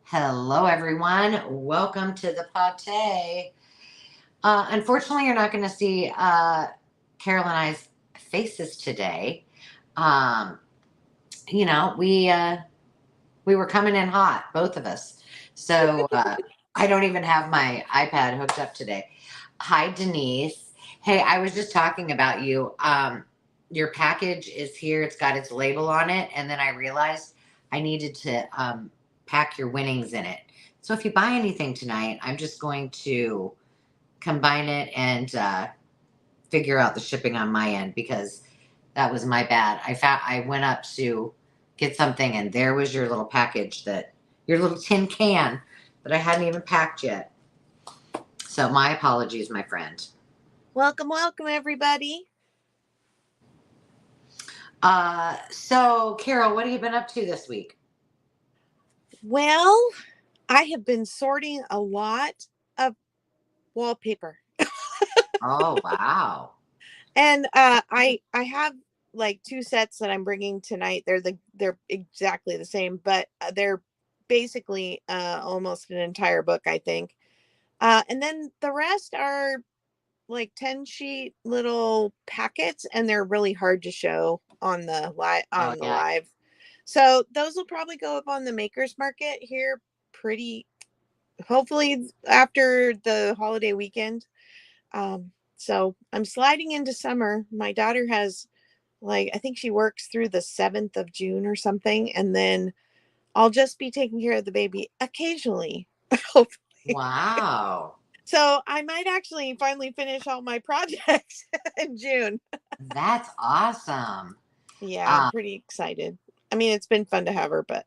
Hello, everyone. Welcome to the pate. Unfortunately, you're not going to see Carol and I's faces today. Um, we were coming in hot, both of us. So I don't even have my iPad hooked up today. Hi, Denise. Hey, I was just talking about you. Your package is here. It's got its label on it, and then I realized I needed to pack your winnings in it. So if you buy anything tonight, I'm just going to combine it and figure out the shipping on my end because that was my bad. I went up to get something and there was your little package your little tin can that I hadn't even packed yet. So my apologies, my friend. Welcome, everybody. So Carol, what have you been up to this week? Well, I have been sorting a lot of wallpaper. Oh, wow. And I have like two sets that I'm bringing tonight. They're exactly the same, but they're basically almost an entire book, I think. And then the rest are like 10-sheet little packets, and they're really hard to show on the live. So those will probably go up on the Makers Market here hopefully after the holiday weekend. So I'm sliding into summer. My daughter has I think she works through the 7th of June or something, and then I'll just be taking care of the baby occasionally. Hopefully. Wow. So I might actually finally finish all my projects in June. That's awesome. Yeah, I'm pretty excited. I mean, it's been fun to have her, but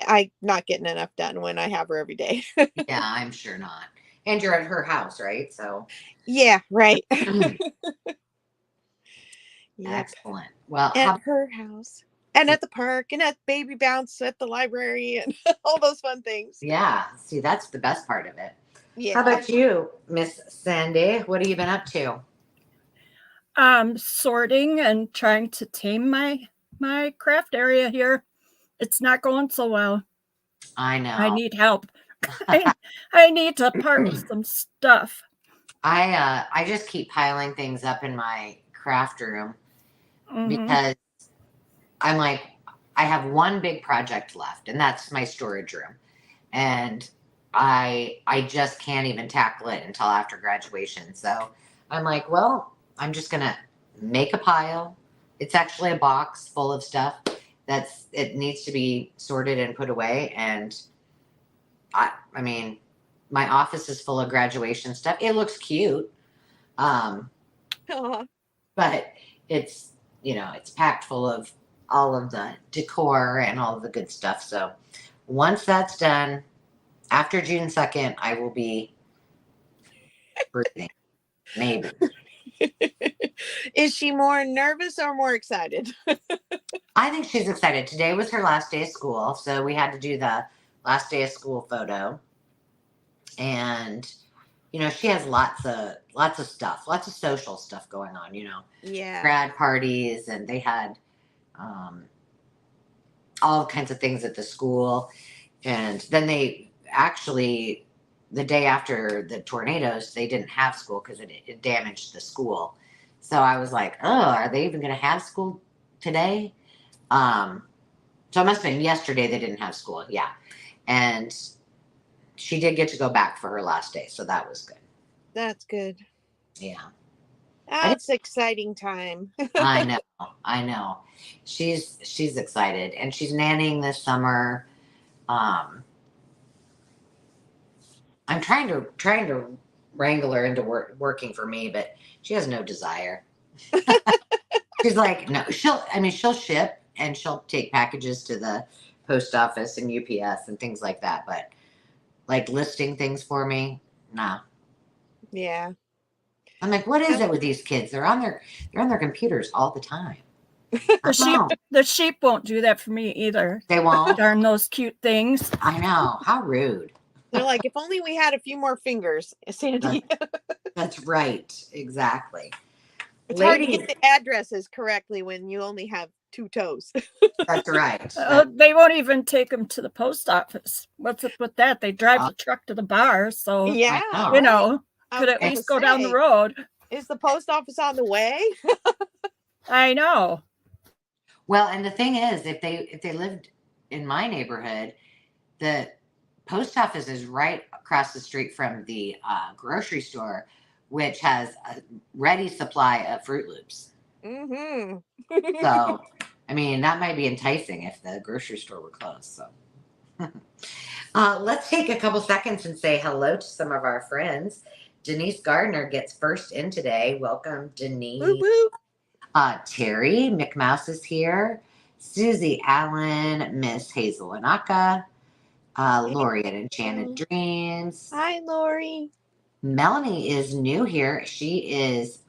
I'm not getting enough done when I have her every day. Yeah, I'm sure not. And you're at her house, right? So yeah, right. Yep. Excellent. Well, at her house and at the park and at Baby Bounce at the library and all those fun things. Yeah. See, that's the best part of it. Yeah. How about you, Miss Sandy? What have you been up to? Sorting and trying to tame my craft area here. It's not going so well. I know. I need help. I need to part some stuff. I just keep piling things up in my craft room because I'm like, I have one big project left, and that's my storage room. And I just can't even tackle it until after graduation. So I'm like, well, I'm just gonna make a pile. It's actually a box full of stuff it needs to be sorted and put away. And I mean, my office is full of graduation stuff. It looks cute. But it's, it's packed full of all of the decor and all of the good stuff. So once that's done, after June 2nd, I will be breathing. Maybe. Is she more nervous or more excited? I think she's excited. Today was her last day of school, so we had to do the last day of school photo. And she has lots of stuff, lots of social stuff going on, Yeah. Grad parties, and they had all kinds of things at the school. And then they actually, the day after the tornadoes, they didn't have school because it damaged the school. So I was like, oh, are they even going to have school today? So it must have been yesterday they didn't have school. Yeah. And she did get to go back for her last day. So that was good. That's good. Yeah. That's exciting time. I know. She's excited, and she's nannying this summer. I'm trying to wrangle her into working for me, but she has no desire. She's like, no, she'll ship and she'll take packages to the post office and UPS and things like that, but like listing things for me, no. Yeah. I'm like, what is it with these kids? They're on their computers all the time. The sheep won't do that for me either. They won't. Darn those cute things. I know. How rude. They're like, if only we had a few more fingers, Sandy. That's right. Exactly. It's hard to get the addresses correctly when you only have 2 toes. That's right. They won't even take them to the post office. What's up with that? They drive the truck to the bar, so Yeah, know. you know, I could was at gonna least go down the say, road. is the post office on the way? I know. Well, and the thing is, if they lived in my neighborhood, the post office is right across the street from the grocery store, which has a ready supply of Fruit Loops. Mm-hmm. So, I mean, that might be enticing if the grocery store were closed. So, let's take a couple seconds and say hello to some of our friends. Denise Gardner gets first in today. Welcome, Denise. Woo woo. Terry McMouse is here. Susie Allen, Miss Hazel Anaka, Lori at Enchanted Dreams. Hi, Lori. Melanie is new here. She is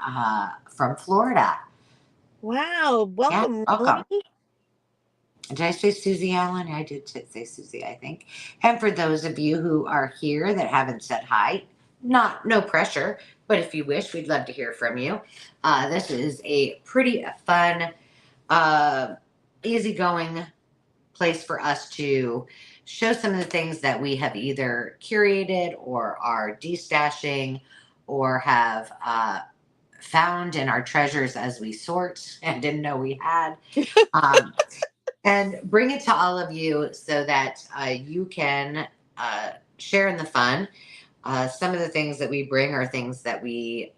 from Florida. Wow. Welcome, Yeah, welcome. Melanie. Did I say Susie Allen? I did say Susie, I think. And for those of you who are here that haven't said hi, no pressure, but if you wish, we'd love to hear from you. This is a pretty fun, easygoing place for us to show some of the things that we have either curated or are destashing or have found in our treasures as we sort and didn't know we had. And bring it to all of you so that you can share in the fun. Some of the things that we bring are things that we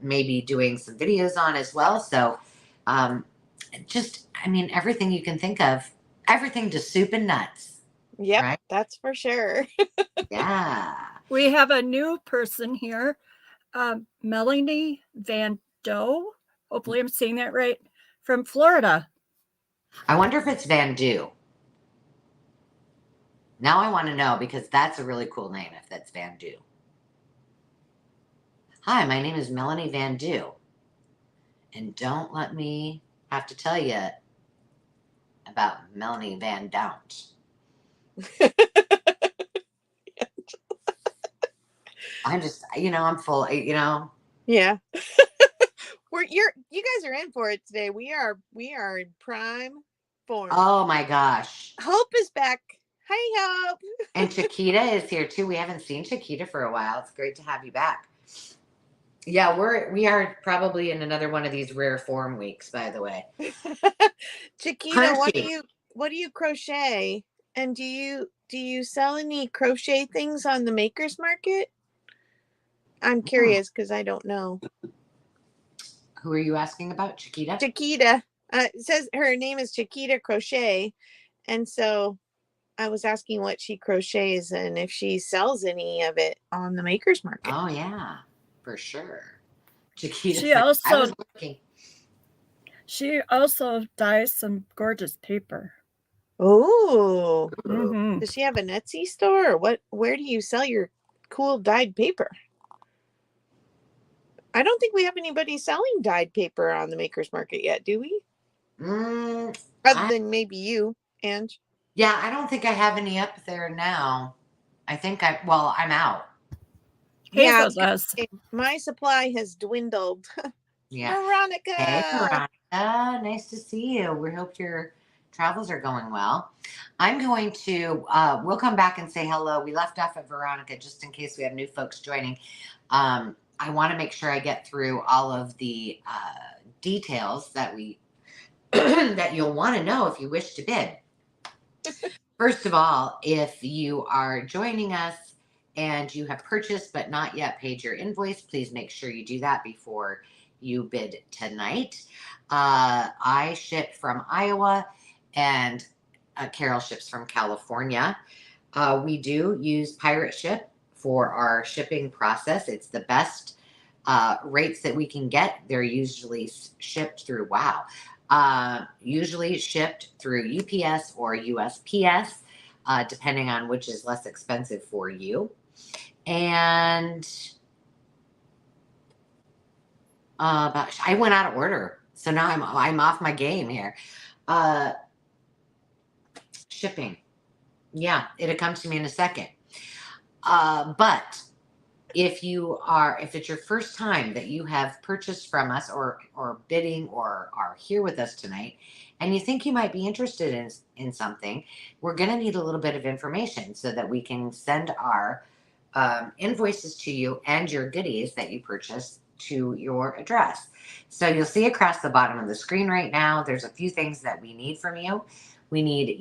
may be doing some videos on as well. So everything you can think of, everything to soup and nuts. Yep, right? that's for sure. Yeah. We have a new person here, Melanie Van Doe. Hopefully I'm saying that right, from Florida. I wonder if it's Van Doo. Now I want to know because that's a really cool name if that's Van Doo. Hi, my name is Melanie Van Doo. And don't let me have to tell you about Melanie Van Dount. I'm just, I'm full, Yeah. You guys are in for it today. We are in prime form. Oh my gosh. Hope is back. Hi, Hope. And Chiquita is here too. We haven't seen Chiquita for a while. It's great to have you back. Yeah, we are probably in another one of these rare form weeks, by the way. Chiquita, what do you crochet? And do you sell any crochet things on the Makers Market? I'm curious because I don't know. Who are you asking about? Chiquita? Chiquita. It says her name is Chiquita Crochet. And so I was asking what she crochets and if she sells any of it on the Makers Market. Oh, yeah, for sure. Chiquita. She also dyes some gorgeous paper. Oh. Mm-hmm. Does she have an Etsy store or where do you sell your cool dyed paper? I don't think we have anybody selling dyed paper on the Makers Market yet, do we? Other than maybe you, Ange. Yeah, I don't think I have any up there now. I think I'm out. Yeah, my supply has dwindled. Yeah. Veronica. Hey, Veronica. Nice to see you. We hope your travels are going well. I'm going to, we'll come back and say hello. We left off at Veronica just in case we have new folks joining. I want to make sure I get through all of the details that that you'll want to know if you wish to bid. First of all, if you are joining us and you have purchased but not yet paid your invoice, please make sure you do that before you bid tonight. I ship from Iowa and Carol ships from California. We do use Pirate Ship for our shipping process. It's the best rates that we can get. They're usually shipped through usually shipped through UPS or USPS, depending on which is less expensive for you. And I went out of order, so now I'm off my game here. Shipping, yeah, it'll come to me in a second. But if it's your first time that you have purchased from us or bidding or are here with us tonight, and you think you might be interested in something, we're going to need a little bit of information so that we can send our invoices to you and your goodies that you purchased to your address. So you'll see across the bottom of the screen right now, there's a few things that we need from you. We need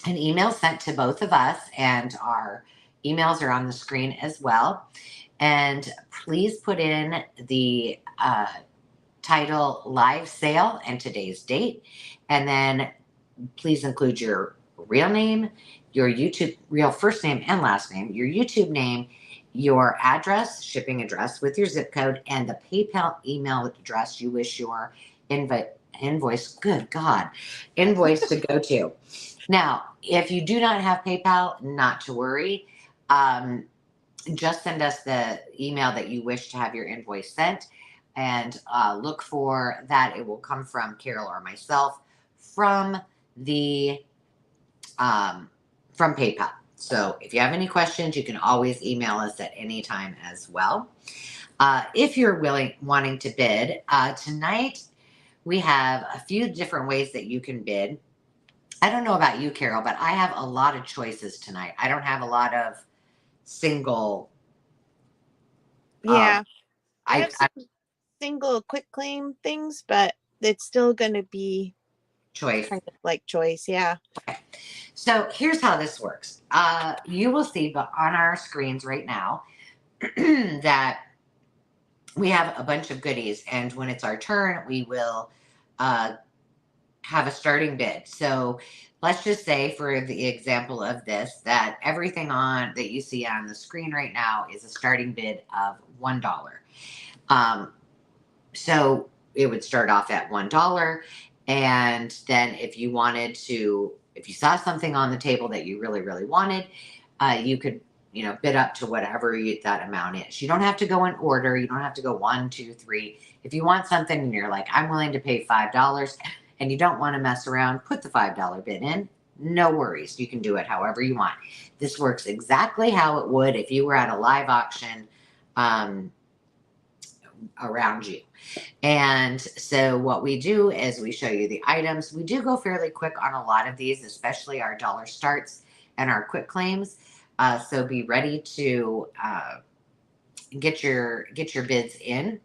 an email sent to both of us, and our emails are on the screen as well. And please put in the title live sale and today's date. And then please include your real name, your YouTube real first name and last name, your YouTube name, your address, shipping address with your zip code, and the PayPal email address you wish your invoice to go to. Now, if you do not have PayPal, not to worry. Just send us the email that you wish to have your invoice sent, and look for that. It will come from Carol or myself from the from PayPal. So if you have any questions, you can always email us at any time as well. If you're wanting to bid tonight, we have a few different ways that you can bid. I don't know about you, Carol, but I have a lot of choices tonight. I don't have a lot of single. Yeah. I I have some single quick claim things, but it's still going to be choice. kind of like choice. Yeah. Okay. So here's how this works. You will see on our screens right now that we have a bunch of goodies, and when it's our turn, we will have a starting bid. So let's just say, for the example of this, that everything that you see on the screen right now is a starting bid of $1. So it would start off at $1, and then if you saw something on the table that you really, really wanted, you could bid up to whatever that amount is. You don't have to go in order. You don't have to go 1, 2, 3. If you want something and you're like, I'm willing to pay $5, and you don't want to mess around, put the $5 bid in. No worries. You can do it however you want. This works exactly how it would if you were at a live auction around you. And so what we do is we show you the items. We do go fairly quick on a lot of these, especially our dollar starts and our quick claims. So be ready to get your bids in.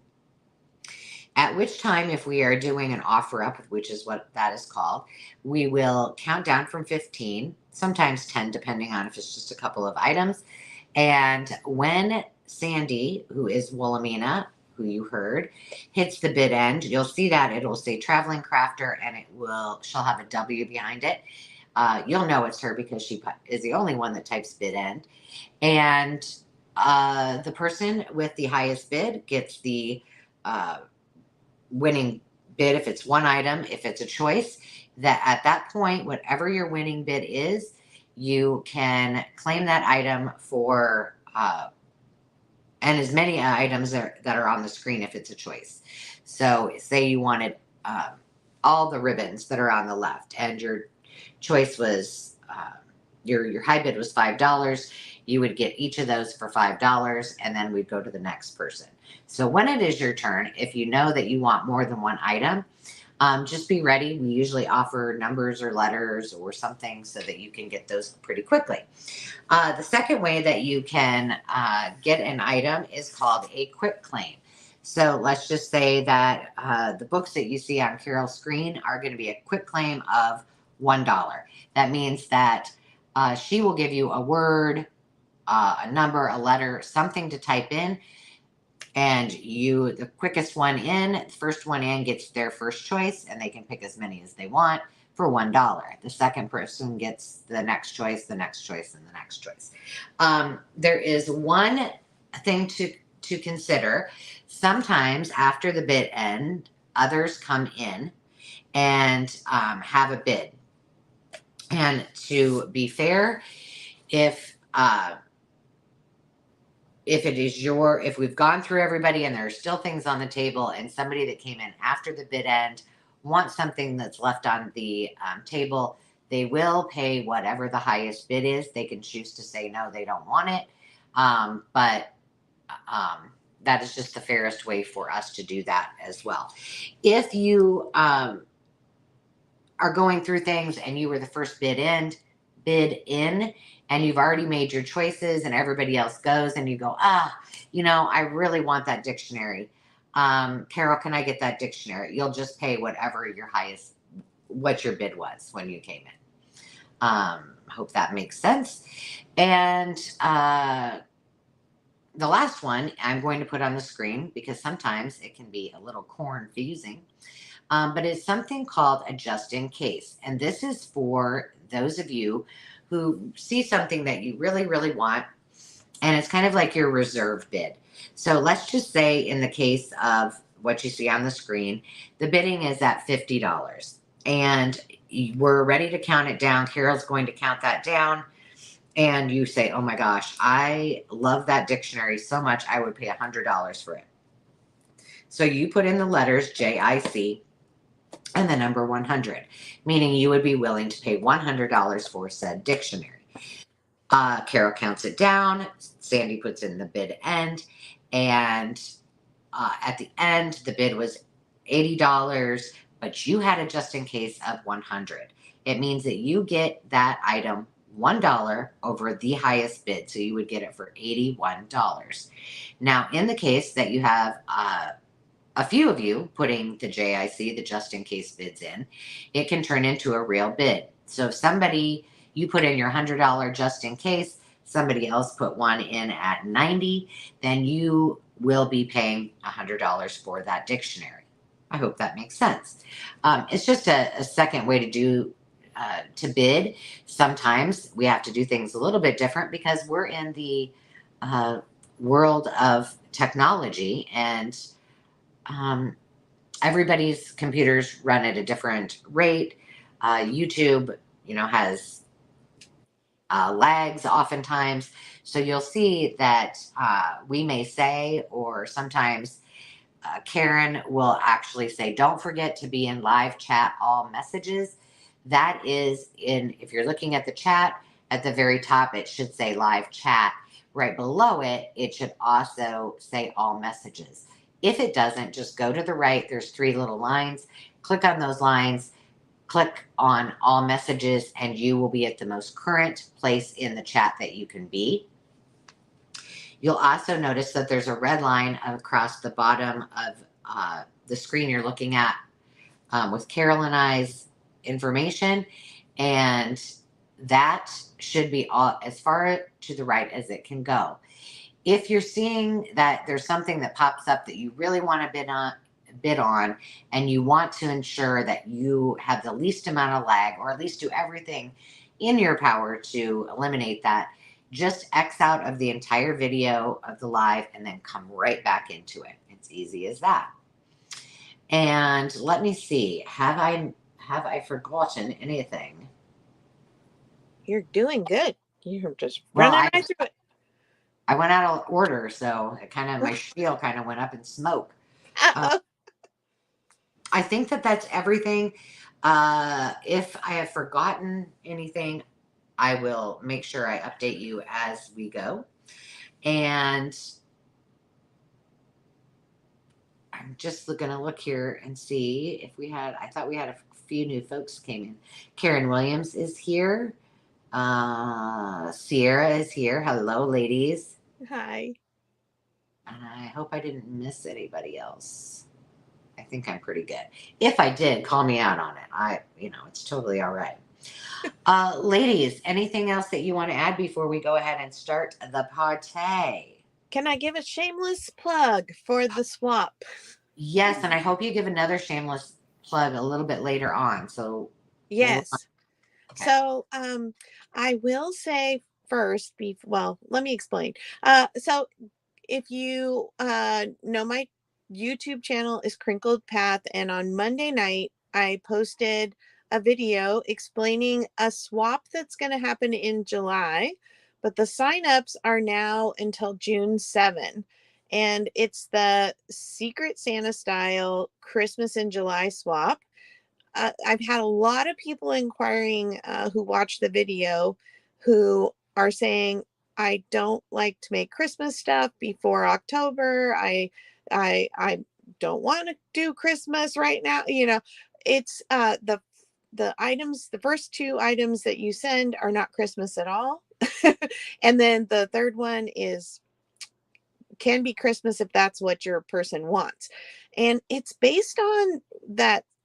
At which time, if we are doing an offer up, which is what that is called, we will count down from 15, sometimes 10, depending on if it's just a couple of items. And when Sandy, who is Wilhelmina, who you heard, hits the bid end, you'll see that it'll say Traveling Crafter, and she'll have a W behind it. You'll know it's her because she is the only one that types bid end. And the person with the highest bid gets the winning bid if it's one item. If it's a choice, that at that point, whatever your winning bid is, you can claim that item for and as many items that are on the screen if it's a choice. So say you wanted all the ribbons that are on the left, and your choice was your high bid was $5. You would get each of those for $5, and then we'd go to the next person. So when it is your turn, if you know that you want more than one item, just be ready. We usually offer numbers or letters or something so that you can get those pretty quickly. The second way that you can get an item is called a quick claim. So let's just say that the books that you see on Carol's screen are going to be a quick claim of $1. That means that she will give you a word, a number, a letter, something to type in. And the quickest one in, first one in gets their first choice, and they can pick as many as they want for $1. The second person gets the next choice, the next choice, and the next choice. There is one thing to consider. Sometimes after the bid end, others come in and have a bid. And to be fair, if we've gone through everybody and there are still things on the table, and somebody that came in after the bid end wants something that's left on the table, they will pay whatever the highest bid is. They can choose to say no, they don't want it. But that is just the fairest way for us to do that as well. If you are going through things and you were the first bid in, and you've already made your choices and everybody else goes and you go, I really want that dictionary. Carol, can I get that dictionary? You'll just pay whatever what your bid was when you came in. Hope that makes sense. And the last one I'm going to put on the screen because sometimes it can be a little confusing. But it's something called a just in case. And this is for those of you who see something that you really, really want. And it's kind of like your reserve bid. So let's just say in the case of what you see on the screen, the bidding is at $50. And we're ready to count it down. Carol's going to count that down. And you say, oh my gosh, I love that dictionary so much, I would pay $100 for it. So you put in the letters JIC and the number 100, meaning you would be willing to pay $100 for said dictionary. Carol counts it down. Sandy puts in the bid end. And at the end, the bid was $80, but you had a just in case of 100. It means that you get that item $1 over the highest bid. So you would get it for $81. Now, in the case that you have a few of you putting the JIC, the just in case bids in, it can turn into a real bid. So if you put in your $100 just in case, somebody else put one in at 90, then you will be paying $100 for that dictionary. I hope that makes sense. It's just a second way to bid. Sometimes we have to do things a little bit different because we're in the world of technology, and everybody's computers run at a different rate. YouTube, has lags oftentimes. So you'll see that we may say, or sometimes Karen will actually say, don't forget to be in live chat all messages. That is if you're looking at the chat, at the very top, it should say live chat. Right below it, it should also say all messages. If it doesn't, just go to the right. There's 3 little lines. Click on those lines. Click on all messages, and you will be at the most current place in the chat that you can be. You'll also notice that there's a red line across the bottom of the screen you're looking at with Carol and I's information, and that should be all as far to the right as it can go. If you're seeing that there's something that pops up that you really want to bid on, and you want to ensure that you have the least amount of lag, or at least do everything in your power to eliminate that, just X out of the entire video of the live and then come right back into it. It's easy as that. And let me see, have I forgotten anything? You're doing good. You're just running right through it. I went out of order, so my spiel kind of went up in smoke. I think that's everything. If I have forgotten anything, I will make sure I update you as we go. And I'm just going to look here and see if I thought we had a few new folks came in. Karen Williams is here. Sierra is here. Hello, ladies. Hi. And I hope I didn't miss anybody else. I think I'm pretty good. If I did, call me out on it. It's totally all right. Ladies, anything else that you want to add before we go ahead and start the party? Can I give a shameless plug for the swap? Yes, and I hope you give another shameless plug a little bit later on. So yes. Okay. So I will say first, let me explain. So if you know, my YouTube channel is Crinkled Path, and on Monday night I posted a video explaining a swap that's going to happen in July, but the signups are now until June 7. And it's the Secret Santa style Christmas in July swap. I've had a lot of people inquiring who watched the video who are saying, I don't like to make Christmas stuff before October. I don't want to do Christmas right now. You know, it's the items, the first two items that you send are not Christmas at all. And then the third one can be Christmas if that's what your person wants. And it's based on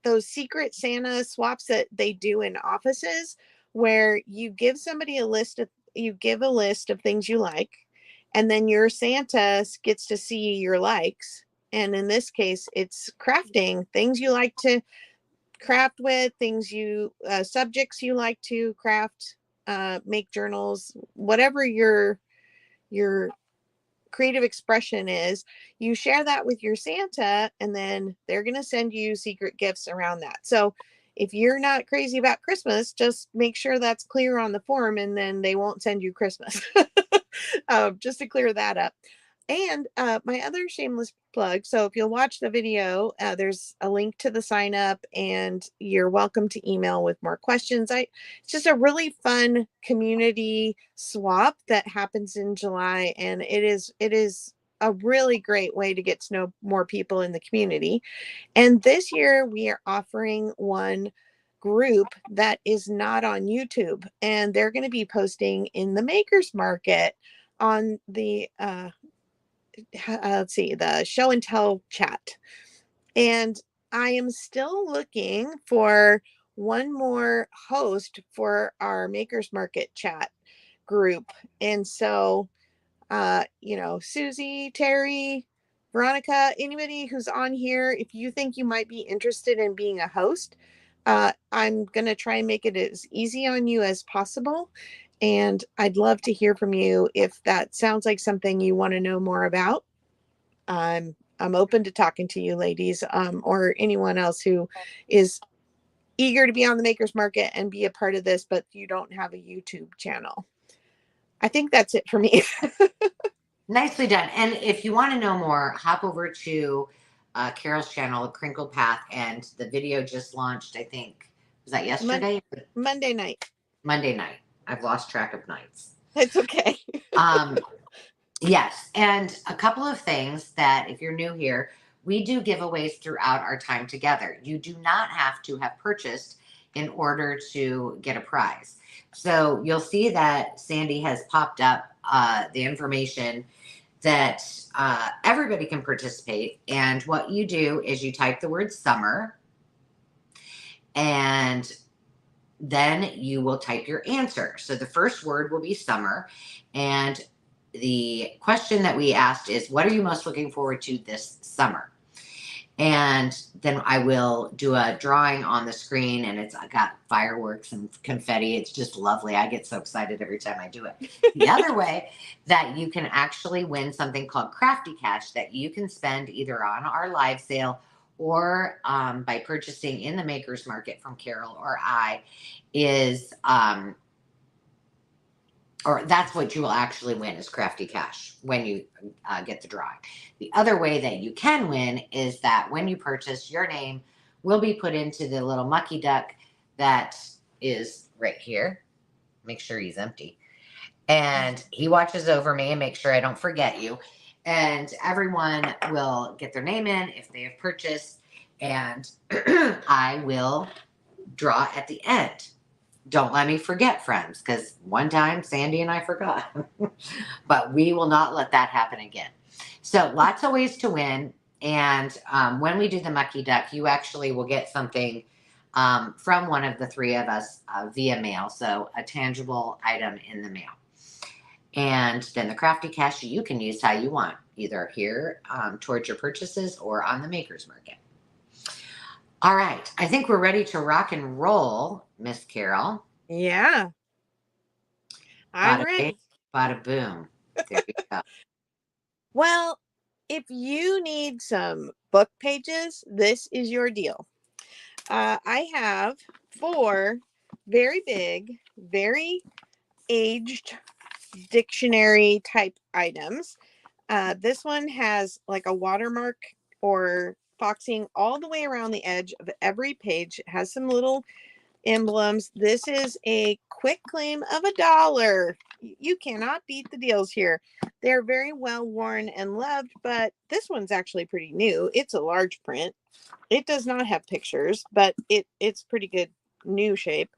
those secret Santa swaps that they do in offices, where you give somebody you give a list of things you like, and then your Santa gets to see your likes. And in this case, it's crafting things you like to craft with, things subjects you like to craft, make journals, whatever your creative expression is. You share that with your Santa, and then they're going to send you secret gifts around that. So if you're not crazy about Christmas, just make sure that's clear on the form, and then they won't send you Christmas. Just to clear that up. And my other shameless plug. So if you'll watch the video, there's a link to the sign up, and you're welcome to email with more questions. It's just a really fun community swap that happens in July, and it is a really great way to get to know more people in the community. And this year we are offering one group that is not on YouTube, and they're going to be posting in the Makers Market on the let's see, the show and tell chat. And I am still looking for one more host for our Makers Market chat group. And so, Susie, Terry, Veronica, anybody who's on here, if you think you might be interested in being a host, I'm going to try and make it as easy on you as possible. And I'd love to hear from you if that sounds like something you want to know more about. I'm open to talking to you ladies, or anyone else who is eager to be on the Makers Market and be a part of this, but you don't have a YouTube channel. I think that's it for me. Nicely done. And if you want to know more, hop over to Carol's channel, Crinkle Path, and the video just launched, I think. Was that yesterday? Monday night. Monday night. I've lost track of nights. It's okay. Yes. And a couple of things that, if you're new here, we do giveaways throughout our time together. You do not have to have purchased in order to get a prize. So you'll see that Sandy has popped up the information that everybody can participate. And what you do is you type the word summer, and then you will type your answer. So the first word will be summer. And the question that we asked is, what are you most looking forward to this summer? And then I will do a drawing on the screen, and I got fireworks and confetti. It's just lovely. I get so excited every time I do it. The other way that you can actually win something called Crafty Cash that you can spend either on our live sale or by purchasing in the Makers Market from Carol or I, is or that's what you will actually win, is Crafty Cash when you get the drawing. The other way that you can win is that when you purchase, your name will be put into the little mucky duck that is right here. Make sure he's empty. And he watches over me and makes sure I don't forget you. And everyone will get their name in if they have purchased. And I will draw at the end. Don't let me forget, friends, because one time Sandy and I forgot. But we will not let that happen again. So lots of ways to win. And when we do the mucky duck, you actually will get something from one of the three of us via mail. So a tangible item in the mail. And then the Crafty Cash you can use how you want, either here towards your purchases or on the Makers Market. All right. I think we're ready to rock and roll, Miss Carol. Yeah. I'm ready. Bada boom. There you go. Well, if you need some book pages, this is your deal. I have 4 very big, very aged dictionary type items. This one has like a watermark or foxing all the way around the edge of every page. It has some little emblems. This is a quick claim of $1. You cannot beat the deals here. They're very well worn and loved, but this one's actually pretty new. It's a large print. It does not have pictures, but it's pretty good new shape.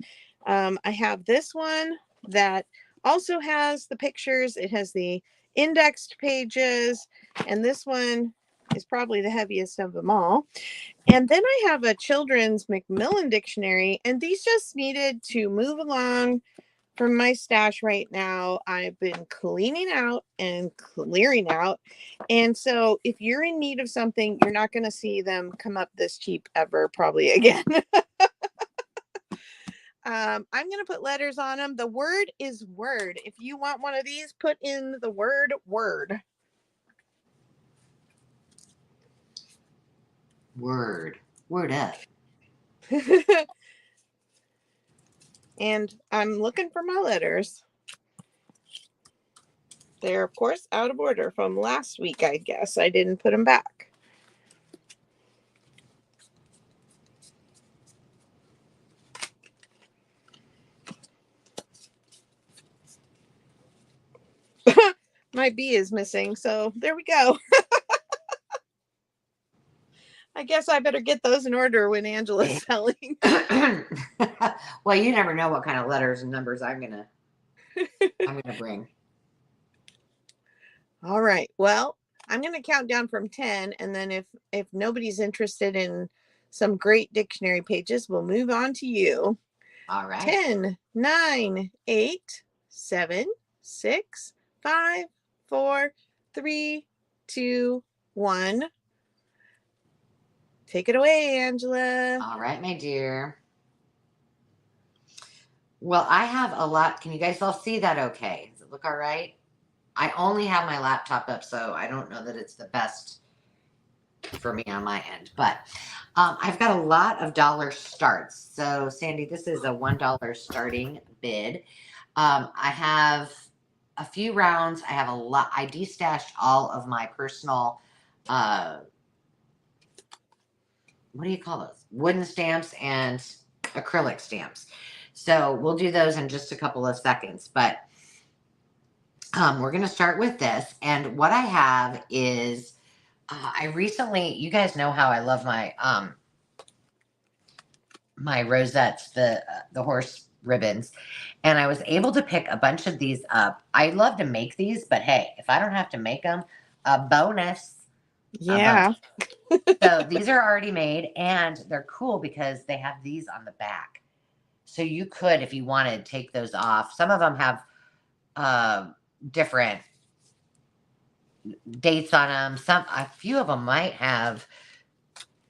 I have this one that also has the pictures. It has the indexed pages, and this one is probably the heaviest of them all. And then I have a children's Macmillan dictionary, and these just needed to move along from my stash right now. I've been cleaning out and clearing out. And so if you're in need of something, you're not going to see them come up this cheap ever, probably again. I'm going to put letters on them. The word is word. If you want one of these, put in the word word. Word. Word up. And I'm looking for my letters. They're, of course, out of order from last week, I guess. I didn't put them back. My B is missing, so there we go. I guess I better get those in order when Angela's selling. Well, you never know what kind of letters and numbers I'm gonna bring. All right. Well, I'm gonna count down from 10, and then if nobody's interested in some great dictionary pages, we'll move on to you. All right. 10, 9, 8, 7, 6, 5, 4, 3, 2, 1. Take it away, Angela. All right, my dear. Well, I have a lot. Can you guys all see that okay? Does it look all right? I only have my laptop up, so I don't know that it's the best for me on my end. But I've got a lot of dollar starts. So, Sandy, this is a $1 starting bid. I have a few rounds. I have a lot. I destashed all of my personal, what do you call those? Wooden stamps and acrylic stamps. So we'll do those in just a couple of seconds. But we're going to start with this. And what I have is, I recently, you guys know how I love my my rosettes, the horse ribbons, and I was able to pick a bunch of these up. I love to make these, but hey, if I don't have to make them, a bonus. Yeah. So these are already made, and they're cool because they have these on the back. So you could, if you wanted, take those off. Some of them have different dates on them. A few of them might have.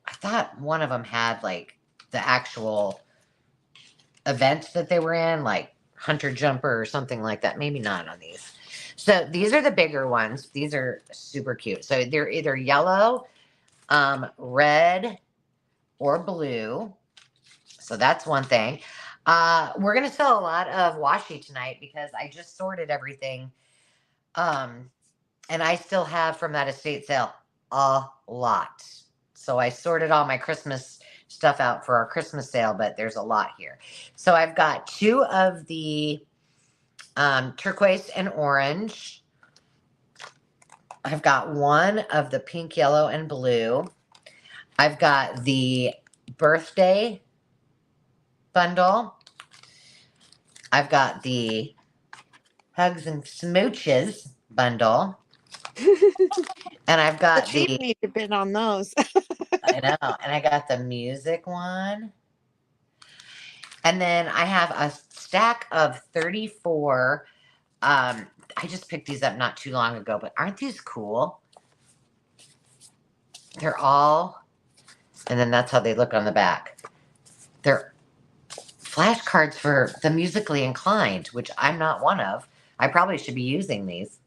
I thought one of them had like the actual event that they were in, like Hunter Jumper or something like that. Maybe not on these. So these are the bigger ones. These are super cute. So they're either yellow, red, or blue. So that's one thing. We're going to sell a lot of washi tonight because I just sorted everything. And I still have from that estate sale a lot. So I sorted all my Christmas stuff out for our Christmas sale, but there's a lot here. So I've got 2 of the turquoise and orange. I've got 1 of the pink, yellow, and blue. I've got the birthday bundle. I've got the hugs and smooches bundle. And I've got the cheap need to bid on those. I know. And I got the music one. And then I have a stack of 34. I just picked these up not too long ago, but aren't these cool? They're all, and then that's how they look on the back. They're flashcards for the musically inclined, which I'm not one of. I probably should be using these,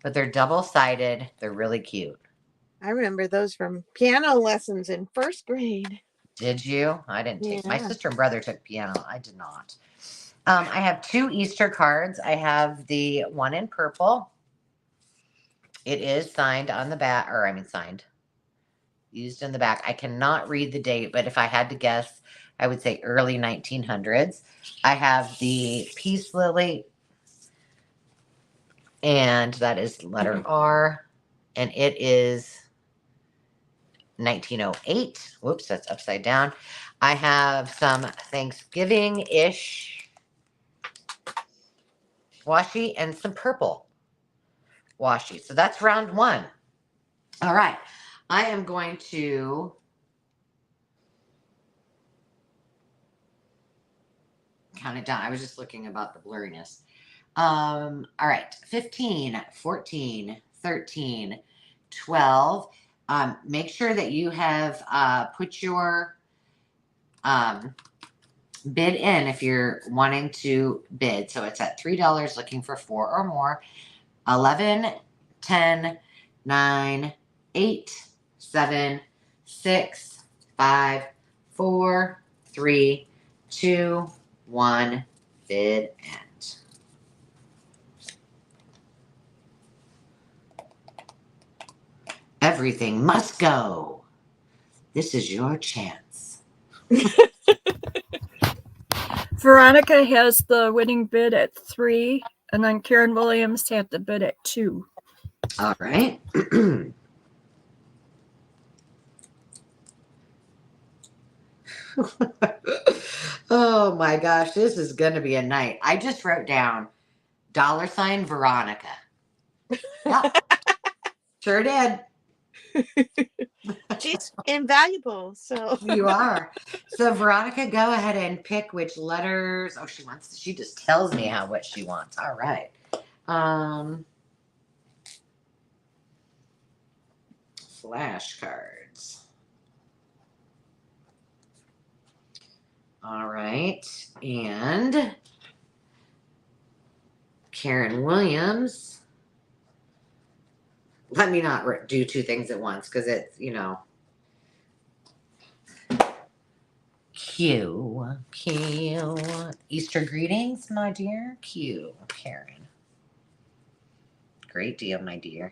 but they're double-sided. They're really cute. I remember those from piano lessons in 1st grade. Did you? I didn't take. My sister and brother took piano. I did not. I have 2 Easter cards. I have the one in purple. It is signed on the back, or I mean signed, used in the back. I cannot read the date, but if I had to guess, I would say early 1900s. I have the peace lily And that is letter R. And it is 1908. Whoops, that's upside down. I have some Thanksgiving-ish washi and some purple washi. So that's round one. All right. I am going to count it down. I was just looking about the blurriness. All right. 15, 14, 13, 12. Make sure that you have put your bid in if you're wanting to bid. So it's at $3, looking for 4 or more. 11, 10, 9, 8, 7, 6, 5, 4, 3, 2, 1. Bid end. Everything must go. This is your chance. Veronica has the winning bid at 3, and then Karen Williams had the bid at 2. All right. Oh my gosh, this is going to be a night. I just wrote down $ Veronica. Yep. Sure did. She's invaluable. So You are. So Veronica, go ahead and pick which letters. Oh, she just tells me what she wants. All right. Flashcards. All right. And Karen Williams. Let me not do two things at once because it's, Q. Easter greetings, my dear. Q. Karen. Great deal, my dear.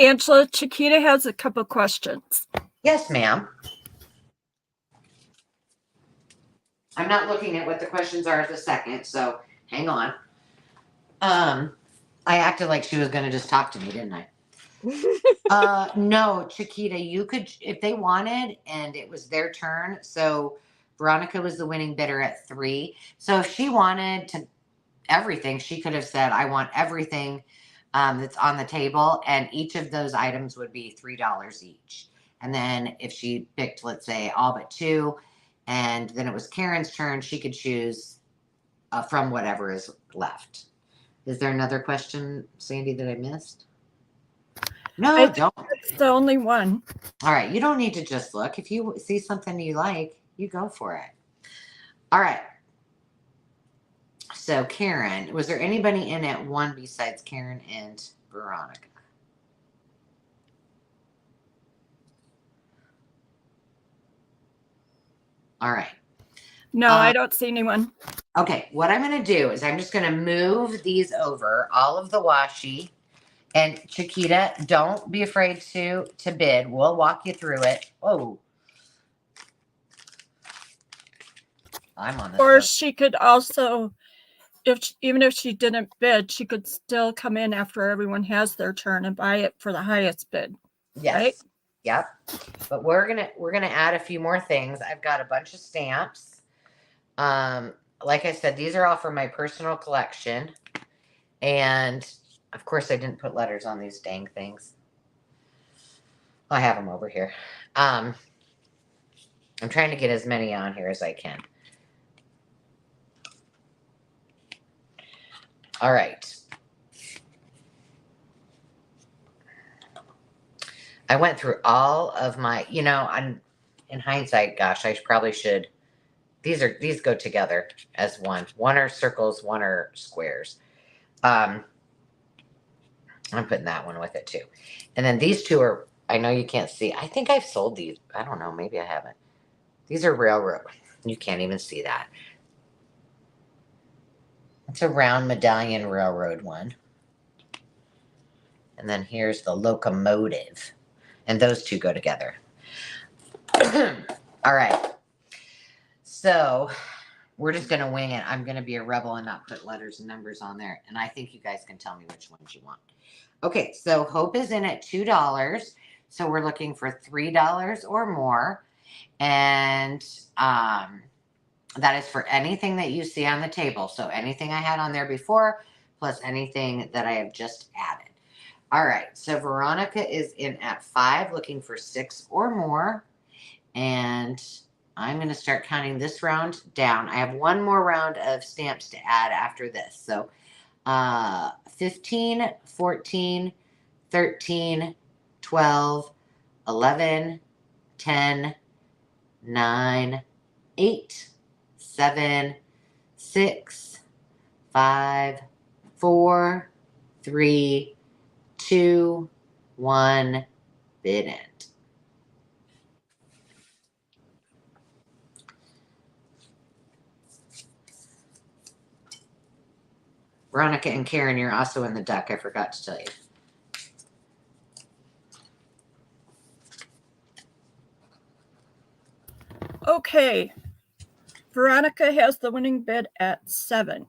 Angela, Chiquita has a couple questions. Yes, ma'am. I'm not looking at what the questions are at the second, so hang on. I acted like she was going to just talk to me, didn't I? No, Chiquita, you could, if they wanted, and it was their turn. So Veronica was the winning bidder at 3. So if she wanted to everything, she could have said, I want everything that's on the table, and each of those items would be $3 each. And then if she picked, let's say, all but 2, and then it was Karen's turn, she could choose from whatever is left. Is there another question, Sandy, that I missed? No, don't. It's the only one. All right. You don't need to just look. If you see something you like, you go for it. All right. So, Karen, was there anybody in at 1 besides Karen and Veronica? All right. No, I don't see anyone. Okay. What I'm going to do is I'm just going to move these over, all of the washi. And Chiquita, don't be afraid to bid. We'll walk you through it. Oh. I'm on the Or she could also, even if she didn't bid, she could still come in after everyone has their turn and buy it for the highest bid. Yes. Right? Yep. But we're gonna add a few more things. I've got a bunch of stamps. Like I said, these are all from my personal collection. And of course I didn't put letters on these dang things. I have them over here. I'm trying to get as many on here as I can. All right. I went through all of my, in hindsight, gosh, I probably should. These go together as one. One are circles, one are squares. I'm putting that one with it too. And then these two are, I know you can't see. I think I've sold these. I don't know. Maybe I haven't. These are railroad. You can't even see that. It's a round medallion railroad one. And then here's the locomotive. And those two go together. All right. So we're just going to wing it. I'm going to be a rebel and not put letters and numbers on there. And I think you guys can tell me which ones you want. Okay, so Hope is in at $2. So we're looking for $3 or more. And that is for anything that you see on the table. So anything I had on there before, plus anything that I have just added. All right, so Veronica is in at 5, looking for 6 or more. And I'm going to start counting this round down. I have one more round of stamps to add after this. So 15, 14, 13, 12, 11, 10, 9, 8, 7, 6, 5, 4, 3, 2, 1, bid end. Veronica and Karen, you're also in the duck. I forgot to tell you. Okay. Veronica has the winning bid at 7.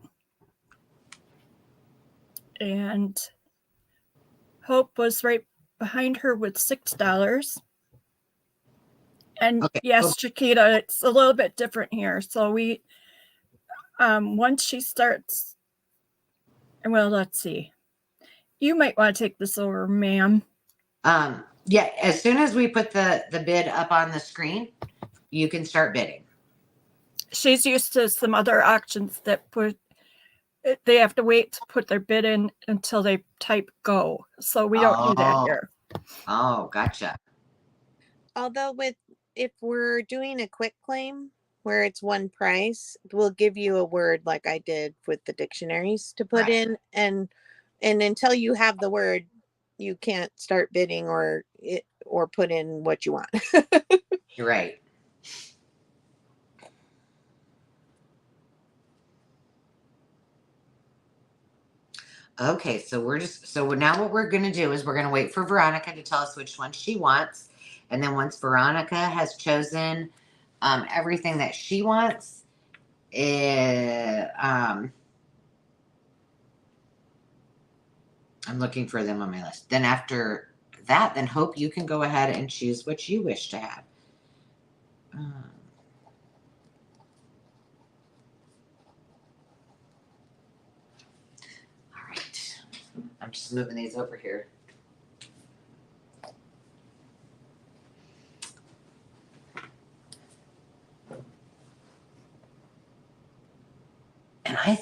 And Hope was right behind her with $6. And Okay. yes, Chiquita, it's a little bit different here. So we, once she starts, well, let's see. You might want to take this over, ma'am. Yeah, as soon as we put the bid up on the screen, you can start bidding. She's used to some other auctions that they have to wait to put their bid in until they type go. So we don't do that here. Oh, gotcha. Although if we're doing a quick claim where it's one price, we'll give you a word like I did with the dictionaries to put in, and until you have the word, you can't start bidding or put in what you want. You're right. Okay, so now what we're going to do is we're going to wait for Veronica to tell us which one she wants. And then once Veronica has chosen everything that she wants, I'm looking for them on my list. Then after that, then Hope, you can go ahead and choose what you wish to have. All right. I'm just moving these over here. And I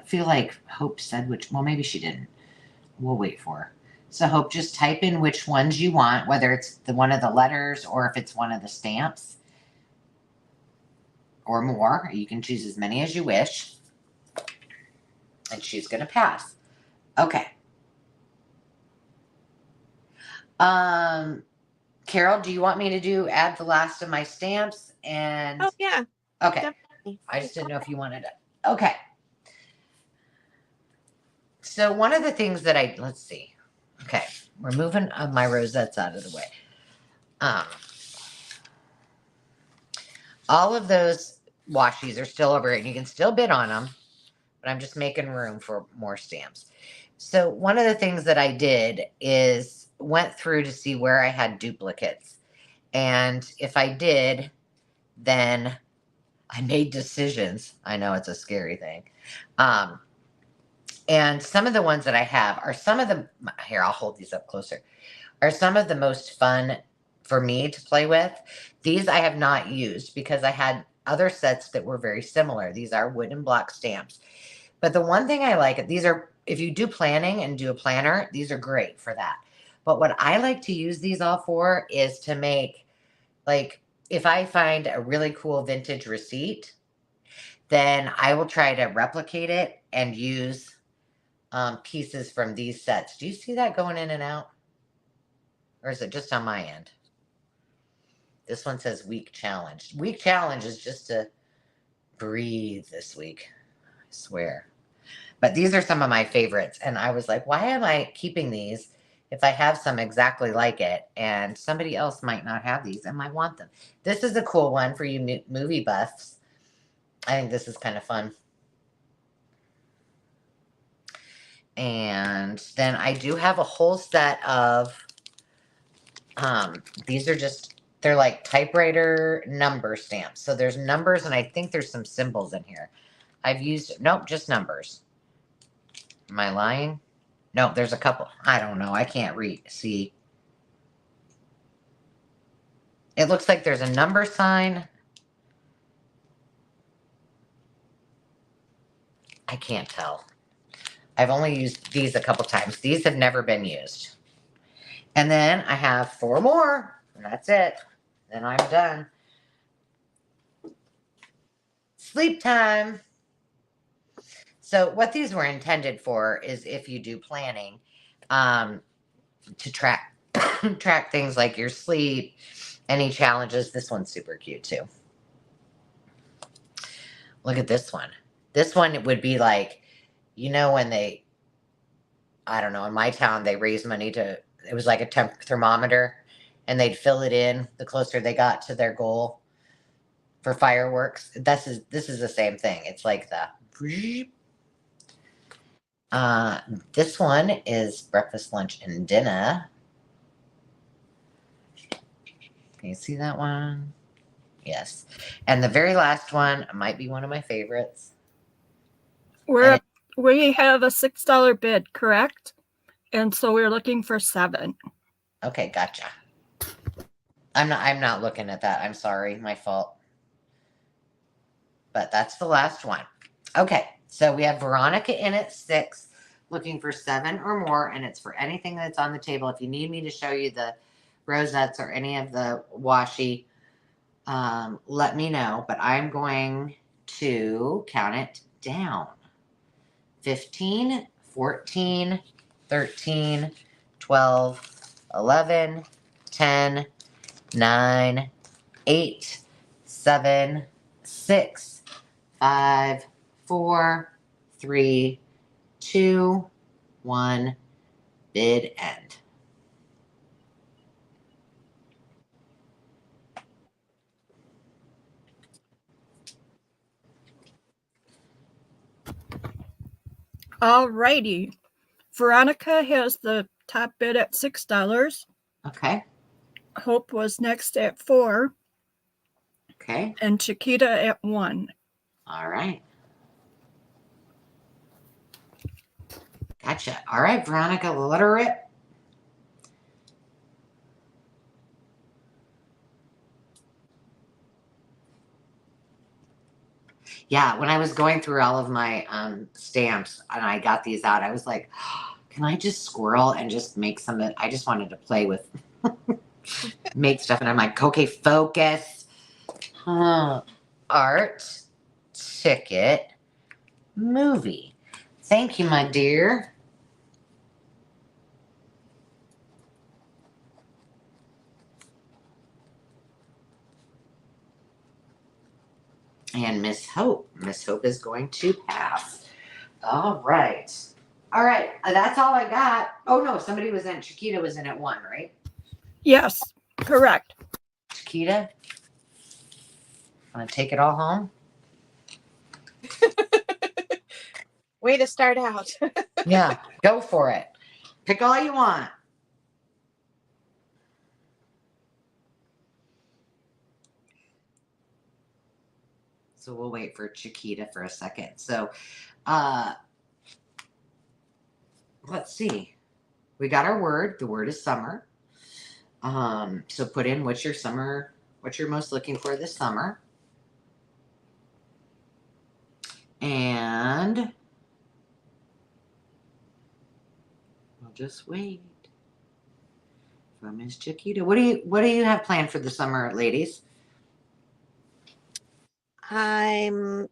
feel like Hope said well, maybe she didn't. We'll wait for her. So Hope, just type in which ones you want, whether it's one of the letters or if it's one of the stamps or more. You can choose as many as you wish. And she's going to pass. Okay. Carol, do you want me to add the last of my stamps? And oh yeah. Okay. Definitely. I just didn't know if you wanted it. Okay. So one of the things that let's see. Okay. We're moving my rosettes out of the way. All of those washies are still over here, and you can still bid on them, but I'm just making room for more stamps. So one of the things that I did is went through to see where I had duplicates. And if I did, then I made decisions. I know it's a scary thing. And some of the ones that I have are here, I'll hold these up closer, are some of the most fun for me to play with. These I have not used because I had other sets that were very similar. These are wooden block stamps. But the one thing I like, these are, if you do planning and do a planner, these are great for that. But what I like to use these all for is to make, like, if I find a really cool vintage receipt, then I will try to replicate it and use pieces from these sets. Do you see that going in and out? Or is it just on my end? This one says week challenge. Week challenge is just to breathe this week. I swear. But these are some of my favorites. And I was like, why am I keeping these? if I have some exactly like it, and somebody else might not have these and might want them. This is a cool one for you movie buffs. I think this is kind of fun. And then I do have a whole set of, these are just, they're like typewriter number stamps. So there's numbers, and I think there's some symbols in here. I've used, nope, just numbers. Am I lying? No, there's a couple. I don't know. I can't read. See. It looks like there's a number sign. I can't tell. I've only used these a couple times. These have never been used. And then I have 4 more, and that's it. Then I'm done. Sleep time. So what these were intended for is if you do planning, to track track things like your sleep, any challenges. This one's super cute too. Look at this one. This one would be like, when they, I don't know, in my town, they raised money to, it was like a thermometer, and they'd fill it in the closer they got to their goal for fireworks. This is the same thing. It's like the, this one is breakfast, lunch, and dinner. Can you see that one? Yes. And the very last one might be one of my favorites. We have a $6 bid, correct? And so we're looking for 7. Okay, gotcha. I'm not looking at that. I'm sorry, my fault. But that's the last one. Okay, so we have Veronica in at 6, looking for 7 or more, and it's for anything that's on the table. If you need me to show you the rosettes or any of the washi, let me know. But I'm going to count it down. 15, 14, 13, 12, 11, 10, 9, 8, 7, 6, 5, 4, 3, 2, 1. Bid end. All righty. Veronica has the top bid at $6. Okay. Hope was next at 4. Okay. And Chiquita at 1. All right. Gotcha. All right, Veronica, let her rip. Yeah, when I was going through all of my stamps and I got these out, I was like, can I just squirrel and just make some? I just wanted to play with, make stuff. And I'm like, okay, focus. Art, ticket, movie. Thank you, my dear. And Miss Hope. Miss Hope is going to pass. All right. All right. That's all I got. Oh, no. Somebody was in. Chiquita was in at 1, right? Yes, correct. Chiquita, want to take it all home? Way to start out. Yeah. Go for it. Pick all you want. So we'll wait for Chiquita for a second. So, let's see. We got our word. The word is summer. So put in what you're most looking for this summer. And we'll just wait for Miss Chiquita. What do you have planned for the summer, ladies? I'm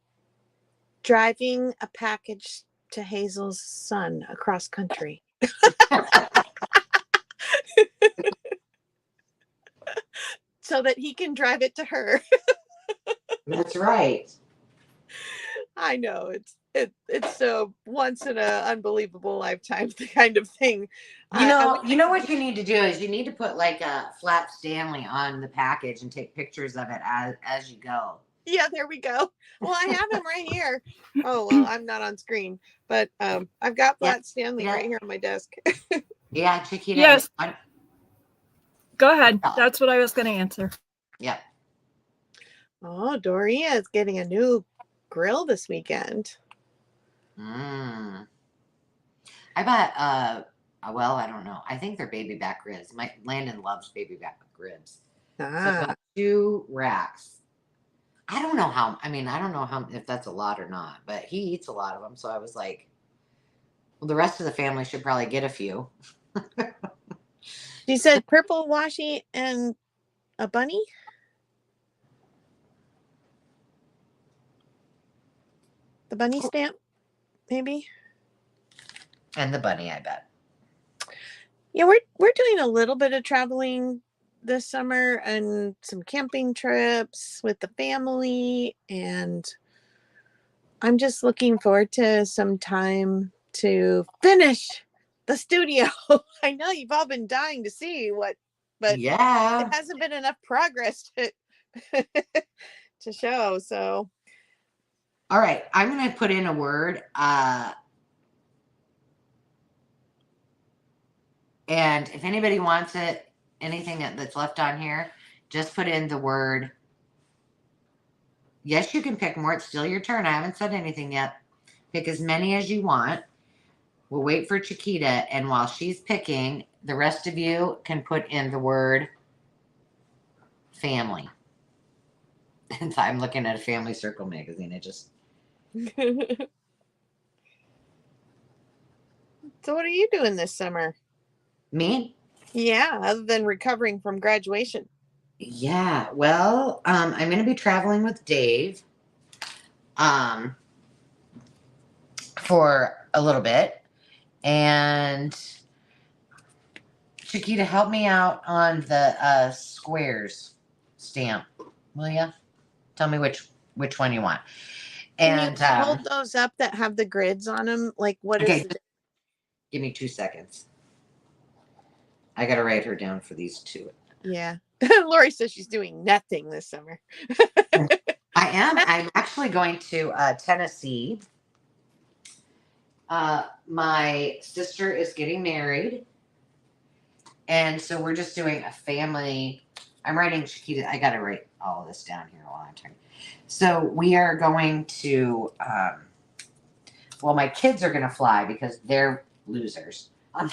driving a package to Hazel's son across country. So that he can drive it to her. That's right. I know it's a once in a unbelievable lifetime kind of thing. You know what you need to do is you need to put like a flat Stanley on the package and take pictures of it as you go. Yeah, there we go. Well, I have him right here. Oh, well, I'm not on screen, but I've got Flat Stanley right here on my desk. Yeah, Chiquita. Yes. Go ahead. That's what I was going to answer. Yep. Oh, Doria is getting a new grill this weekend. I bought well, I don't know. I think they're baby back ribs. Landon loves baby back ribs. So I bought 2 racks. I don't know if that's a lot or not, but he eats a lot of them. So I was like, well, the rest of the family should probably get a few. She said purple washi and a bunny. The bunny stamp, maybe. And the bunny, I bet. Yeah, we're doing a little bit of traveling this summer and some camping trips with the family, and I'm just looking forward to some time to finish the studio. I know you've all been dying to see but yeah, it hasn't been enough progress to show. So, all right, I'm going to put in a word. And if anybody wants it, anything that's left on here, just put in the word. Yes, you can pick more. It's still your turn. I haven't said anything yet. Pick as many as you want. We'll wait for Chiquita. And while she's picking, the rest of you can put in the word family. And I'm looking at a Family Circle magazine. It just. So what are you doing this summer? Me? Yeah, other than recovering from graduation. Yeah, well, I'm going to be traveling with Dave for a little bit. And Chiquita, help me out on the squares stamp, will you? Tell me which one you want. And can you hold those up that have the grids on them? Like, what is it? Give me 2 seconds. I got to write her down for these 2. Yeah. Lori says she's doing nothing this summer. I am. I'm actually going to Tennessee. My sister is getting married. And so we're just doing a family. I'm writing Chiquita. I got to write all of this down here while I'm talking. So we are going to, well, my kids are going to fly because they're losers. And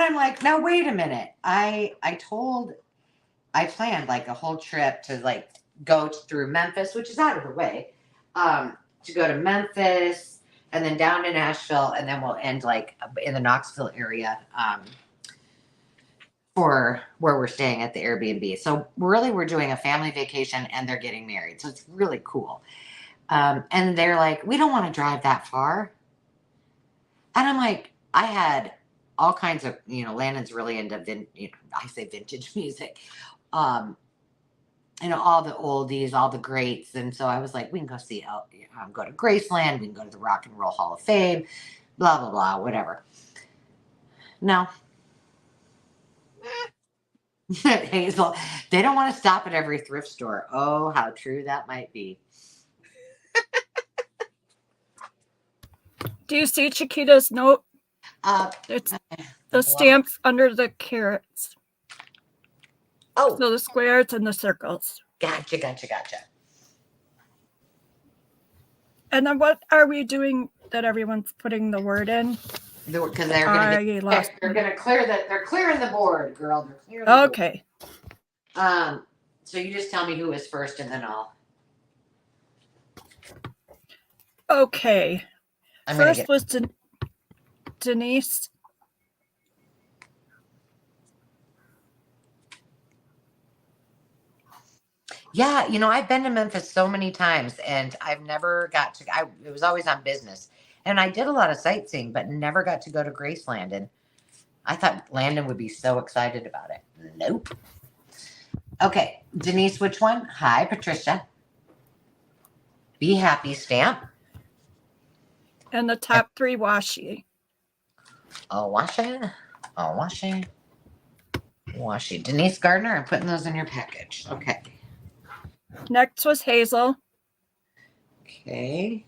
I'm like, no, wait a minute. I planned like a whole trip to like go through Memphis, which is out of the way, to go to Memphis and then down to Nashville. And then we'll end like in the Knoxville area, for where we're staying at the Airbnb. So really we're doing a family vacation and they're getting married. So it's really cool. And they're like, we don't want to drive that far. And I'm like, I had all kinds of, Landon's really into, I say vintage music. All the oldies, all the greats. And so I was like, we can go see, go to Graceland. We can go to the Rock and Roll Hall of Fame, blah, blah, blah, whatever. No. Hazel, they don't want to stop at every thrift store. Oh, how true that might be. Do you see Chiquita's note? It's the stamps under the carrots. Oh. So the squares and the circles. Gotcha. And then what are we doing that everyone's putting the word in? Because they're going to clear that. They're clearing the board, girl. They're clearing the okay. board. So you just tell me who is first and then I'll. Okay. First was Denise. Yeah, I've been to Memphis so many times and I've never got to, it was always on business. And I did a lot of sightseeing, but never got to go to Graceland. And I thought Landon would be so excited about it. Nope. Okay, Denise, which one? Hi, Patricia. Be Happy stamp. And the top 3 washi. Oh, washi. Oh, washi. Washi. Denise Gardner, I'm putting those in your package. Okay. Next was Hazel. Okay.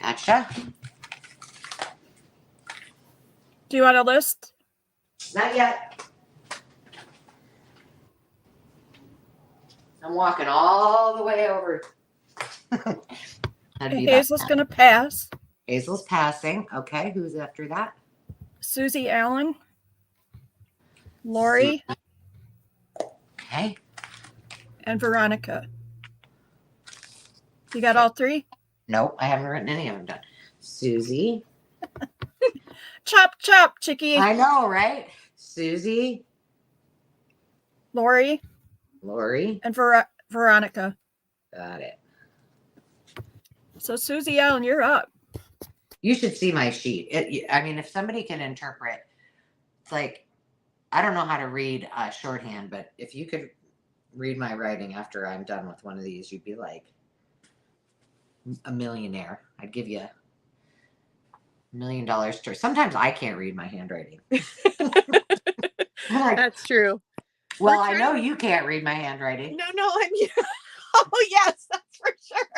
Gotcha. Do you want a list? Not yet. I'm walking all the way over. That'd be Hazel's going to pass. Hazel's passing. Okay, who's after that? Susie Allen. Lori. Okay. And Veronica. You got all 3? Nope, I haven't written any of them down. Susie. Chop, chop, Chicky. I know, right? Susie. Lori. And Veronica. Got it. So Susie Allen, you're up. You should see my sheet. I mean, if somebody can interpret, like, I don't know how to read shorthand, but if you could read my writing after I'm done with one of these, you'd be like a millionaire. I'd give you $1 million. Sometimes I can't read my handwriting. That's true. Well, I know you can't read my handwriting. No, I mean, oh yes, that's for sure.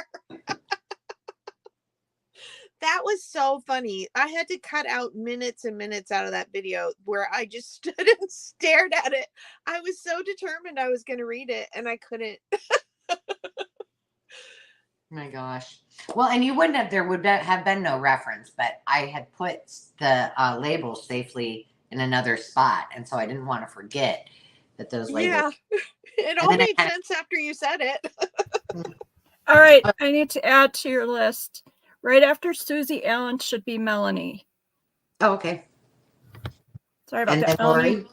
That was so funny. I had to cut out minutes and minutes out of that video where I just stood and stared at it. I was so determined I was going to read it and I couldn't. My gosh. Well, and you wouldn't have, there would have been no reference, but I had put the labels safely in another spot. And so I didn't want to forget that those labels. Yeah, it all made sense after you said it. All right, I need to add to your list. Right after Susie Allen should be Melanie. Oh, okay. Sorry about that, Melanie. Lori?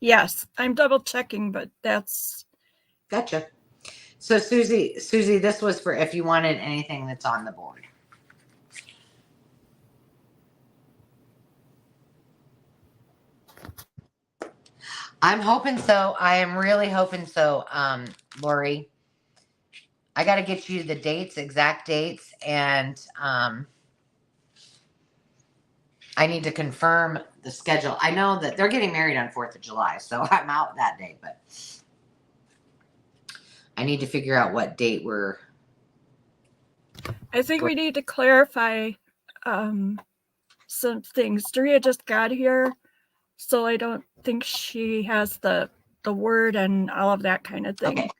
Yes, I'm double checking, but that's... Gotcha. So Susie, this was for if you wanted anything that's on the board. I'm hoping so. I am really hoping so, Lori. I got to get you the dates, exact dates, and I need to confirm the schedule. I know that they're getting married on 4th of July, so I'm out that day, but I need to figure out what date we're... I think we need to clarify some things. Daria just got here, so I don't think she has the word and all of that kind of thing. Okay.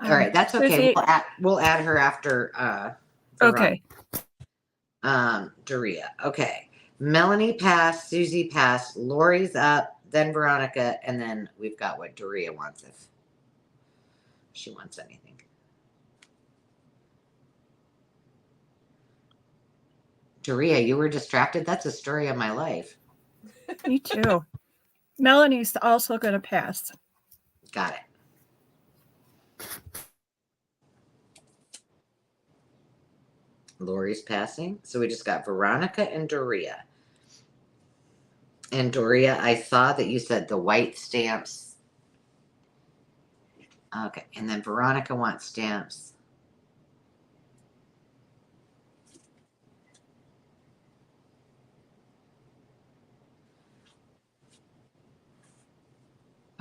All right, that's okay. We'll add her after okay. Daria. Okay. Melanie passed, Susie passed, Lori's up, then Veronica, and then we've got what Daria wants if she wants anything. Daria, you were distracted? That's a story of my life. Me too. Melanie's also going to pass. Got it. Lori's passing. So we just got Veronica and Daria. And Daria, I saw that you said the white stamps. Okay. And then Veronica wants stamps.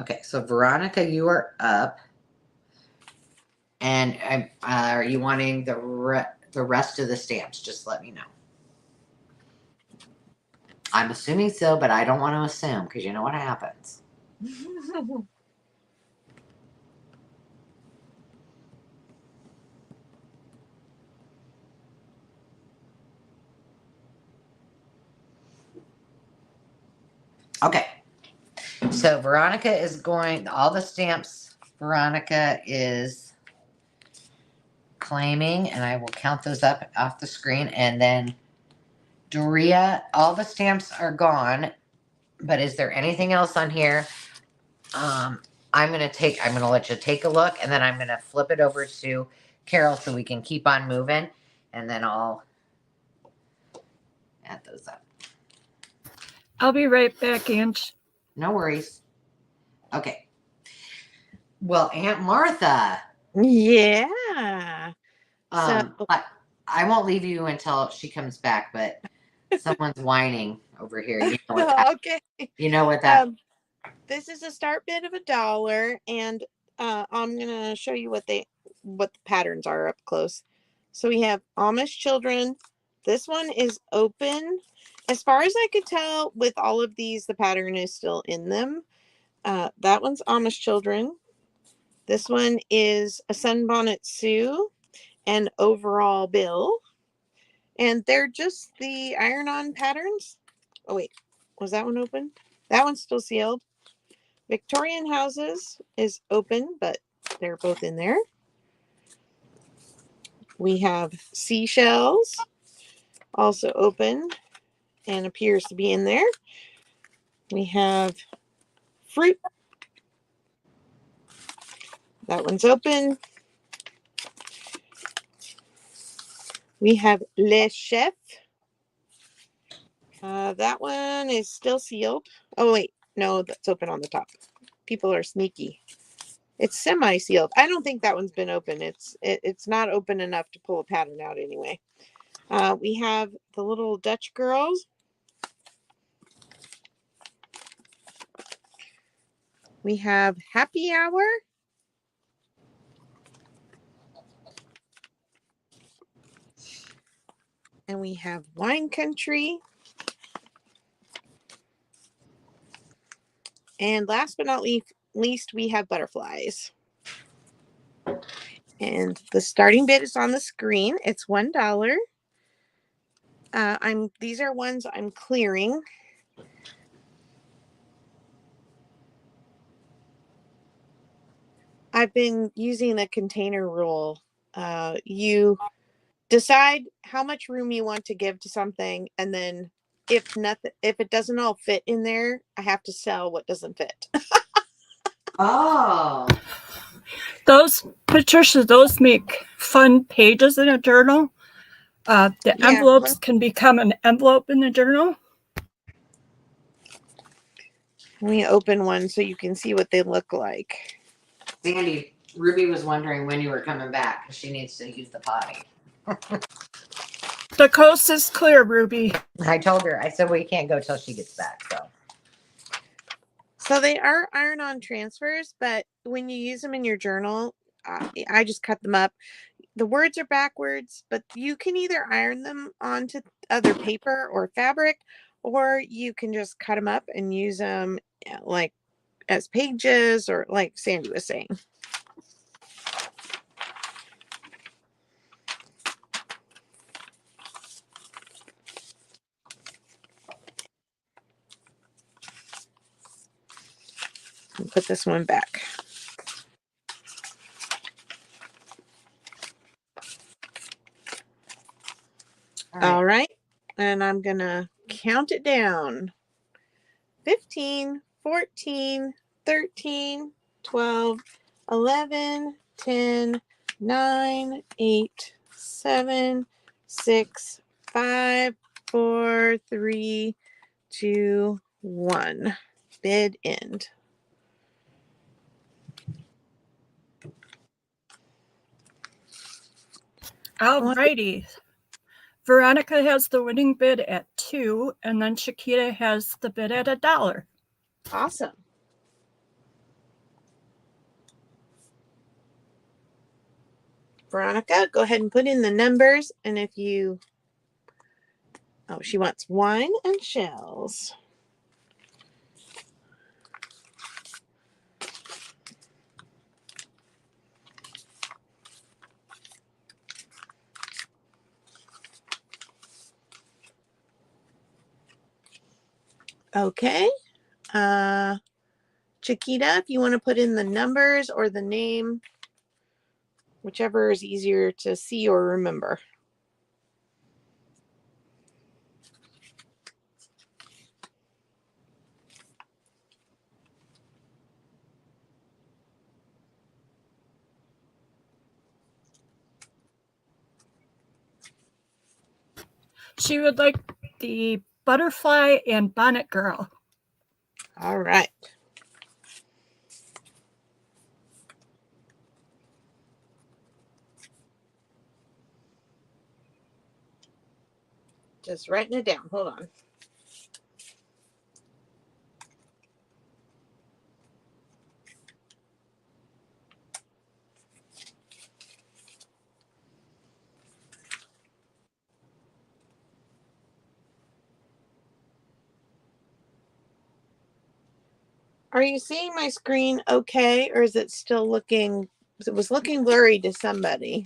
Okay. So Veronica, you are up. And are you wanting the rest of the stamps? Just let me know. I'm assuming so, but I don't want to assume because you know what happens. Okay. So Veronica is going, all the stamps Veronica is claiming, and I will count those up off the screen. And then Daria, all the stamps are gone, but is there anything else on here? I'm going to let you take a look, and then I'm going to flip it over to Carol so we can keep on moving, and then I'll add those up. I'll be right back, Ange. No worries. Okay. Well, Aunt Martha. Yeah. So I won't leave you until she comes back, but someone's whining over here. You know what that, okay. you know what that This is a start bid of $1, and I'm gonna show you what the patterns are up close. So we have Amish children. This one is open. As far as I could tell, with all of these, the pattern is still in them. That one's Amish children. This one is a Sunbonnet Sue and Overall Bill. And they're just the iron-on patterns. Oh, wait. Was that one open? That one's still sealed. Victorian Houses is open, but they're both in there. We have Seashells, also open and appears to be in there. We have Fruit. That one's open. We have Le Chef. That one is still sealed. Oh, wait. No, that's open on the top. People are sneaky. It's semi-sealed. I don't think that one's been open. It's not open enough to pull a pattern out anyway. We have the little Dutch girls. We have Happy Hour. And we have Wine Country. And last but not least, we have Butterflies. And the starting bid is on the screen. It's $1. These are ones I'm clearing. I've been using the container rule. You decide how much room you want to give to something, and then if it doesn't all fit in there, I have to sell what doesn't fit. Oh. Those, Patricia, those make fun pages in a journal. The envelopes can become an envelope in the journal. Let me open one so you can see what they look like. Sandy, Ruby was wondering when you were coming back because she needs to use the potty. The coast is clear, Ruby. I told her. I said, well, you can't go till she gets back. So they are iron-on transfers, but when you use them in your journal, I just cut them up. The words are backwards, but you can either iron them onto other paper or fabric, or you can just cut them up and use them like as pages, or like Sandy was saying. Put this one back. All right. And I'm going to count it down. 15, 14, 13, 12, 11, 10, 9, 8, 7, 6, 5, 4, 3, 2, 1. Bid end. Alrighty. Veronica has the winning bid at $2, and then Chiquita has the bid at $1. Awesome. Veronica, go ahead and put in the numbers, and if you... Oh, she wants wine and shells. Okay. Chiquita, if you want to put in the numbers or the name, whichever is easier to see or remember. She would like the Butterfly and Bonnet Girl. All right. Just writing it down. Hold on. Are you seeing my screen okay, or is it still looking, it was looking blurry to somebody?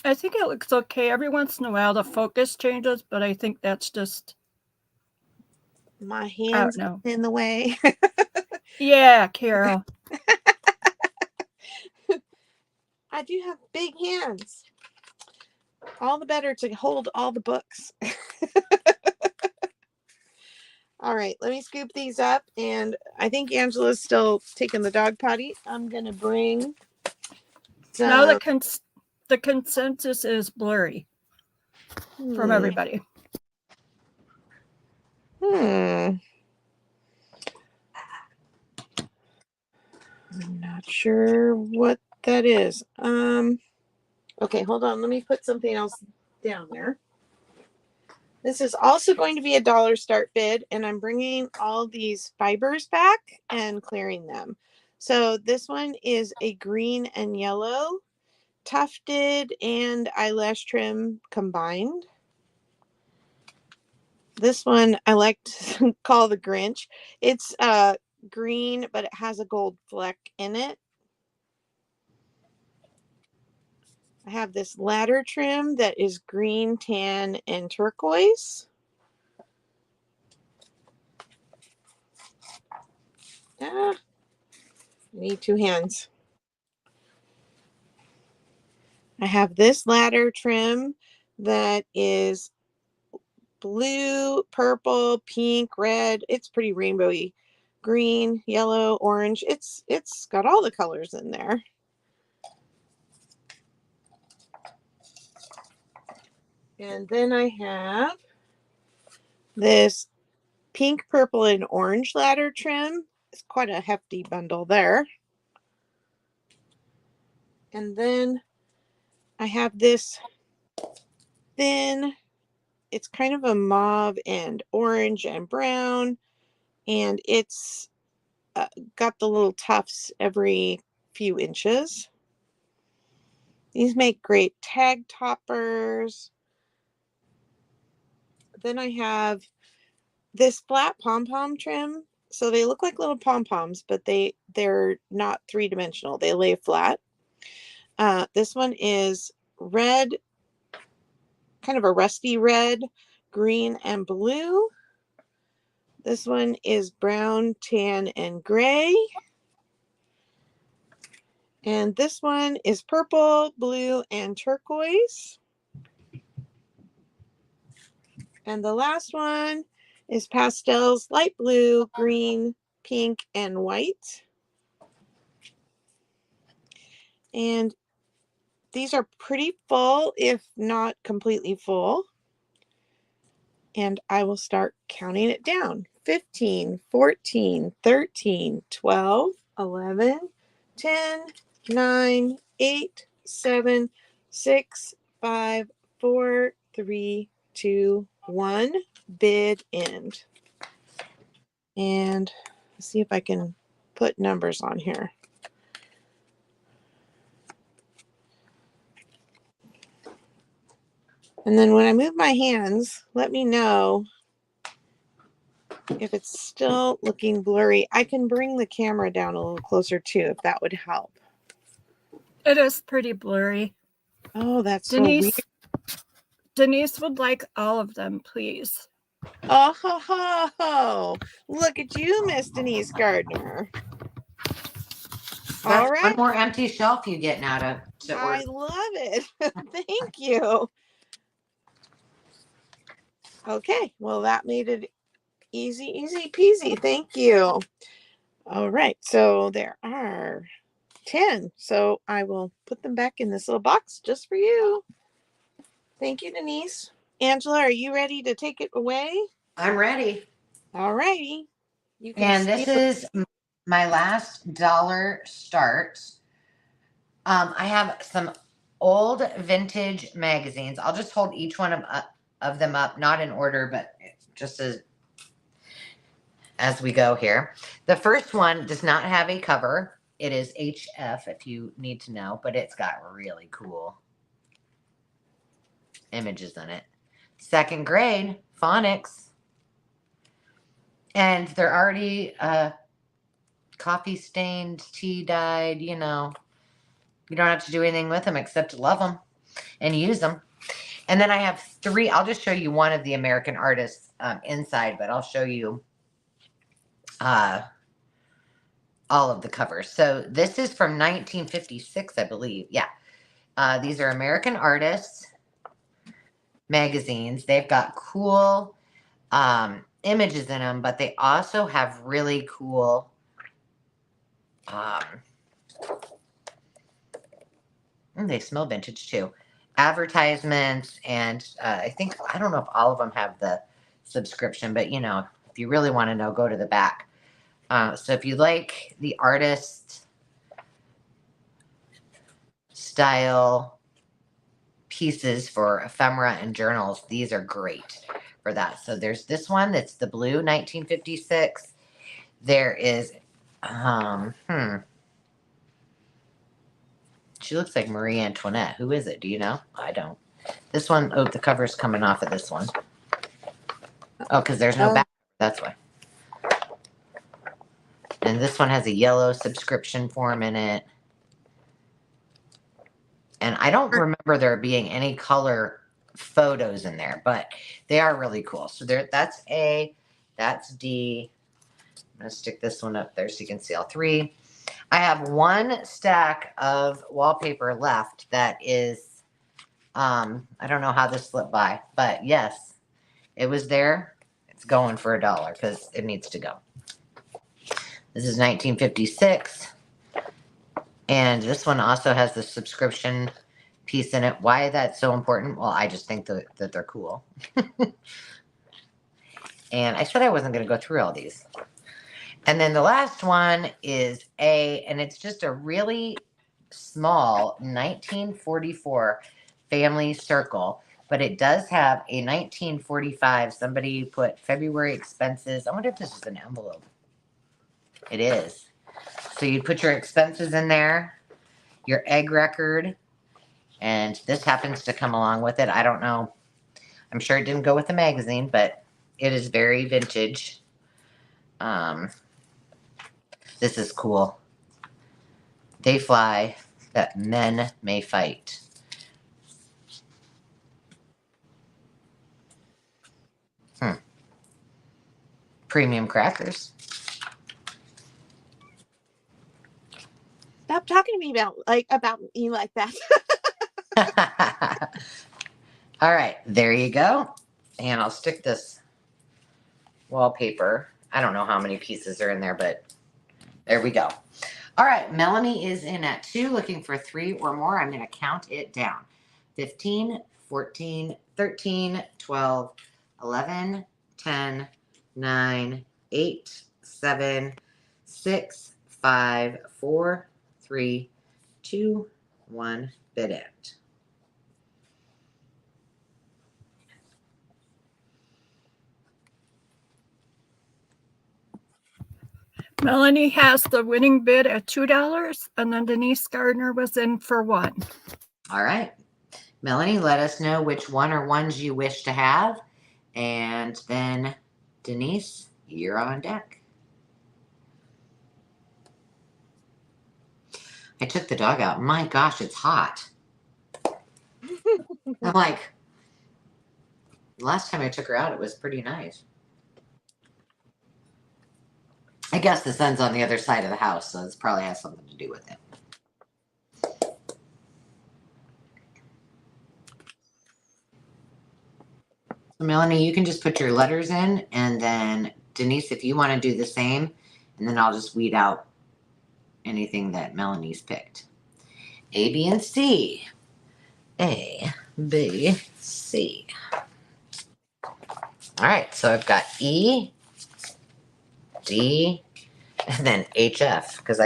I think it looks okay. Every once in a while the focus changes, but I think that's just My hands in the way. Yeah, Carol. I do have big hands. All the better to hold all the books. All right, let me scoop these up. And I think Angela's still taking the dog potty. I'm going to bring some. Now the consensus is blurry from everybody. I'm not sure what that is. Okay, hold on. Let me put something else down there. This is also going to be a dollar start bid, and I'm bringing all these fibers back and clearing them. So this one is a green and yellow, tufted and eyelash trim combined. This one I like to call the Grinch. It's green, but it has a gold fleck in it. I have this ladder trim that is green, tan, and turquoise. I need two hands. I have this ladder trim that is blue, purple, pink, red. It's pretty rainbowy. Green, yellow, orange. It's got all the colors in there. And then I have this pink, purple, and orange ladder trim. It's quite a hefty bundle there. And then I have this thin, it's kind of a mauve and orange and brown, and it's got the little tufts every few inches. These make great tag toppers. Then I have this flat pom-pom trim. So they look like little pom-poms, but they're not three-dimensional. They lay flat. This one is red, kind of a rusty red, green, and blue. This one is brown, tan, and gray. And this one is purple, blue, and turquoise. And the last one is pastels, light blue, green, pink, and white. And these are pretty full, if not completely full. And I will start counting it down. 15, 14, 13, 12, 11, 10, 9, 8, 7, 6, 5, 4, 3, 2, 1. Bid end. And let's see if I can put numbers on here. And then when I move my hands, let me know if it's still looking blurry. I can bring the camera down a little closer too, if that would help. It is pretty blurry. Oh, that's so weird. Denise would like all of them, please. Oh, ho, ho, ho. Look at you, Miss Denise Gardner. That's all right. One more empty shelf you get now to I love it. Thank you. Okay, well, that made it easy peasy. Thank you. All right, so there are 10. So I will put them back in this little box just for you. Thank you, Denise. Angela, are you ready to take it away? I'm ready. All righty. And this is my last dollar start. I have some old vintage magazines. I'll just hold each one of them up, not in order, but just as we go here. The first one does not have a cover. It is HF if you need to know, but it's got really cool images in it. Second grade, phonics. And they're already coffee stained, tea dyed, you know. You don't have to do anything with them except love them and use them. And then I have 3. I'll just show you one of the American artists inside, but I'll show you all of the covers. So this is from 1956, I believe. Yeah. These are American artists magazines. They've got cool images in them, but they also have really cool they smell vintage too. Advertisements, and I don't know if all of them have the subscription, but you know, if you really want to know, go to the back. So if you like the artist style pieces for ephemera and journals, these are great for that. So there's this one that's the blue 1956. There is she looks like Marie Antoinette. Who is it? Do you know? I don't. This one, oh, the cover's coming off of this one. Oh, because there's no back. That's why. And this one has a yellow subscription form in it. And I don't remember there being any color photos in there, but they are really cool. So that's A, that's D. I'm going to stick this one up there so you can see all 3. I have 1 stack of wallpaper left that is, I don't know how this slipped by, but yes, it was there. It's going for $1 because it needs to go. This is 1956. And this one also has the subscription piece in it. Why that's so important? Well, I just think that they're cool. And I said I wasn't going to go through all these. And then the last one is A, and it's just a really small 1944 family circle, but it does have a 1945. Somebody put February expenses. I wonder if this is an envelope. It is. So you put your expenses in there, your egg record, and this happens to come along with it. I don't know. I'm sure it didn't go with the magazine, but it is very vintage. This is cool. They fly that men may fight. Premium crackers. Stop talking to me about you like that. All right, there you go. And I'll stick this wallpaper. I don't know how many pieces are in there, but there we go. All right, Melanie is in at 2, looking for 3 or more. I'm going to count it down. 15, 14, 13, 12, 11, 10, 9, 8, 7, 6, 5, 4, 3, 2, 1, bid it. Melanie has the winning bid at $2, and then Denise Gardner was in for 1. All right. Melanie, let us know which one or ones you wish to have. And then, Denise, you're on deck. I took the dog out. My gosh, it's hot. I'm like, last time I took her out, it was pretty nice. I guess the sun's on the other side of the house, so this probably has something to do with it. So Melanie, you can just put your letters in, and then Denise, if you want to do the same, and then I'll just weed out anything that Melanie's picked. A, B, and C. A, B, C. All right, so I've got E, D, and then HF, because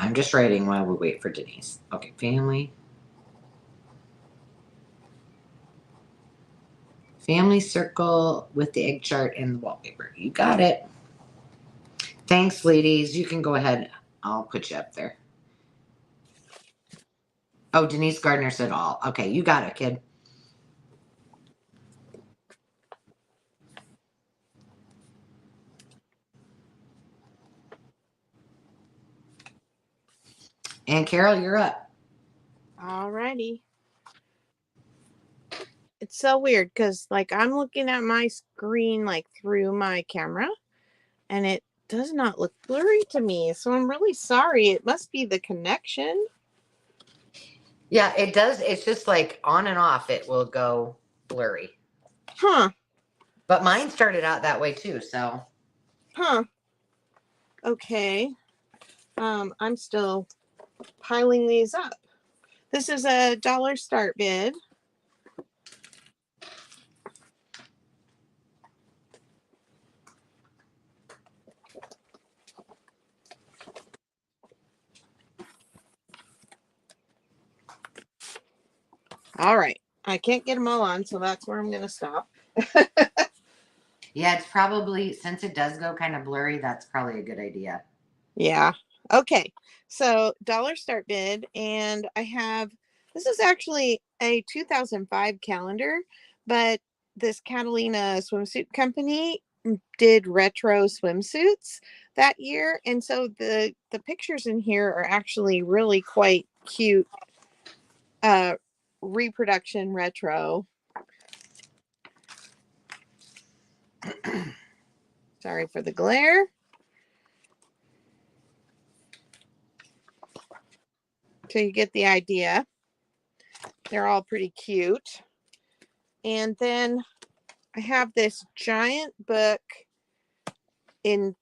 I'm just writing while we wait for Denise. Okay, family. Family circle with the egg chart and the wallpaper. You got it. Thanks, ladies. You can go ahead. I'll put you up there. Oh, Denise Gardner said all. Okay, you got it, kid. And Carol, you're up. Alrighty. It's so weird because like I'm looking at my screen like through my camera and it does not look blurry to me. So I'm really sorry. It must be the connection. Yeah, it does. It's just like on and off, it will go blurry. Huh. But mine started out that way too, so. Huh. Okay. I'm still piling these up. This is a dollar start bid. All right. I can't get them all on, so that's where I'm going to stop. Yeah, it's probably, since it does go kind of blurry, that's probably a good idea. Yeah. Okay. So dollar start bid. And I have, this is actually a 2005 calendar, but this Catalina swimsuit company did retro swimsuits that year. And so the pictures in here are actually really quite cute. Reproduction retro. Sorry for the glare. So you get the idea. They're all pretty cute. And then I have this giant book in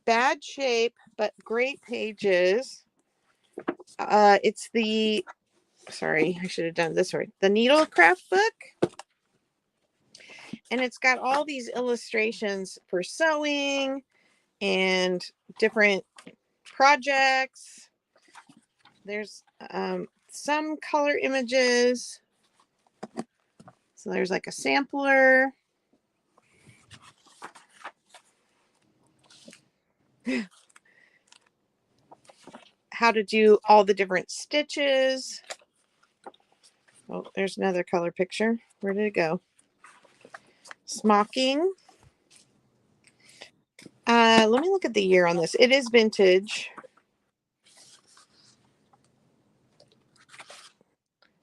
bad shape, but great pages. It's the, sorry, I should have done this right. The Needlecraft book. And it's got all these illustrations for sewing and different projects. There's some color images. So there's like a sampler. How to do all the different stitches. Oh, there's another color picture. Where did it go? Smocking. Let me look at the year on this. It is vintage.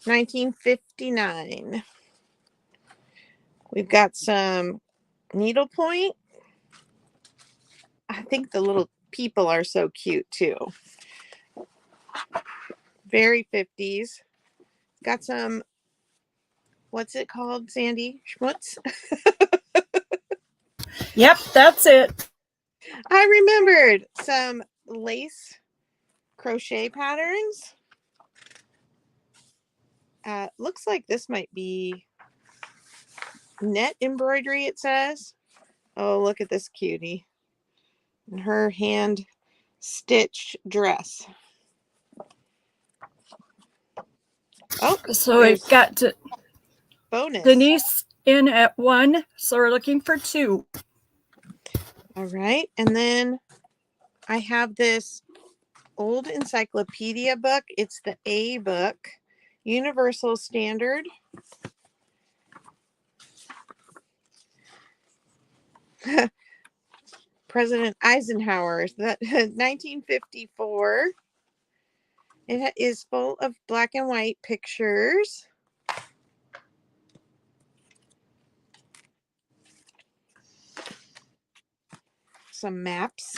1959. We've got some needlepoint. I think the little people are so cute too. Very 50s. Got some, what's it called, Sandy? Schmutz? Yep, that's it. I remembered some lace crochet patterns. Looks like this might be net embroidery, it says. Oh, look at this cutie. And her hand stitched dress. Oh, So it got to bonus. Denise in at 1, so we're looking for 2. All right. And then I have this old encyclopedia book. It's the A book, Universal Standard. President Eisenhower, that 1954. It is full of black and white pictures. Some maps.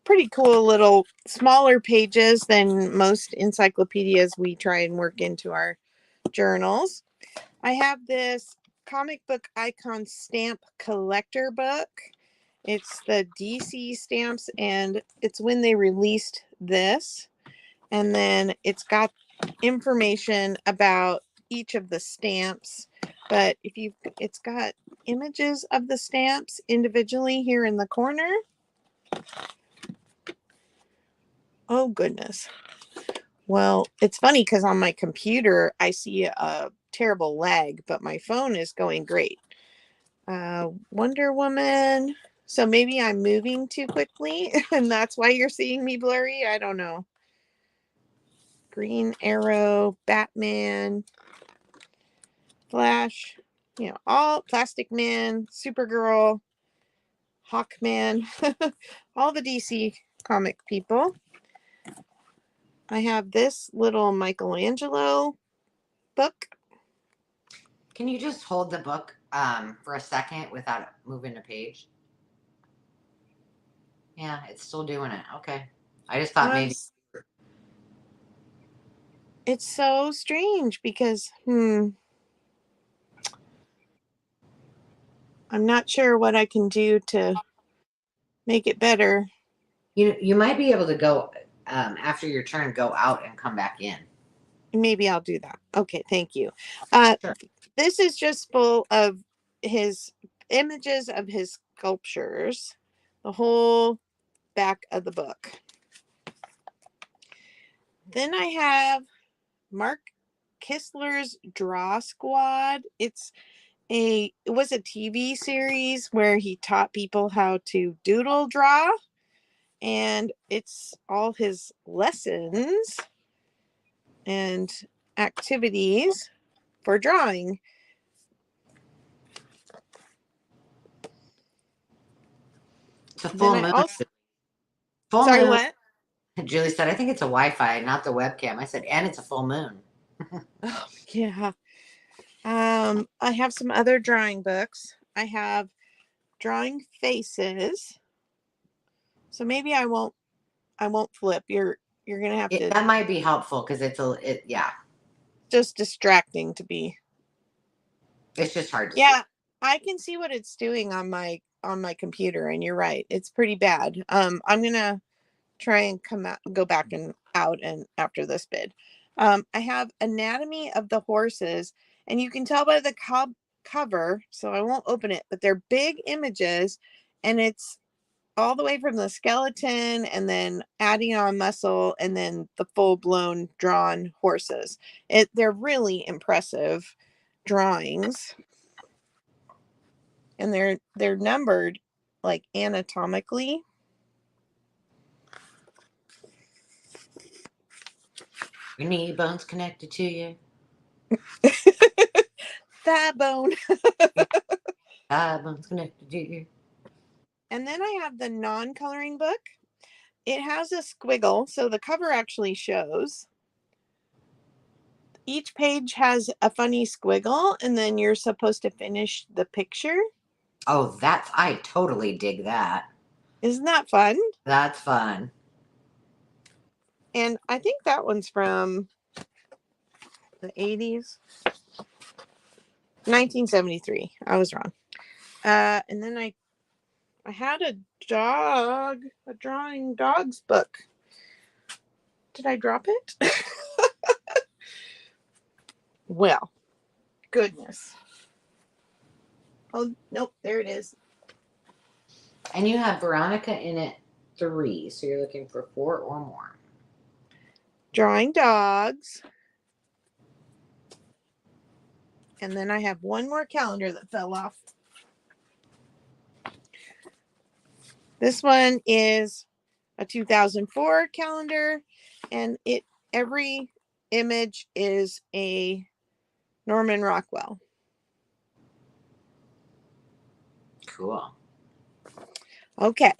Pretty cool little smaller pages than most encyclopedias we try and work into our journals. I have this comic book icon stamp collector book. It's the DC stamps, and it's when they released this. And then it's got information about each of the stamps. But it's got images of the stamps individually here in the corner. Oh, goodness. Well, it's funny because on my computer, I see a terrible lag, but my phone is going great. Wonder Woman. So maybe I'm moving too quickly and that's why you're seeing me blurry. I don't know. Green Arrow, Batman, Flash, all Plastic Man, Supergirl, Hawkman, all the DC comic people. I have this little Michelangelo book. Can you just hold the book for a second without moving the page? Yeah, it's still doing it. Okay. I just thought maybe. It's so strange because, I'm not sure what I can do to make it better. You might be able to go after your turn, go out and come back in. Maybe I'll do that. Okay, thank you. Sure. This is just full of his images of his sculptures, the whole back of the book. Then I have Mark Kistler's Draw Squad. It was a TV series where he taught people how to doodle draw, and it's all his lessons and activities for drawing. It's a full Then I moon. also, Full sorry, moon. what? Julie said, I think it's a Wi-Fi, not the webcam. I said, and it's a full moon. Oh, yeah. I have some other drawing books. I have Drawing Faces. So maybe I won't flip. You're gonna have to. That might be helpful because yeah. Just distracting to be. It's just hard to Yeah, see. I can see what it's doing on my computer, and you're right. It's pretty bad. I'm gonna try and go back and out and after this bid. I have Anatomy of the Horses, and you can tell by the cover, so I won't open it, but they're big images, and it's all the way from the skeleton and then adding on muscle and then the full-blown drawn horses. They're really impressive drawings, and they're numbered like anatomically. Your knee bone's connected to you. Thigh bone. Thigh bone's connected to you. And then I have the non-coloring book. It has a squiggle, so the cover actually shows. Each page has a funny squiggle, and then you're supposed to finish the picture. Oh, I totally dig that. Isn't that fun? That's fun. And I think that one's from the 80s. 1973. I was wrong. And then I had a drawing dogs book. Did I drop it? Well, goodness. Oh, nope, there it is. And you have Veronica in it 3, so you're looking for 4 or more. Drawing dogs. And then I have one more calendar that fell off. This one is a 2004 calendar, and every image is a Norman Rockwell. Cool. Okay.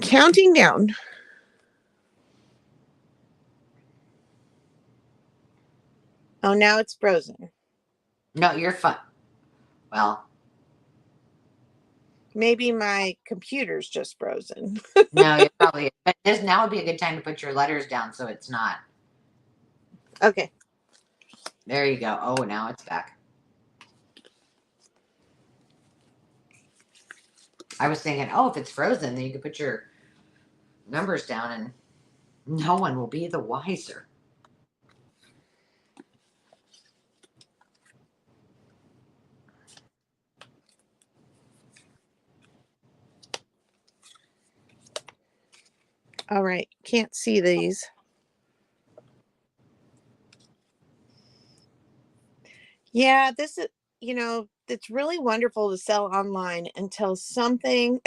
Counting down. Oh, now it's frozen. No, you're fine. Well, maybe my computer's just frozen. no, it probably. But now would be a good time to put your letters down so it's not. Okay. There you go. Oh, now it's back. I was thinking, oh, if it's frozen, then you can put your numbers down and no one will be the wiser. All right. Can't see these. Yeah, this is, it's really wonderful to sell online until something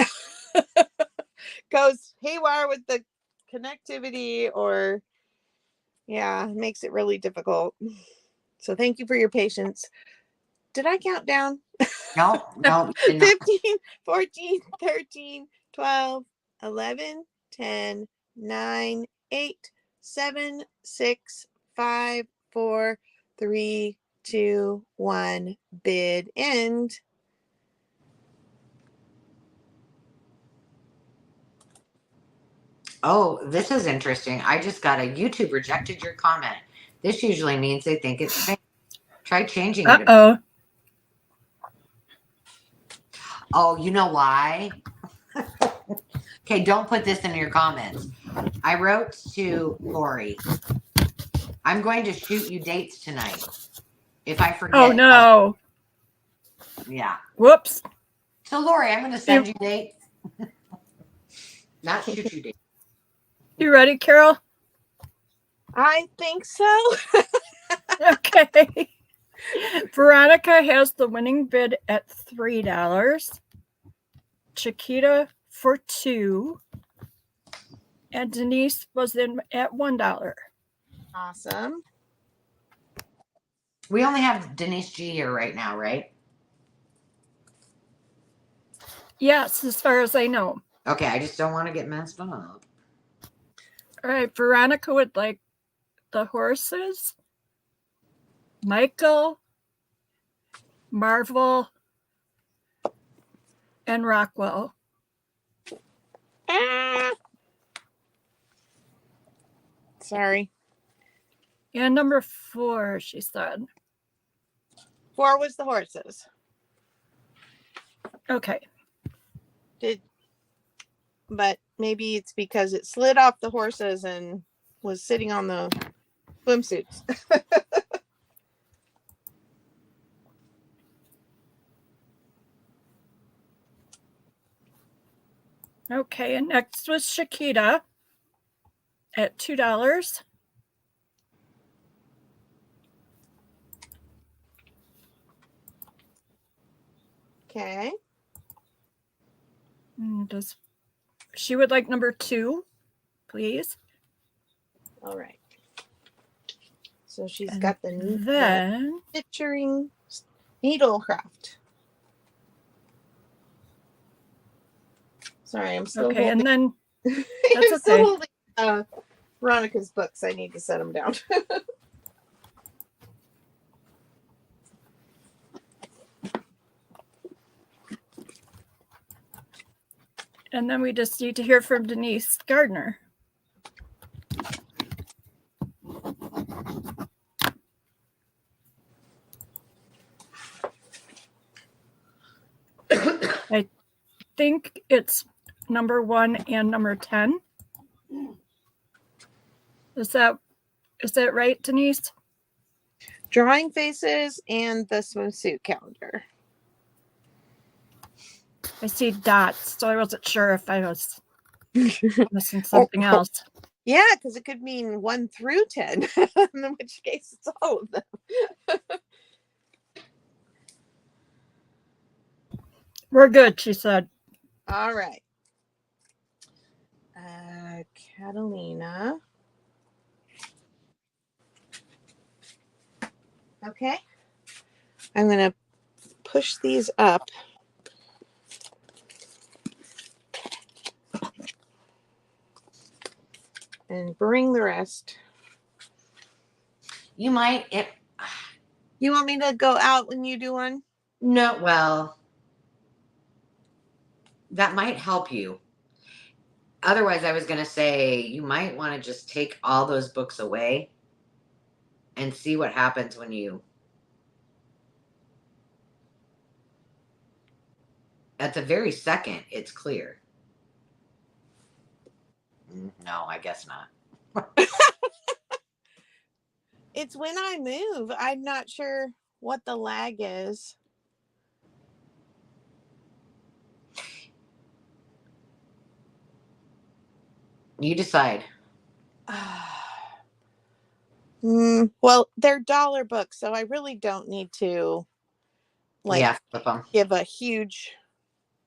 goes haywire with the connectivity, or makes it really difficult. So thank you for your patience. Did I count down? No, you did not. 15, 14, 13, 12, 11, 10, 9, 8, 7, 6, 5, 4, 3, 2, 1. Bid end. Oh, this is interesting. I just got a YouTube rejected your comment. This usually means they think it's fake. Try changing it. Uh-oh. Oh, you know why? Okay, don't put this in your comments. I wrote to Lori, I'm going to shoot you dates tonight. If I forget. Oh, no. Yeah. Whoops. So, Lori, I'm going to send you dates. Not shoot you dates. You ready, Carol? I think so. Okay. Veronica has the winning bid at $3. Chiquita for $2. And Denise was in at $1. Awesome. We only have Denise G here right now, right? Yes, as far as I know. Okay, I just don't want to get messed up. All right, Veronica would like the horses, Michael, Marvel, and Rockwell. Sorry. And number 4, she said. 4 was the horses. Okay. But maybe it's because it slid off the horses and was sitting on the swimsuits. Okay, and next was Chiquita at $2. Okay. She would like number 2, please. All right. So she's And got the then picturing needlecraft. Sorry, I'm still okay, holding. and then I'm that's still okay. holding Veronica's books. I need to set them down. And then we just need to hear from Denise Gardner. I think it's number 1 and number 10. Is that right, Denise? Drawing faces and the swimsuit calendar. I see dots, so I wasn't sure if I was missing something else. Yeah, because it could mean 1 through 10, in which case it's all of them. We're good, she said. All right. Catalina. Okay. I'm going to push these up. And bring the rest. You might. You want me to go out when you do one? No, well, that might help you. Otherwise, I was going to say you might want to just take all those books away and see what happens when you. At the very second, it's clear. No, I guess not. It's when I move. I'm not sure what the lag is. You decide. Well, they're dollar books, so I really don't need to Yeah, flip 'em. give a huge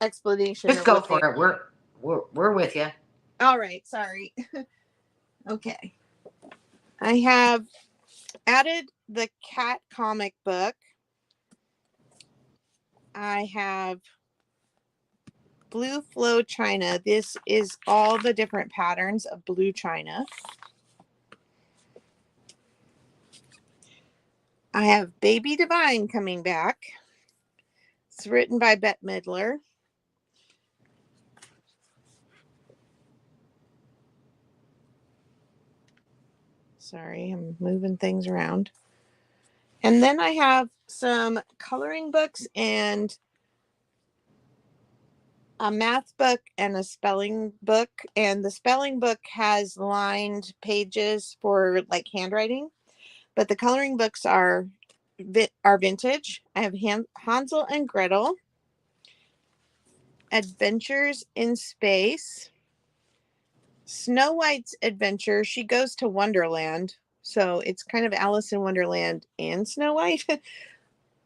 explanation Just of go what for they it. We're with you. All right, sorry. Okay. I have added the cat comic book. I have Blue Flow China. This is all the different patterns of blue china. I have Baby Divine coming back. It's written by Bette Midler. Sorry, I'm moving things around. And then I have some coloring books and a math book and a spelling book. And the spelling book has lined pages for like handwriting, but the coloring books are vintage. I have Hansel and Gretel, Adventures in Space, Snow White's Adventure. She goes to Wonderland, so it's kind of Alice in Wonderland and Snow White.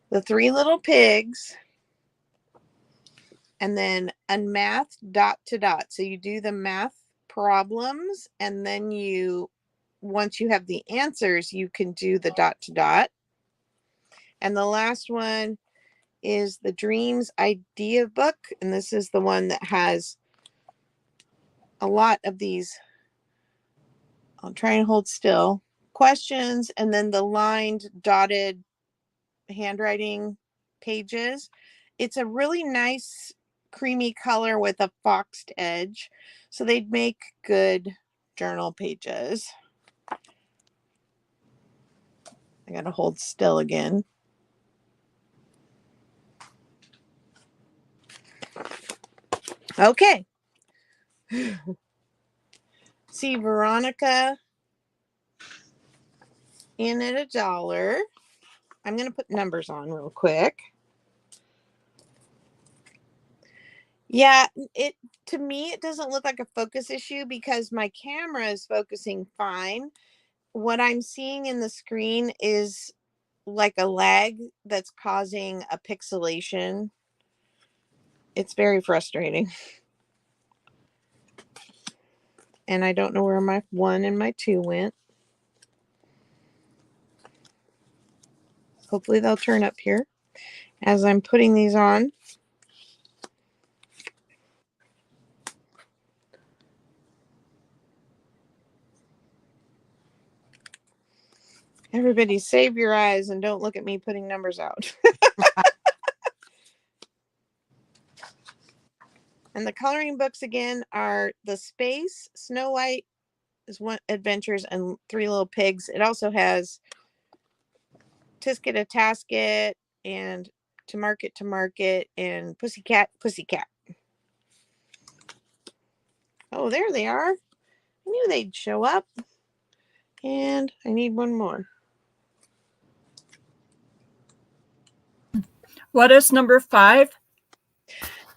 The Three Little Pigs, and then Unmath dot to dot. So you do the math problems, and then once you have the answers, you can do the dot to dot. And the last one is the Dreams Idea book, and this is the one that has a lot of these. I'll try and hold still. Questions, and then the lined, dotted handwriting pages. It's a really nice creamy color with a foxed edge, so they'd make good journal pages. I gotta hold still again. Okay. See Veronica in at $1. I'm gonna put numbers on real quick. Yeah, to me, it doesn't look like a focus issue because my camera is focusing fine. What I'm seeing in the screen is like a lag that's causing a pixelation. It's very frustrating. And I don't know where my 1 and my 2 went. Hopefully they'll turn up here as I'm putting these on. Everybody save your eyes and don't look at me putting numbers out. And the coloring books again are the Space, Snow White is one Adventures, and Three Little Pigs. It also has Tisket a Tasket and To Market and Pussycat. Oh, there they are. I knew they'd show up. And I need one more. What is number 5?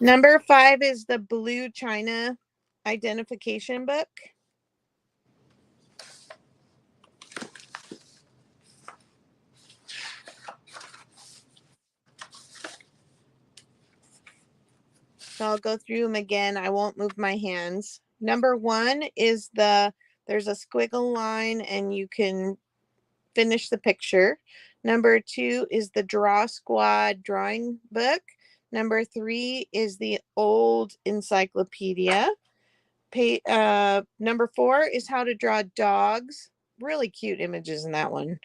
Number 5 is the Blue China identification book. So I'll go through them again. I won't move my hands. Number 1 is there's a squiggle line and you can finish the picture. Number 2 is the Draw Squad drawing book. Number 3 is the old encyclopedia. Number 4 is how to draw dogs. Really cute images in that one.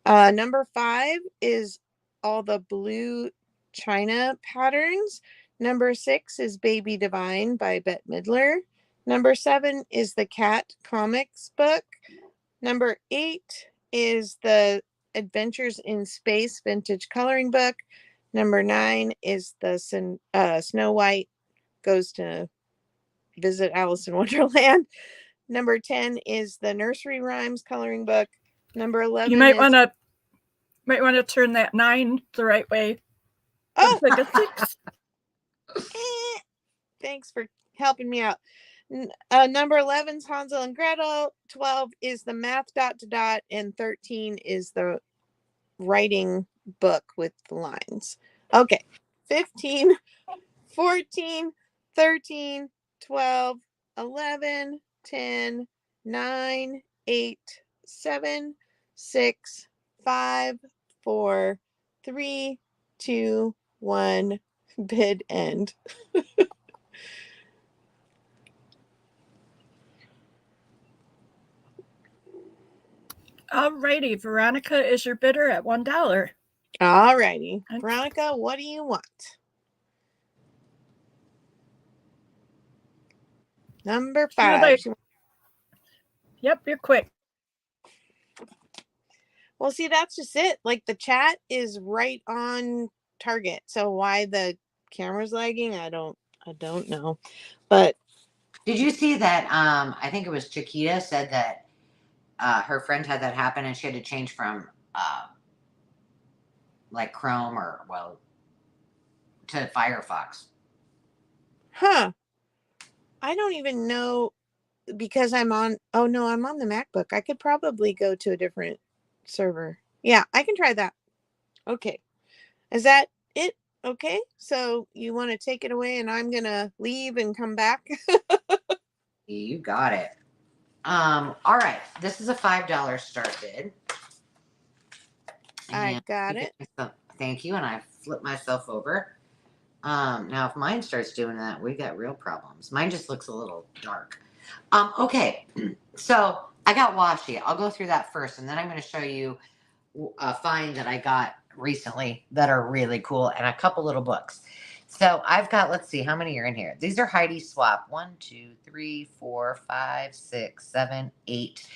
Number 5 is all the blue china patterns. Number 6 is Baby Divine by Bette Midler. Number 7 is the Cat Comics book. Number 8 is the Adventures in Space vintage coloring book. Number 9 is the Snow White goes to visit Alice in Wonderland. Number 10 is the Nursery Rhymes coloring book. Number 11 You might want to turn that 9 the right way. Oh, like a 6. Thanks for helping me out. Number 11 is Hansel and Gretel. 12 is the math ... and 13 is the writing book with the lines. Okay. 15, 14, 13, 12, 11, 10, 9, 8, 7, 6, 5, 4, 3, 2, 1. Bid end. Alrighty, Veronica is your bidder at $1. Alrighty. Okay. Veronica, what do you want? Number 5. Yep, you're quick. Well, see, that's just it. Like the chat is right on target. So why the camera's lagging, I don't know. But Did you see that? I think it was Chiquita said that her friend had that happen and she had to change from like Chrome to Firefox. huh. I don't even know because I'm on I'm on the MacBook. I could probably go to a different server. Yeah, I can try that. Okay. Is that it? Okay. So you want to take it away and I'm gonna leave and come back? You got it. All right. This is a $5 start bid. I got it. Thank you. And I flipped myself over. Now if mine starts doing that, we got real problems. Mine just looks a little dark. Okay. So I got washi. I'll go through that first, and then I'm going to show you a find that I got recently that are really cool and a couple little books. So I've got, let's see, how many are in here? These are Heidi Swap. 1, 2, 3, 4, 5, 6, 7, 8.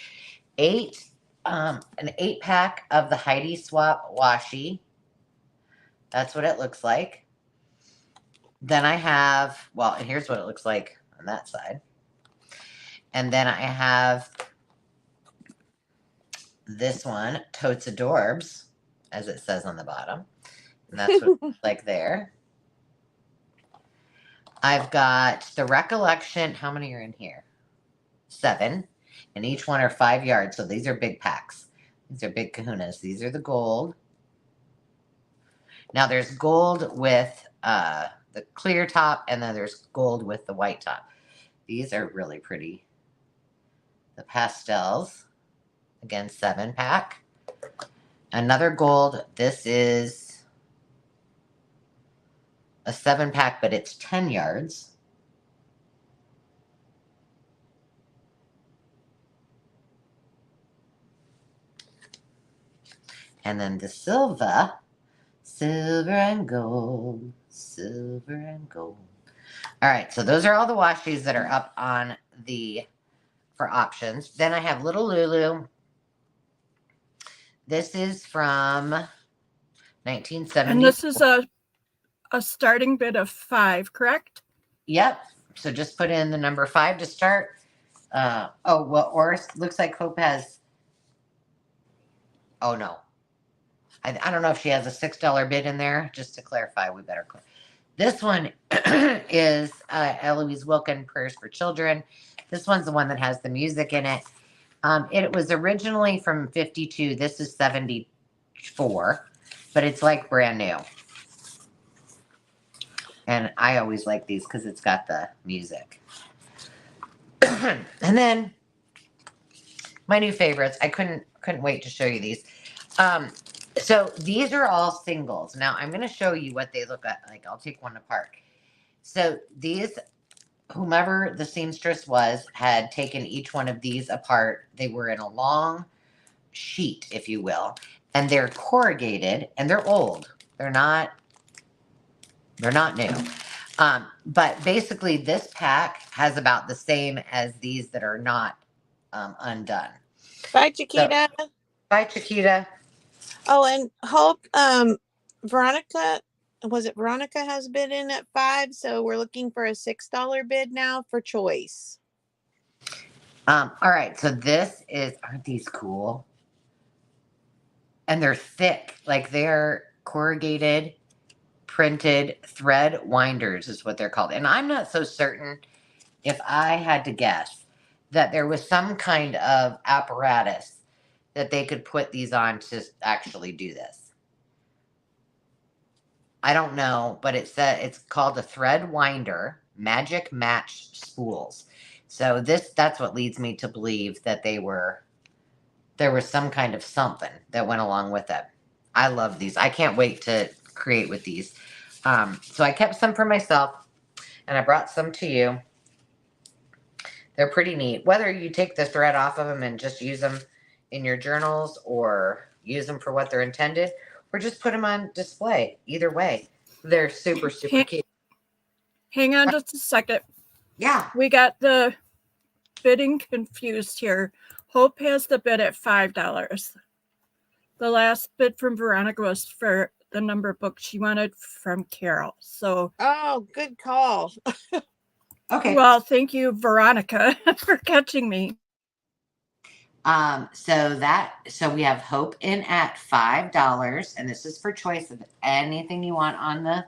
8. An 8-pack of the Heidi Swap washi. That's what it looks like. Then I have, well, and here's what it looks like on that side. And then I have this one, Totes Adorbs, as it says on the bottom. And that's what it looks like there. I've got the Recollection. How many are in here? 7. And each one are 5 yards. So these are big packs. These are big kahunas. These are the gold. Now there's gold with the clear top, and then there's gold with the white top. These are really pretty. The pastels. Again, 7-pack. Another gold. This is a 7-pack, but it's 10 yards. And then the silver and gold, silver and gold. All right, so those are all the washies that are up on for options. Then I have Little Lulu. This is from 1970. And this is a starting bid of 5, correct? Yep. So just put in the number 5 to start. Or looks like Hope has. Oh no. I don't know if she has a $6 bid in there. Just to clarify, we better. This one is Eloise Wilkin, Prayers for Children. This one's the one that has the music in it. It was originally from 52. This is 74, but it's like brand new. And I always like these because it's got the music. And then my new favorites. I couldn't wait to show you these. So these are all singles. Now I'm going to show you what they look like. I'll take one apart. So these, whomever the seamstress was, had taken each one of these apart. They were in a long sheet, if you will, and they're corrugated and they're old. They're not new. But basically this pack has about the same as these that are not undone. Bye, Chiquita. So, bye, Chiquita. Oh, and Hope, Veronica, was it Veronica has bid in at 5? So we're looking for a $6 bid now for choice. All right. So this is, aren't these cool? And they're thick, like they're corrugated, printed thread winders is what they're called. And I'm not so certain if I had to guess, that there was some kind of apparatus that they could put these on to actually do this. I don't know, but it's called a thread winder, magic match spools. So that's what leads me to believe that there was some kind of something that went along with it. I love these. I can't wait to create with these. So I kept some for myself, and I brought some to you. They're pretty neat. Whether you take the thread off of them and just use them in your journals, or use them for what they're intended, or just put them on display. Either way, they're super, super cute. Hang on just a second. Yeah. We got the bidding confused here. Hope has the bid at $5. The last bid from Veronica was for the number of books she wanted from Carol. So, Oh, good call. Okay. Well, thank you, Veronica, for catching me. So we have Hope in at $5, and this is for choice of anything you want on the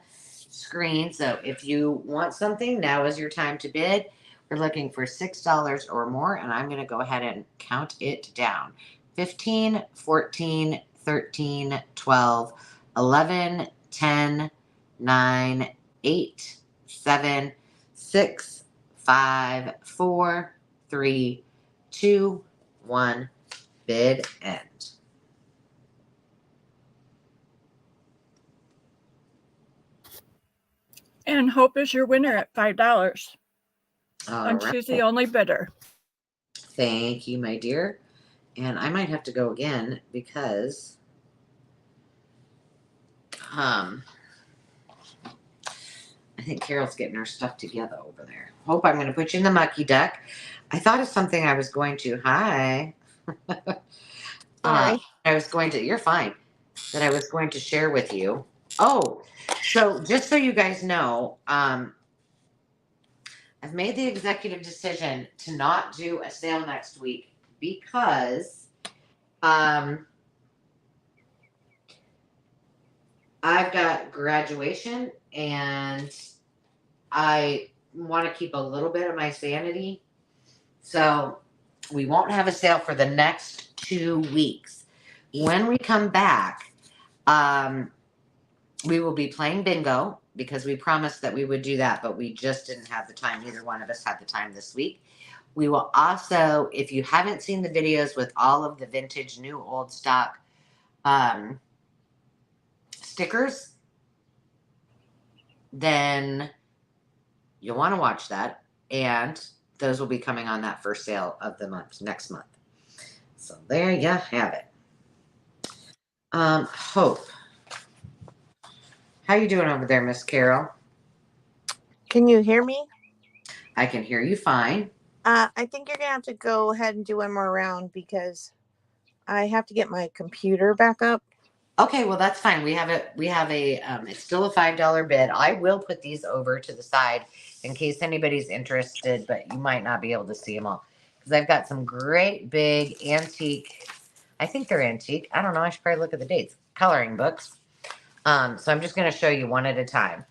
screen. So if you want something, now is your time to bid. We're looking for $6 or more, and I'm going to go ahead and count it down. 15, 14, 13, 12, 11, 10, 9, 8, 7, 6, 5, 4, 3, 2, 1. Bid end. And Hope is your winner at $5. All And right. she's the only bidder. Thank you, my dear. And I might have to go again because I think Carol's getting her stuff together over there. Hope, I'm going to put you in the mucky duck. I thought of something I was going to. Hi. Sorry. You're fine. That I was going to share with you. Oh, so just so you guys know, I've made the executive decision to not do a sale next week because I've got graduation and I want to keep a little bit of my sanity. So we won't have a sale for the next 2 weeks. When we come back, we will be playing bingo because we promised that we would do that, but we just didn't have the time. Neither one of us had the time this week. We will also, if you haven't seen the videos with all of the vintage, new, old stock stickers, then you'll want to watch that. And those will be coming on that first sale of the month, next month. So there you have it. Hope. How you doing over there, Miss Carol? Can you hear me? I can hear you fine. I think you're gonna have to go ahead and do one more round because I have to get my computer back up. Okay, well that's fine. We have a it's still a $5 bid. I will put these over to the side in case anybody's interested, but you might not be able to see them all because I've got some great big antique. I think they're antique. I don't know. I should probably look at the dates. Coloring books. So I'm just going to show you one at a time.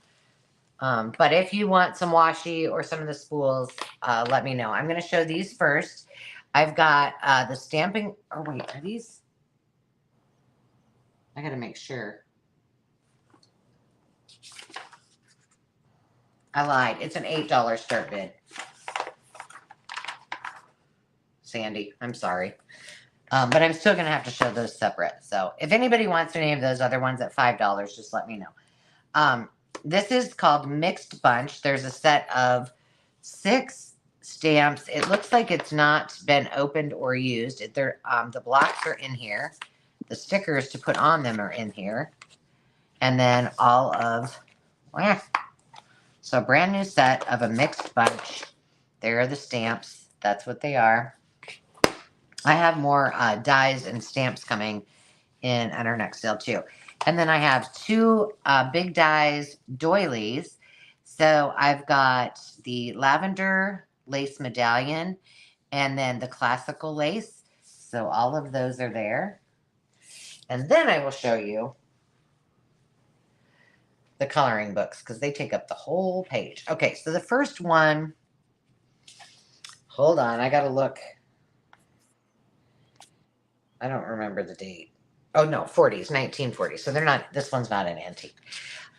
But if you want some washi or some of the spools, let me know. I'm going to show these first. I've got the stamping. Oh wait, are these? I got to make sure. I lied. It's an $8 start bid. Sandy, I'm sorry. But I'm still going to have to show those separate. So if anybody wants any of those other ones at $5, just let me know. This is called Mixed Bunch. There's a set of 6 stamps. It looks like it's not been opened or used. The blocks are in here. The stickers to put on them are in here. And then so brand new set of a mixed bunch. There are the stamps. That's what they are. I have more dies and stamps coming in at our next sale too. And then I have 2 big dies doilies. So I've got the lavender lace medallion and then the classical lace. So all of those are there. And then I will show you the coloring books because they take up the whole page. Okay, so the first one Hold on, I gotta look. I don't remember the date. Oh no, 40s, 1940. So they're not. This one's not an antique.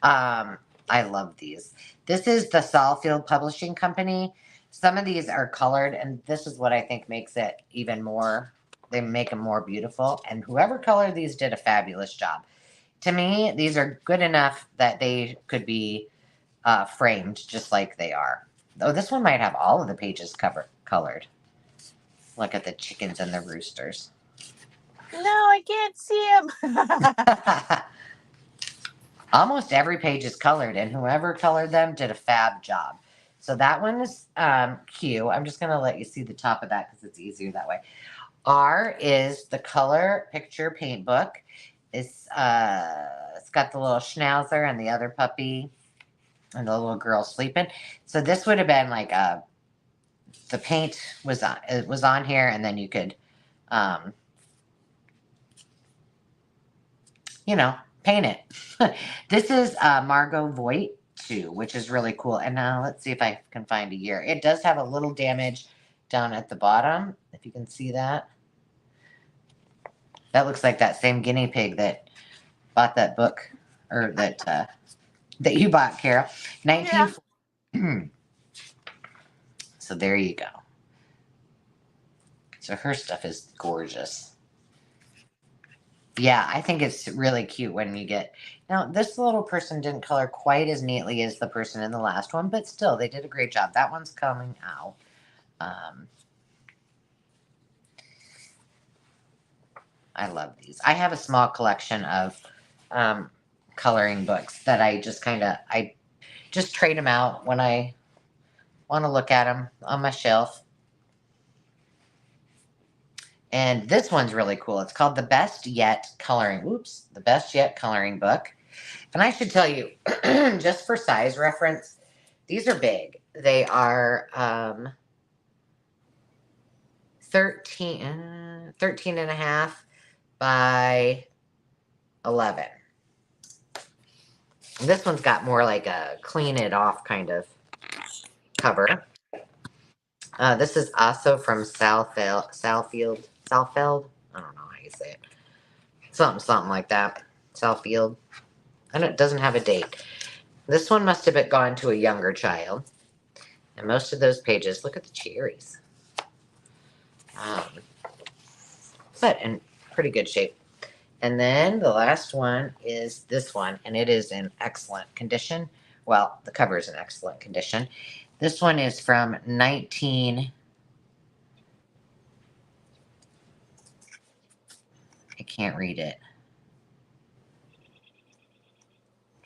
I love these. This is the Saalfield Publishing Company. Some of these are colored, and this is what I think makes it even more. They make them more beautiful. And whoever colored these did a fabulous job. To me, these are good enough that they could be framed just like they are. Oh, this one might have all of the pages colored. Look at the chickens and the roosters. No, I can't see them. Almost every page is colored, and whoever colored them did a fab job. So that one is Q. I'm just going to let you see the top of that because it's easier that way. R is the color picture paint book. It's got the little schnauzer and the other puppy and the little girl sleeping. So this would have been like the paint was on. It was on here, and then you could, paint it. This is Margot Voigt too, which is really cool. And now let's see if I can find a year. It does have a little damage down at the bottom, if you can see that. That looks like that same guinea pig that bought that book, or that you bought, Carol. 19. Yeah. So there you go. So her stuff is gorgeous. Yeah, I think it's really cute when you get. Now, this little person didn't color quite as neatly as the person in the last one, but still, they did a great job. That one's coming out. I love these. I have a small collection of coloring books that I just trade them out when I want to look at them on my shelf. And this one's really cool. It's called The Best Yet Coloring Book. And I should tell you, just for size reference, these are big. They are 13 and a half by 11. This one's got more like a clean it off kind of cover. This is also from Saalfeld. I don't know how you say it. Something like that. Saalfield. And it doesn't have a date. This one must have gone to a younger child. And most of those pages, look at the cherries. But in pretty good shape. And then the last one is this one, and it is in excellent condition. Well, the cover is in excellent condition. This one is from 19. I can't read it.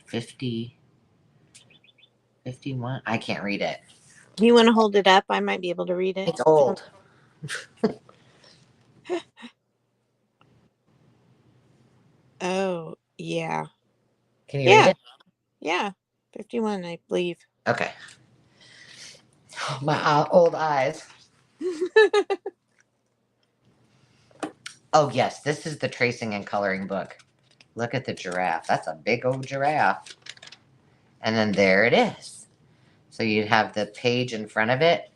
50, 51. I can't read it. You want to hold it up? I might be able to read it. It's old. Oh, yeah. Can you read it? Yeah. 51, I believe. Okay. My old eyes. Oh, yes. This is the tracing and coloring book. Look at the giraffe. That's a big old giraffe. And then there it is. So you'd have the page in front of it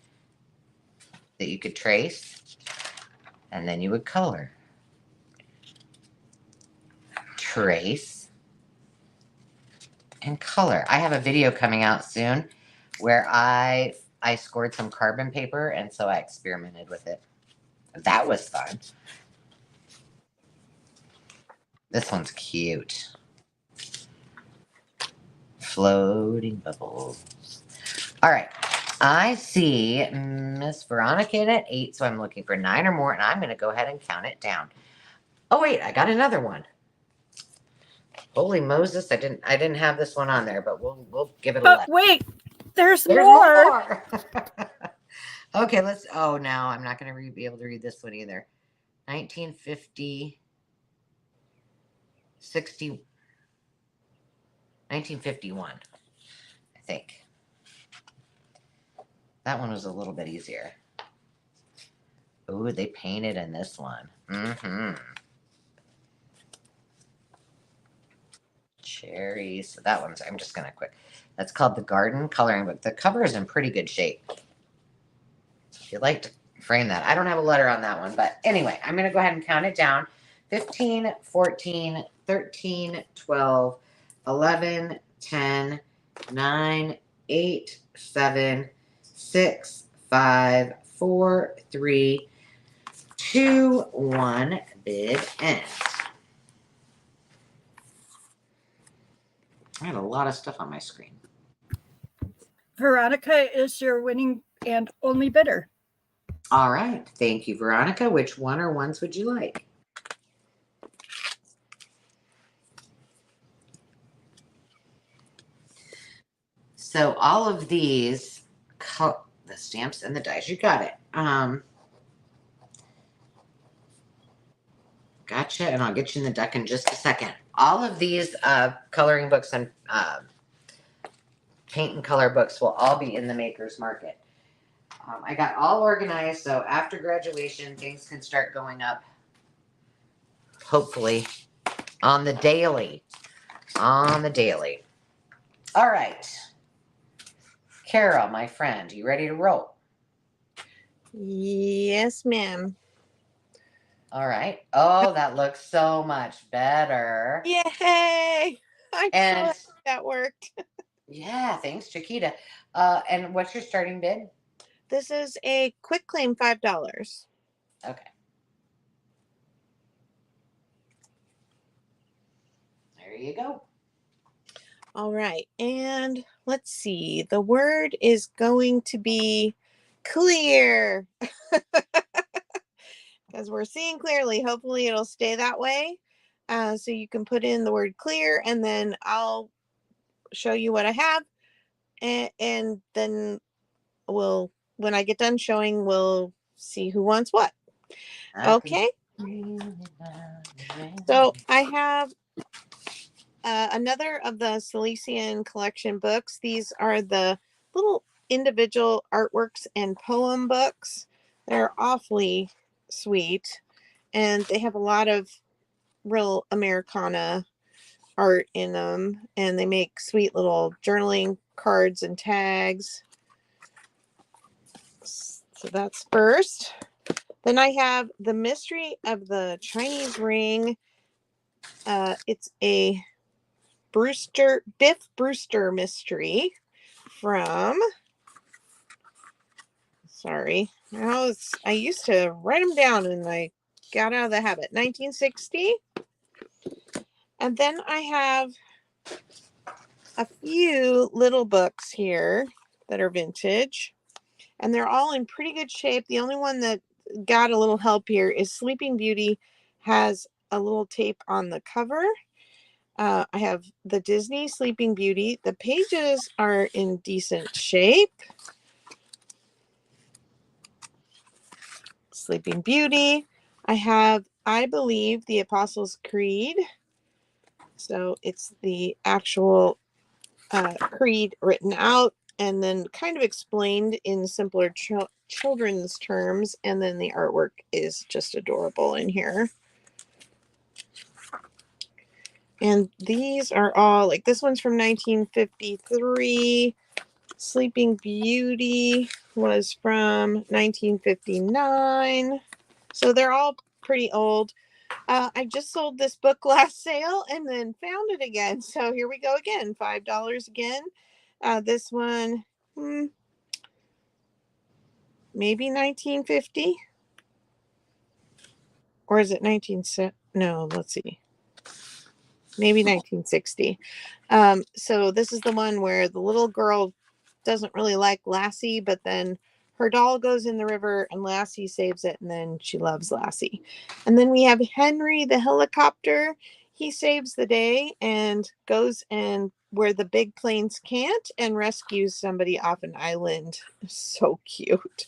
that you could trace. And then you would color. Trace. And color. I have a video coming out soon where I scored some carbon paper, and so I experimented with it. That was fun. This one's cute. Floating bubbles. All right. I see Miss Veronica in at 8, so I'm looking for 9 or more, and I'm going to go ahead and count it down. Oh wait, I got another one. Holy Moses! I didn't have this one on there, but we'll give it a. But wait, there's more. Okay, let's. Oh, now I'm not going to be able to read this one either. 1950, 60, 1951. I think that one was a little bit easier. Ooh, they painted in this one. Cherries. So that one's. I'm just gonna quick. That's called the Garden Coloring Book. The cover is in pretty good shape. you'd like to frame that. I don't have a letter on that one, but anyway, I'm going to go ahead and count it down. 15, 14, 13, 12, 11, 10, 9, 8, 7, 6, 5, 4, 3, 2, 1. Bid end. I have a lot of stuff on my screen. Veronica is your winning and only bidder. All right. Thank you, Veronica. Which one or ones would you like? So all of these, the stamps and the dies, you got it. Gotcha. And I'll get you in the deck in just a second. All of these coloring books and paint and color books will all be in the Maker's Market. I got all organized, so after graduation, things can start going up, hopefully, on the daily. On the daily. All right. Carol, my friend, you ready to roll? Yes, ma'am. All right. Oh, that looks so much better. Yay! I'm so happy that worked. Yeah, thanks, Chiquita. And what's your starting bid? This is a quick claim, $5. Okay. There you go. All right. And let's see. The word is going to be clear. Because we're seeing clearly. Hopefully it'll stay that way. So you can put in the word clear, and then I'll show you what I have. And then we'll, when I get done showing, we'll see who wants what. Okay. So I have another of the Silesian collection books. These are the little individual artworks and poem books. They're awfully sweet, and they have a lot of real Americana art in them, and they make sweet little journaling cards and tags. So that's first. Then I have The Mystery of the Chinese Ring. It's a Biff Brewster mystery from, sorry, I used to write them down and I got out of the habit, 1960. And then I have a few little books here that are vintage, and they're all in pretty good shape. The only one that got a little help here is Sleeping Beauty, has a little tape on the cover. I have the Disney Sleeping Beauty. The pages are in decent shape. Sleeping Beauty. I have, I Believe, the Apostles' Creed. So it's the actual creed written out and then kind of explained in simpler children's terms. And then the artwork is just adorable in here. And these are all, like, this one's from 1953. Sleeping Beauty was from 1959. So they're all pretty old. I just sold this book last sale and then found it again. So here we go again. $5 again. This one, maybe 1950. Or is it 1970? No, let's see. Maybe 1960. So this is the one where the little girl doesn't really like Lassie, but then her doll goes in the river and Lassie saves it, and then she loves Lassie. And then we have Henry the helicopter. He saves the day and goes and where the big planes can't and rescues somebody off an island. So cute.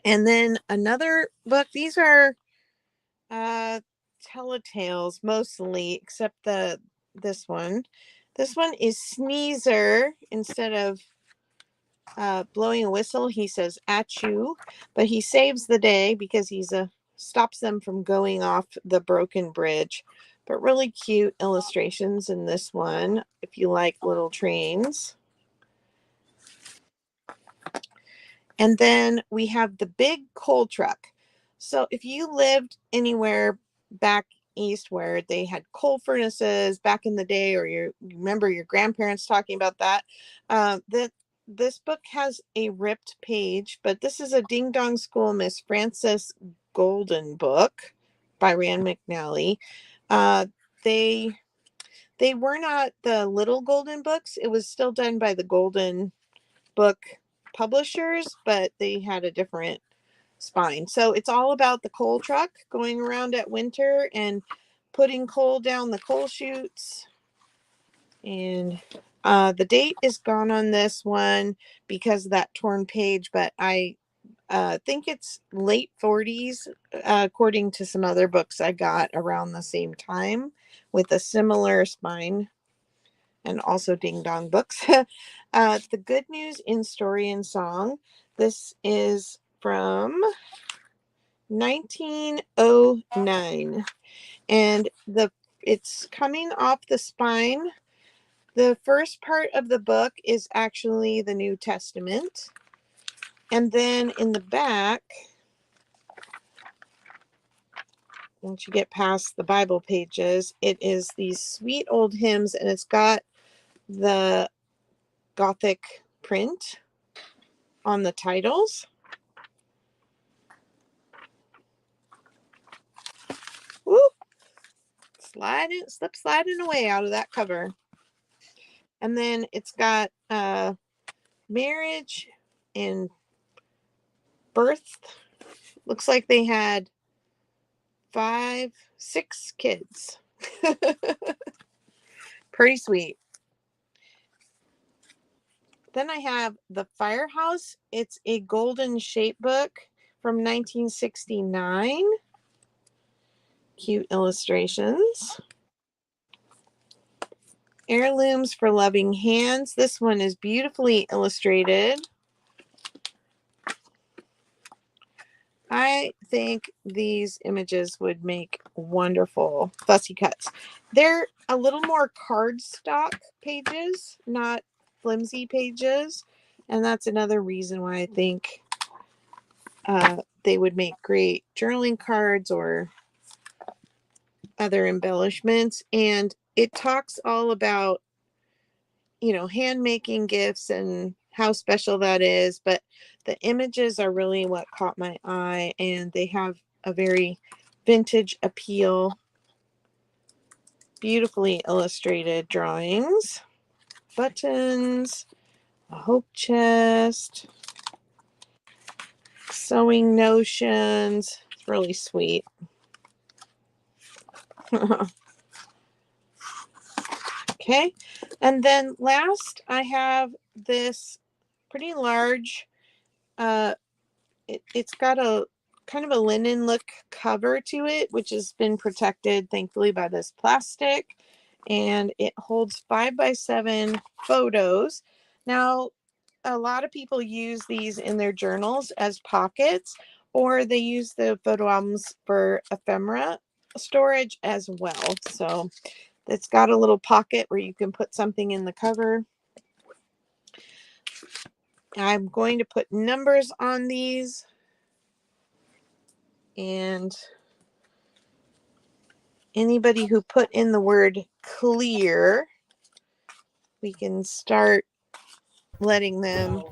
And then another book. These are Teletales mostly, except this one. This one is Sneezer. Instead of blowing a whistle, he says "achoo," but he saves the day because he's stops them from going off the broken bridge. But really cute illustrations in this one if you like little trains. And then we have the big coal truck. So if you lived anywhere back east where they had coal furnaces back in the day, or you remember your grandparents talking about that, that this book has a ripped page, but this is a Ding Dong School Miss Frances Golden book by Rand McNally. They were not the little golden books. It was still done by the Golden Book publishers, but they had a different spine. So it's all about the coal truck going around at winter and putting coal down the coal chutes. And the date is gone on this one because of that torn page, but I think it's late 40s, according to some other books I got around the same time with a similar spine, and also Ding Dong books. The Good News in Story and Song. This is from 1909, and it's coming off the spine. The first part of the book is actually the New Testament, and then in the back, once you get past the Bible pages, it is these sweet old hymns, and it's got the Gothic print on the titles. Woo! Sliding away out of that cover. And then it's got marriage and birth. Looks like they had 6 kids. Pretty sweet. Then I have The Firehouse. It's a golden shape book from 1969. Cute illustrations. Heirlooms for Loving Hands. This one is beautifully illustrated. I think these images would make wonderful fussy cuts. They're a little more cardstock pages, not flimsy pages. And that's another reason why I think they would make great journaling cards or other embellishments. And it talks all about, hand making gifts and how special that is. But the images are really what caught my eye, and they have a very vintage appeal. Beautifully illustrated drawings, buttons, a hope chest, sewing notions. It's really sweet. Okay, and then last I have this pretty large, it's got a kind of a linen look cover to it, which has been protected thankfully by this plastic, and it holds 5x7 photos. Now, a lot of people use these in their journals as pockets, or they use the photo albums for ephemera storage as well. So it's got a little pocket where you can put something in the cover. I'm going to put numbers on these, and anybody who put in the word clear, we can start letting them.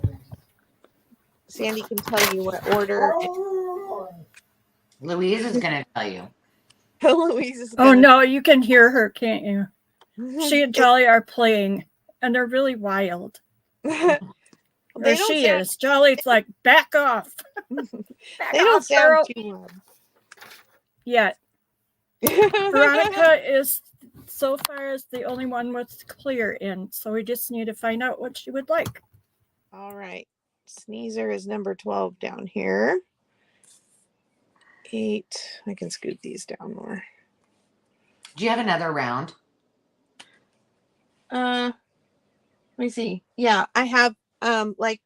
Sandy can tell you what order. Louise is going to tell you. Louise is Oh no, you can hear her, can't you? She and Jolly are playing, and they're really wild. Or she is. Jolly's like, back off. Back they don't sound girl. Too loud. Yet. Veronica is so far as the only one with clear in, so we just need to find out what she would like. All right. Sneezer is number 12 down here. 8. I can scoot these down more. Do you have another round? Let me see. Yeah, I have I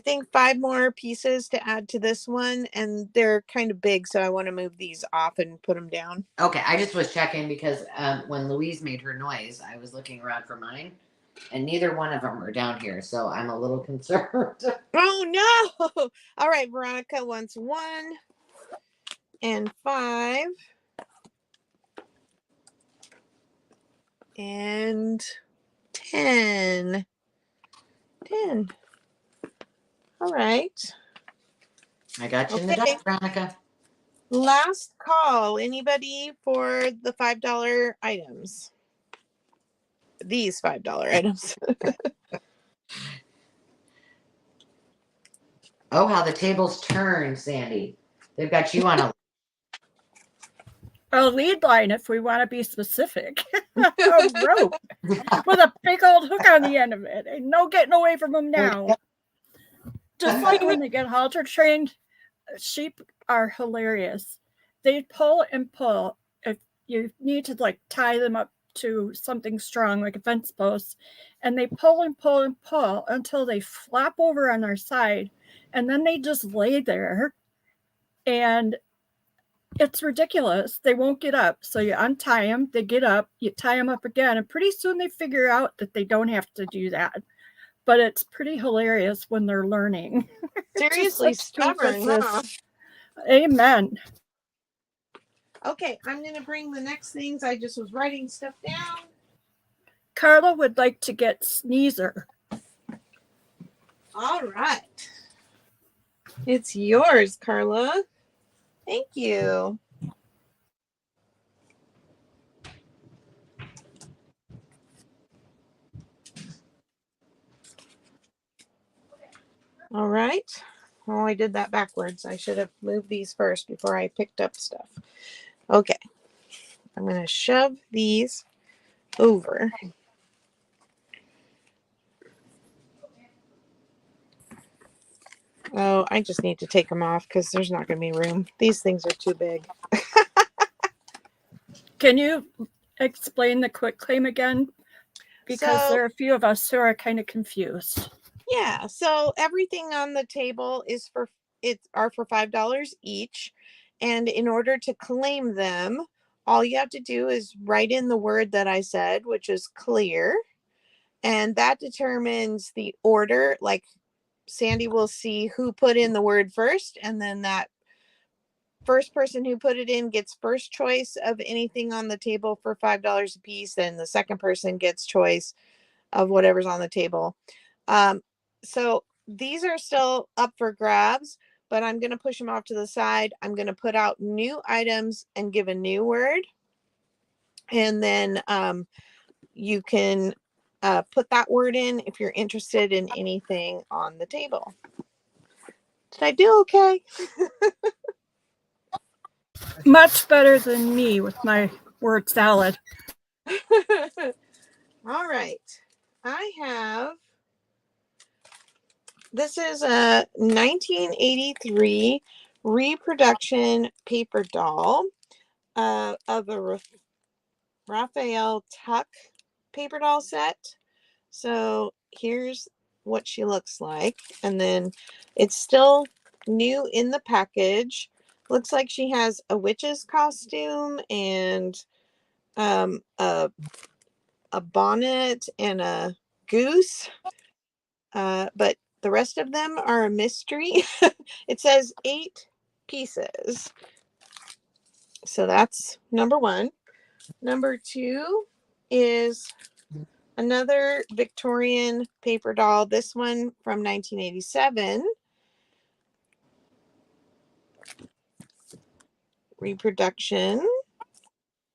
think 5 more pieces to add to this one, and they're kind of big, so I want to move these off and put them down. Okay, I just was checking because when Louise made her noise, I was looking around for mine. And neither one of them are down here, so I'm a little concerned. Oh no! All right, Veronica wants 1 and 5 and 10. 10. All right. I got you in the Okay. dark, Veronica. Last call. Anybody for the $5 items? These $5 items. Oh, how the tables turn, Sandy. They've got you on A lead line, if we want to be specific. A rope with a big old hook on the end of it. Ain't no getting away from them now. Just like when they get halter trained, sheep are hilarious. They pull and pull. If you need to like tie them up to something strong like a fence post, and they pull and pull and pull until they flop over on their side, and then they just lay there, and it's ridiculous. They won't get up. So you untie them, they get up, you tie them up again, and pretty soon they figure out that they don't have to do that. But it's pretty hilarious when they're learning. Seriously stubborn, huh? Amen. Okay, I'm going to bring the next things. I just was writing stuff down. Carla would like to get Sneezer. All right. It's yours, Carla. Thank you. All right. Oh, I did that backwards. I should have moved these first before I picked up stuff. Okay. I'm going to shove these over. Oh, I just need to take them off because there's not going to be room. These things are too big. Can you explain the quit claim again? Because there are a few of us who are kind of confused. Yeah. So everything on the table is for $5 each. And in order to claim them, all you have to do is write in the word that I said, which is clear. And that determines the order. Like Sandy will see who put in the word first, and then that first person who put it in gets first choice of anything on the table for $5 a piece. Then the second person gets choice of whatever's on the table. So these are still up for grabs, but I'm going to push them off to the side. I'm going to put out new items and give a new word. And then you can put that word in if you're interested in anything on the table. Did I do okay? Much better than me with my word salad. All right. I have, this is a 1983 reproduction paper doll of a Raphael Tuck paper doll set. So here's what she looks like. And then it's still new in the package. Looks like she has a witch's costume and a bonnet and a goose. But the rest of them are a mystery. It says 8 pieces. So that's number 1. Number 2 is another Victorian paper doll. This one from 1987. Reproduction.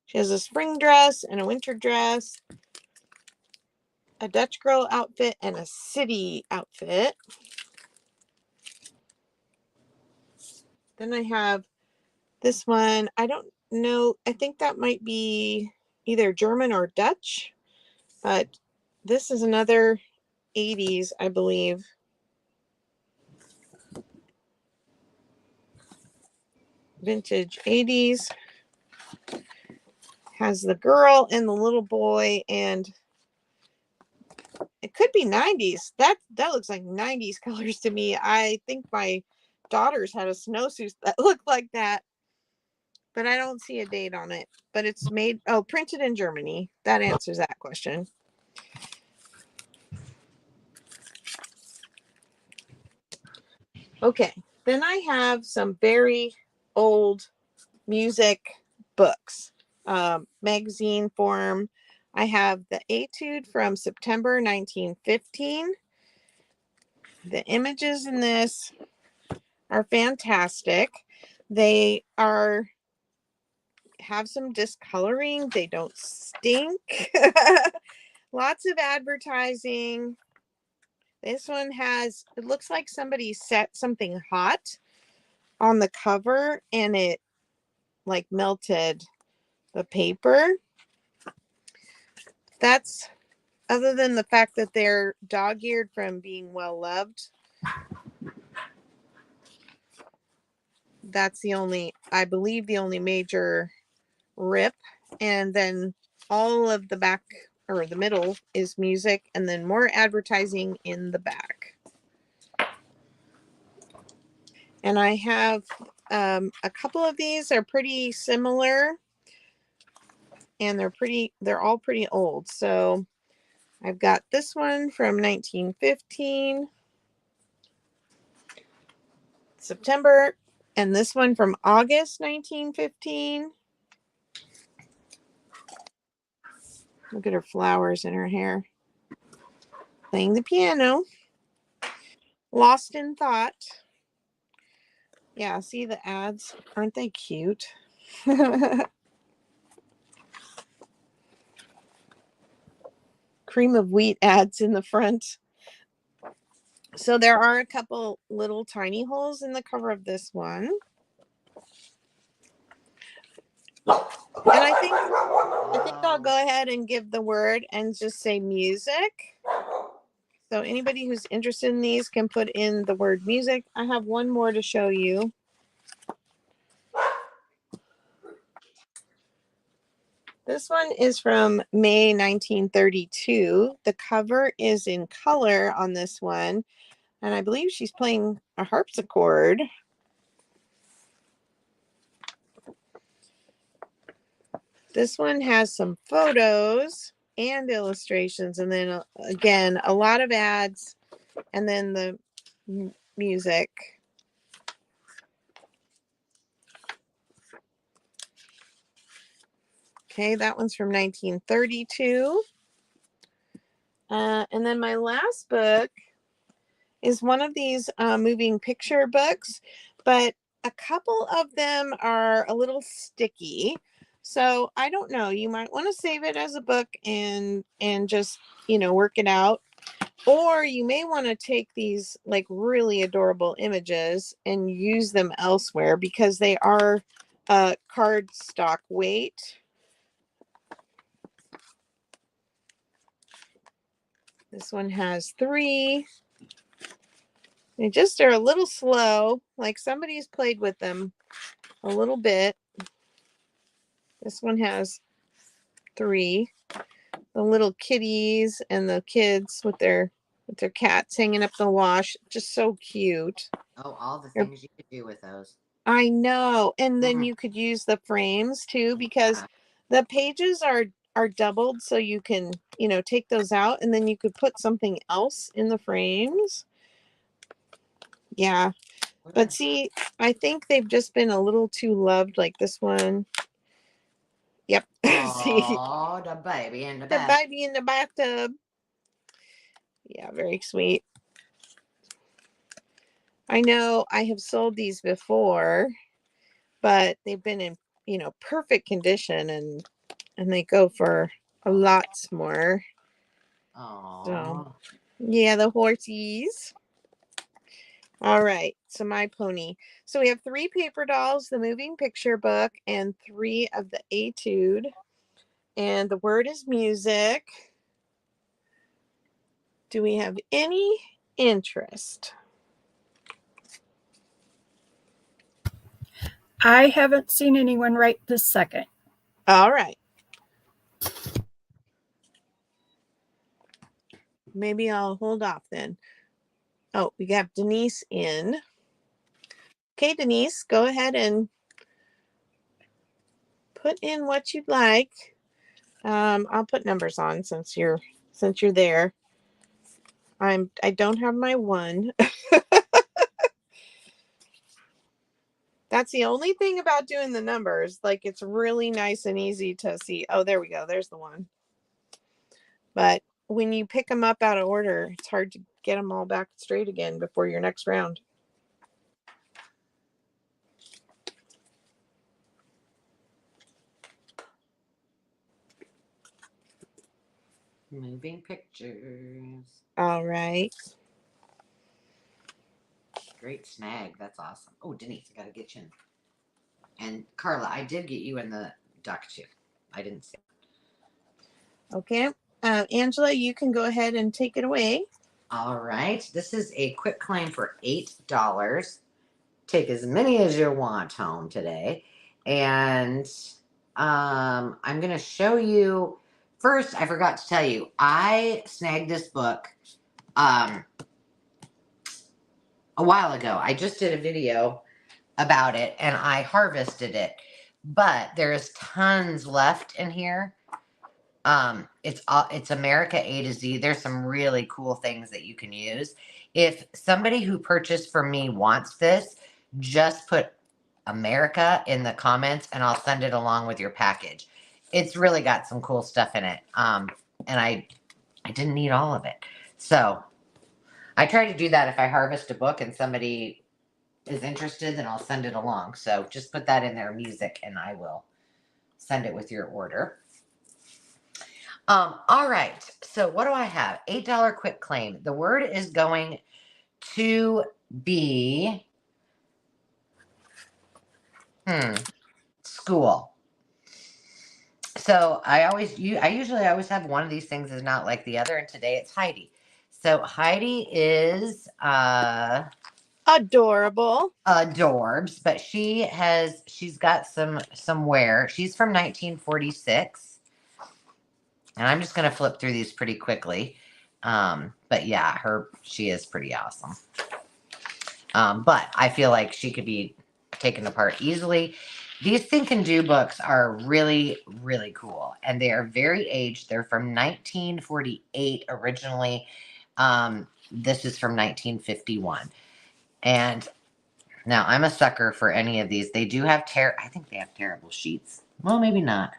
She has a spring dress and a winter dress, a Dutch girl outfit, and a city outfit. Then I have this one. I don't know. I think that might be either German or Dutch, but this is another 80s, I believe. Vintage 80s. Has the girl and the little boy, and it could be 90s. That looks like 90s colors to me. I think my daughters had a snowsuit that looked like that, but I don't see a date on it. But it's made, printed in Germany. That answers that question. Okay. Then I have some very old music books, magazine form. I have the Etude from September 1915. The images in this are fantastic. They have some discoloring. They don't stink. Lots of advertising. This one it looks like somebody set something hot on the cover and it like melted the paper. That's other than the fact that they're dog-eared from being well loved. That's I believe the only major rip. And then all of the back or the middle is music and then more advertising in the back. And I have a couple of these are pretty similar and they're all pretty old. So I've got this one from 1915, September, and this one from August 1915. Look at her flowers in her hair. Playing the piano. Lost in Thought. Yeah, see the ads? Aren't they cute? Cream of wheat ads in the front. So there are a couple little tiny holes in the cover of this one. And I think I'll go ahead and give the word and just say music. So anybody who's interested in these can put in the word music. I have one more to show you. This one is from May 1932. The cover is in color on this one. And I believe she's playing a harpsichord. This one has some photos and illustrations. And then again, a lot of ads. And then the music. Okay, that one's from 1932. And then my last book is one of these moving picture books, but a couple of them are a little sticky. So I don't know, you might want to save it as a book and just, work it out. Or you may want to take these like really adorable images and use them elsewhere because they are cardstock weight. This one has 3. They just are a little slow, like somebody's played with them a little bit. This one has 3. The little kitties and the kids with their cats hanging up the wash. Just so cute. Oh, all the things you could do with those. I know. And then you could use the frames too because the pages are doubled so you can, take those out and then you could put something else in the frames. Yeah. But see, I think they've just been a little too loved, like this one. Yep. See, oh, the baby in the baby in the bathtub. Yeah, very sweet. I know I have sold these before, but they've been in, perfect condition and they go for a lot more. Oh. So, yeah, the horsies. All right, so My Pony. So we have 3 paper dolls, the moving picture book, and 3 of the Etude. And the word is music. Do we have any interest? I haven't seen anyone right this second. All right. Maybe I'll hold off then. Oh, we have Denise in. Okay, Denise, go ahead and put in what you'd like. I'll put numbers on since you're there. I don't have my 1. That's the only thing about doing the numbers. Like, it's really nice and easy to see. Oh, there we go. There's the one. But when you pick them up out of order, it's hard to get them all back straight again before your next round. Moving pictures. All right. Great snag. That's awesome. Oh, Denise, I got to get you in. And Carla, I did get you in the duck too. I didn't see. Okay. Angela, you can go ahead and take it away. All right. This is a quick claim for $8. Take as many as you want home today. And I'm going to show you. First, I forgot to tell you, I snagged this book a while ago. I just did a video about it and I harvested it. But there's tons left in here. It's America A to Z. There's some really cool things that you can use. If somebody who purchased from me wants this, just put America in the comments and I'll send it along with your package. It's really got some cool stuff in it. And I didn't need all of it. So I try to do that if I harvest a book and somebody is interested, then I'll send it along. So just put that in their music and I will send it with your order. All right. So what do I have? $8 quick claim. The word is going to be school. So I usually always have one of these things is not like the other, and today it's Heidi. So Heidi is adorable, adorbs, but she's got some wear. She's from 1946. And I'm just going to flip through these pretty quickly. But yeah, she is pretty awesome. But I feel like she could be taken apart easily. These Think and Do books are really, really cool. And they are very aged. They're from 1948 originally. This is from 1951. And now I'm a sucker for any of these. They do have I think they have terrible sheets. Well, maybe not.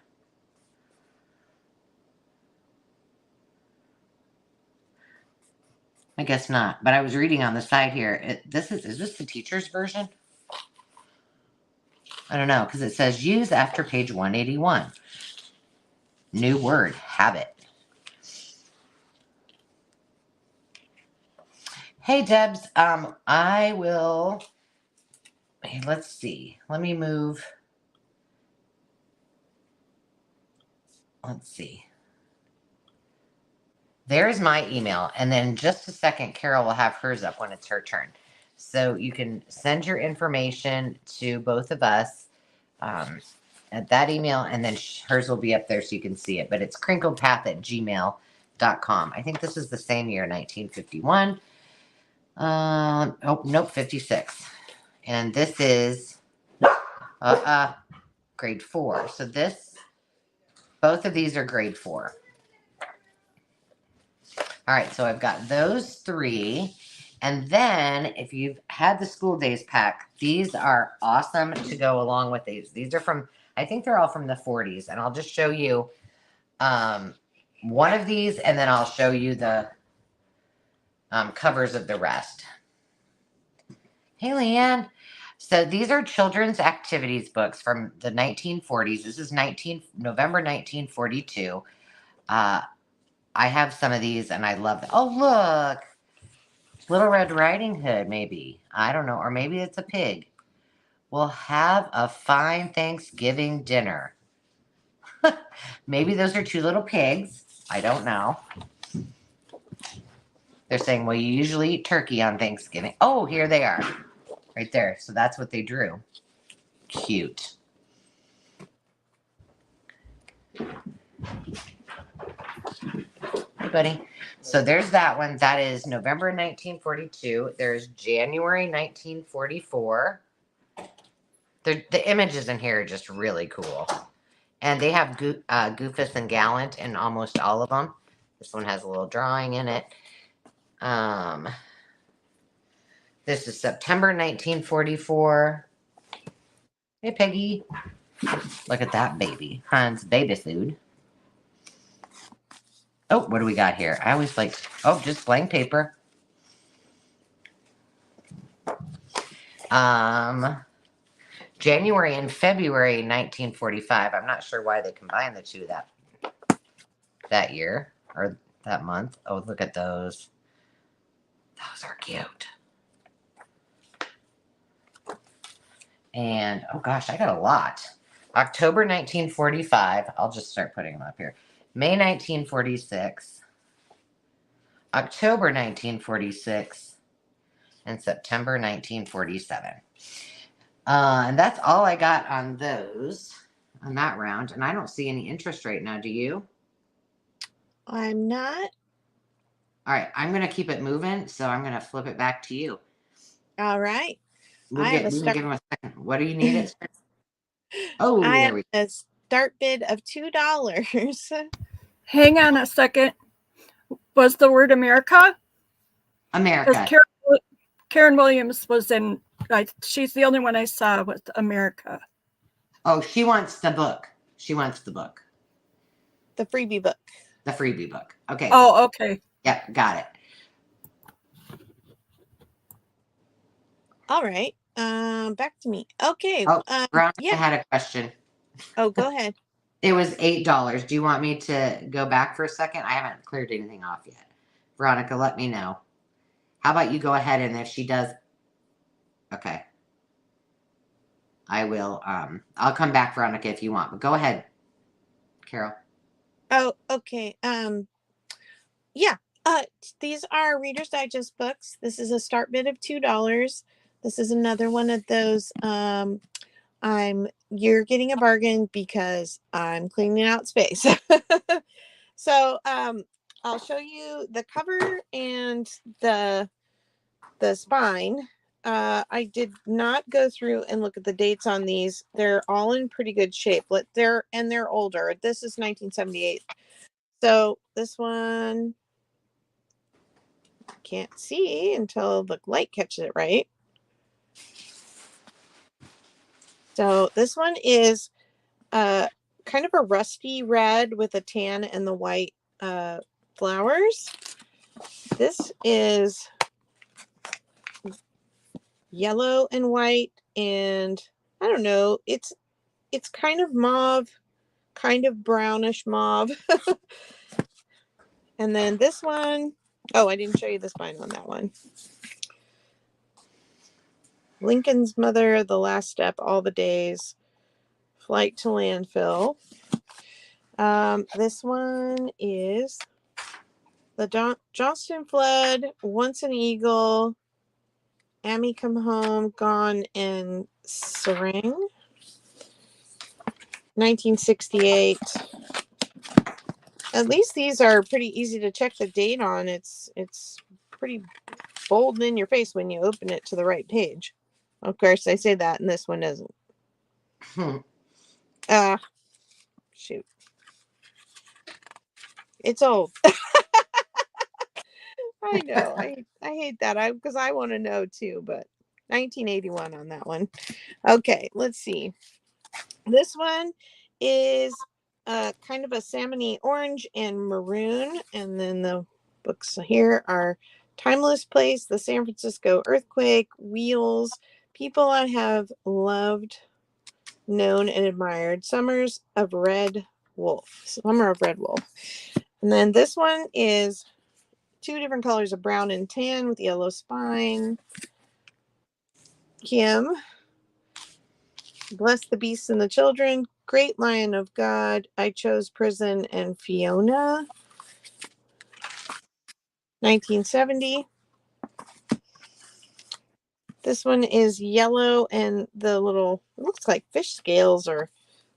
I guess not, but I was reading on the side here. Is this the teacher's version? I don't know, because it says use after page 181. New word, habit. Hey, Debs, I will, hey, let's see. Let me move. Let's see. There's my email. And then just a second, Carol will have hers up when it's her turn. So you can send your information to both of us at that email. And then hers will be up there so you can see it. But it's crinkledpath@gmail.com. I think this is the same year, 1951. Oh, nope, 56. And this is grade 4. So both of these are grade 4. All right, so I've got those 3. And then if you've had the school days pack, these are awesome to go along with these. These are I think they're all from the 40s. And I'll just show you one of these, and then I'll show you the covers of the rest. Hey, Leanne. So these are children's activities books from the 1940s. This is November 1942. I have some of these and I love them. Oh, look. Little Red Riding Hood, maybe. I don't know. Or maybe it's a pig. We'll have a fine Thanksgiving dinner. Maybe those are 2 little pigs. I don't know. They're saying, well, you usually eat turkey on Thanksgiving. Oh, here they are. Right there. So that's what they drew. Cute. Hey, buddy. So there's that one. That is November 1942. There's January 1944. The images in here are just really cool. And they have Goofus and Gallant in almost all of them. This one has a little drawing in it. This is September 1944. Hey, Peggy. Look at that baby. Hans baby food. Oh, what do we got here? I always like, oh, just blank paper. January and February 1945. I'm not sure why they combined the two that year or that month. Oh, look at those. Those are cute. And oh gosh, I got a lot. October 1945. I'll just start putting them up here. May 1946. October 1946. And September 1947. And that's all I got on those, on that round. And I don't see any interest right now. Do you? I'm not. All right. I'm going to keep it moving. So I'm going to flip it back to you. All right. We I have a can start. give him a second. What do you need it? Oh, I have there we go. a start bid of $2. Hang on a second. Was the word America? America. Karen Williams was in, she's the only one I saw with America. Oh, she wants the book. She wants the book. The freebie book. The freebie book. Okay. Oh, okay. Yep, got it. All right. Back to me. Okay. Oh, Veronica yeah. had a question. Oh, go ahead. It was $8. Do you want me to go back for a second? I haven't cleared anything off yet. Veronica, let me know. How about you go ahead, and if she does, okay. I will, I'll come back, Veronica, if you want, but go ahead, Carol. Oh, okay. Yeah. These are Reader's Digest books. This is a start bid of $2. This is another one of those, you're getting a bargain because I'm cleaning out space. So, I'll show you the cover and the spine. I did not go through and look at the dates on these. They're all in pretty good shape. They're older. This is 1978. So this one can't see until the light catches it right. So this one is kind of a rusty red with a tan and the white flowers. This is yellow and white, and I don't know, it's kind of mauve, kind of brownish mauve. And then this one, oh, I didn't show you the spine on that one. Lincoln's Mother, The Last Step, All the Days, Flight to Landfill. This one is the Johnston Flood, Once an Eagle, Amy Come Home, Gone, and Serang. 1968. At least these are pretty easy to check the date on. It's pretty bold in your face when you open it to the right page. Of course, I say that, and this one doesn't. Shoot. It's old. I know. I hate that. Because I want to know too, but 1981 on that one. Okay, let's see. This one is kind of a salmony orange and maroon, and then the books here are Timeless Place, The San Francisco Earthquake, Wheels, People I Have Loved, Known, and Admired, Summer of Red Wolf. And then this one is two different colors of brown and tan with yellow spine. Kim, Bless the Beasts and the Children, Great Lion of God, I Chose Prison, and Fiona. 1970. This one is yellow and the little, looks like fish scales or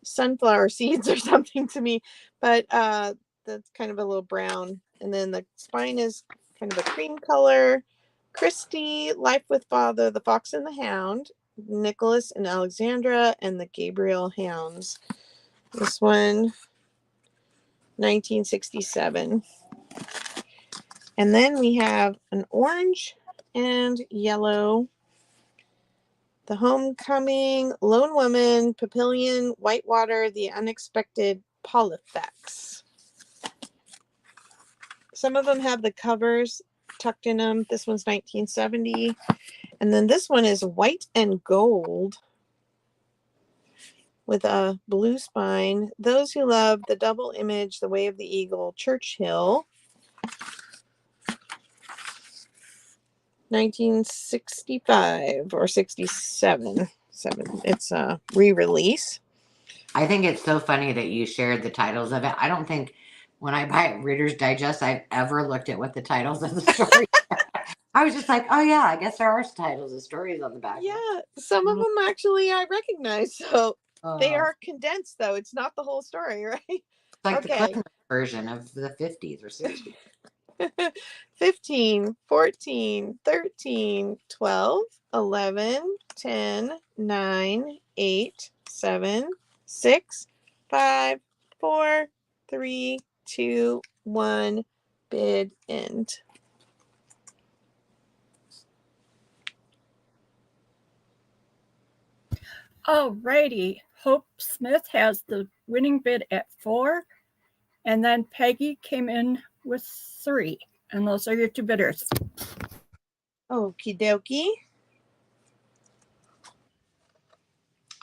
sunflower seeds or something to me, but that's kind of a little brown. And then the spine is kind of a cream color. Christy, Life with Father, The Fox and the Hound, Nicholas and Alexandra, and the Gabriel Hounds. This one, 1967. And then we have an orange and yellow The Homecoming, Lone Woman, Papillion, Whitewater, The Unexpected Polyphex. Some of them have the covers tucked in them. This one's 1970. And then this one is white and gold with a blue spine. Those Who Love, The Double Image, The Way of the Eagle, Churchill. 1965 or 67. It's a re-release. I think it's so funny that you shared the titles of it. I don't think when I buy Reader's Digest, I've ever looked at what the titles of the story are. I was just like, oh yeah, I guess there are titles of stories on the back. Yeah, some of them actually I recognize. So they Oh, are condensed, though. It's not the whole story, right? it's like the Okay. Cliff version of the 50s or 60s. 15, 14, 13, 12, 11, 10, 9, 8, 7, 6, 5, 4, 3, 2, 1. Bid end. Alrighty. Hope Smith has the winning bid at 4. And then Peggy came in with 3. And those are your 2 bidders. Okie dokie.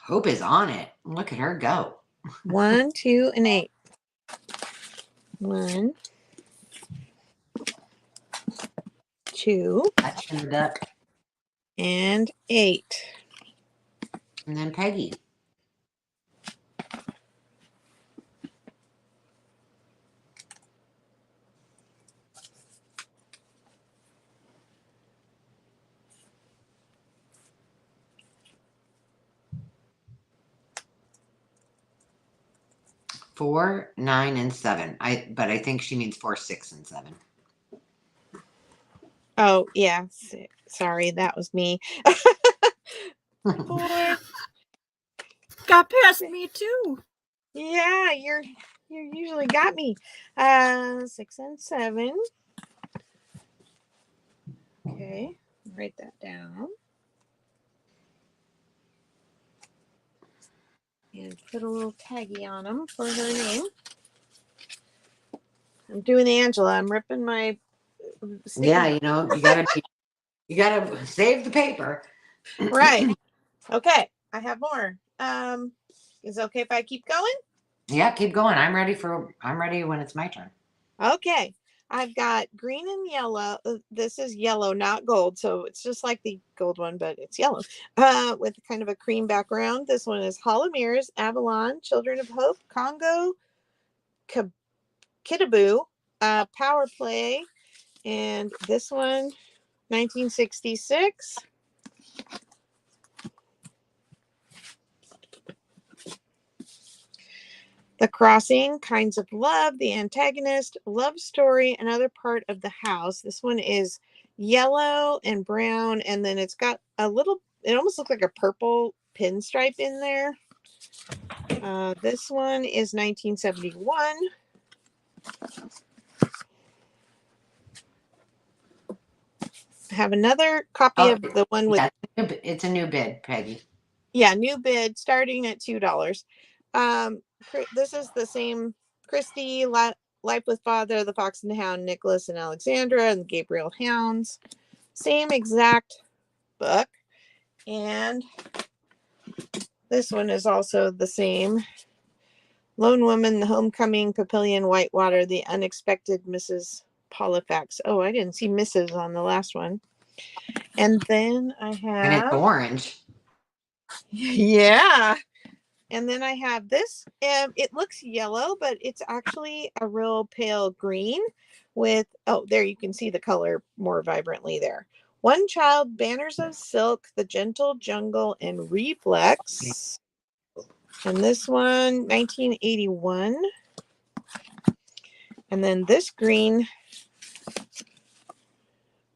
Hope is on it. Look at her go. 1, 2, and 8. 1, 2, Touching the duck. and 8. And then Peggy. Four, 9, and 7. But I think she means 4, 6, and 7. Oh, yeah. Sorry, that was me. 4. Got past me too. Yeah, you usually got me. 6 and 7. Okay, write that down. And put a little taggy on them for her name. I'm doing Angela. I'm ripping my sticky Yeah, you know, you gotta save the paper. right. Okay, I have more. Is it okay if I keep going? Yeah, keep going. I'm ready when it's my turn. Okay. I've got green and yellow. This is yellow, not gold. So it's just like the gold one, but it's yellow with kind of a cream background. This one is Hall of Mirrors, Avalon, Children of Hope, Congo, Kitaboo, Power Play. And this one, 1966. The Crossing, Kinds of Love, The Antagonist, Love Story, Another Part of the House. This one is yellow and brown, and then it's got a little, it almost looks like a purple pinstripe in there. This one is 1971. I have another copy of the one with... Yeah, it's a new bid, Peggy. Yeah, new bid starting at $2. This is the same Christy, Life with Father, The Fox and the Hound, Nicholas and Alexandra, and the Gabriel Hounds. Same exact book. And this one is also the same. Lone Woman, The Homecoming, Papillion, Whitewater, The Unexpected Mrs. Polyphex. Oh, I didn't see Mrs. on the last one. And then I have... And it's orange. Yeah. And then I have this. It looks yellow, but it's actually a real pale green with, oh, there you can see the color more vibrantly there. One Child, Banners of Silk, The Gentle Jungle, and Reflex. And this one, 1981. And then this green,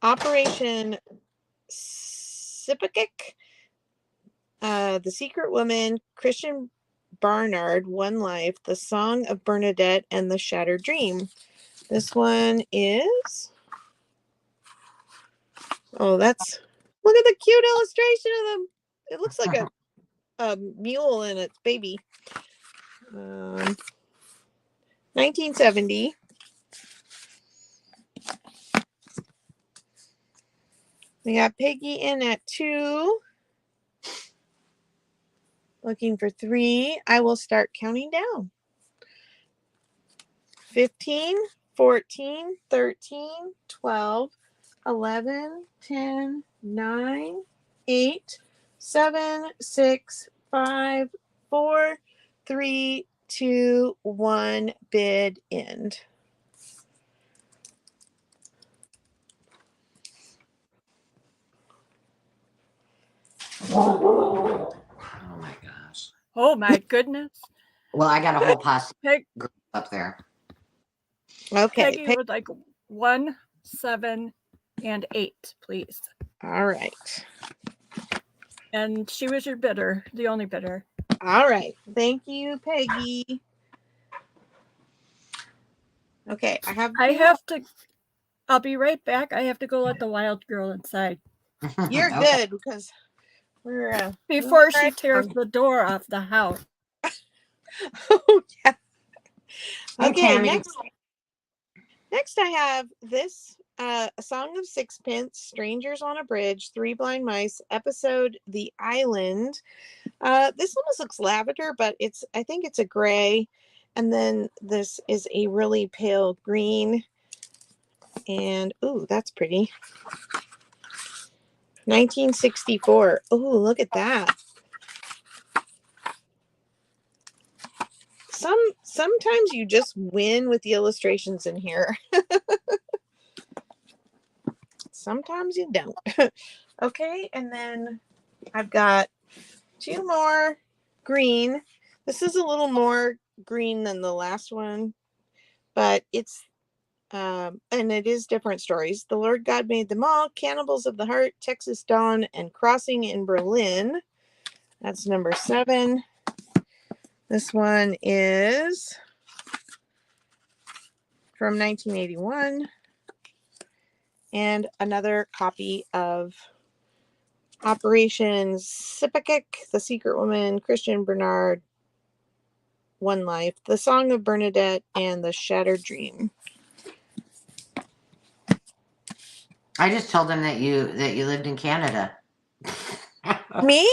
Operation Sipakik, The Secret Woman, Christian Barnard, One Life, The Song of Bernadette, and The Shattered Dream. This one is... Oh, that's... Look at the cute illustration of them. It looks like a mule and its baby. 1970. We got Peggy in at 2. Looking for 3. I will start counting down. 15, 14, 13, 12, 11, 10, 9, 8, 7, 6, 5, 4, 3, 2, 1. Bid end. Oh my gosh. Oh my goodness. Well, I got a whole posse Peg, up there. Okay. Peggy would like 1, 7, and 8, please. All right. And she was your bidder, the only bidder. All right. Thank you, Peggy. Okay. I'll be right back. I have to go let the wild girl inside You're Okay. good because we're before she right tears on. the door off the house. Oh, yeah. Hey, Okay. Tammy. Next I have this A Song of Sixpence, Strangers on a Bridge, Three Blind Mice, episode The Island. This almost looks lavender, but I think it's a gray. And then this is a really pale green. And ooh, that's pretty. 1964. Ooh, look at that. Sometimes you just win with the illustrations in here. Sometimes you don't. Okay, and then I've got 2 more green. This is a little more green than the last one, but it's and it is different stories. The Lord God Made Them All, Cannibals of the Heart, Texas Dawn, and Crossing in Berlin. That's number 7. This one is from 1981. And another copy of Operation Sipakik, The Secret Woman, Christian Bernard, One Life, The Song of Bernadette, and The Shattered Dream. I just told him that you lived in Canada. Me?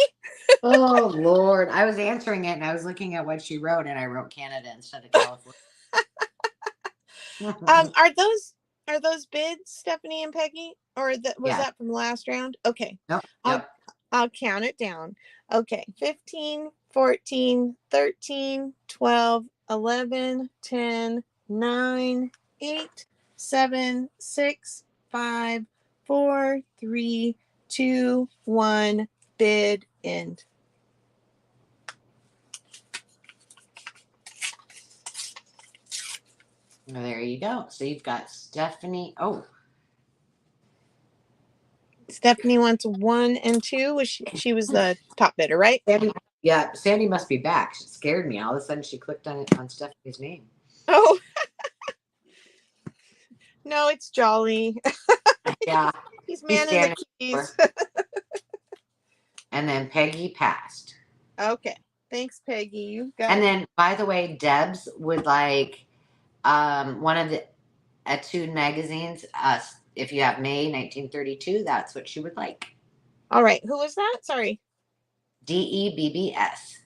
Oh Lord. I was answering it and I was looking at what she wrote and I wrote Canada instead of California. Are those bids, Stephanie and Peggy? Or was that from last round? Okay. Nope. Yep. I'll count it down. Okay. 15, 14, 13, 12, 11, 10, 9, 8, 7, 6, 5, 4, 3, 2, 1. Bid end. There you go. So you've got Stephanie. Oh. Stephanie wants 1 and 2. She was the top bidder, right? Sandy must be back. She scared me. All of a sudden she clicked on Stephanie's name. Oh. No, it's Jolly. Yeah. He's manning the keys. And then Peggy passed. Okay. Thanks, Peggy. You got And then, by the way, Debs would like one of the Etude magazines. If you have May 1932, that's what she would like. All right. Who was that? Sorry. DEBBS.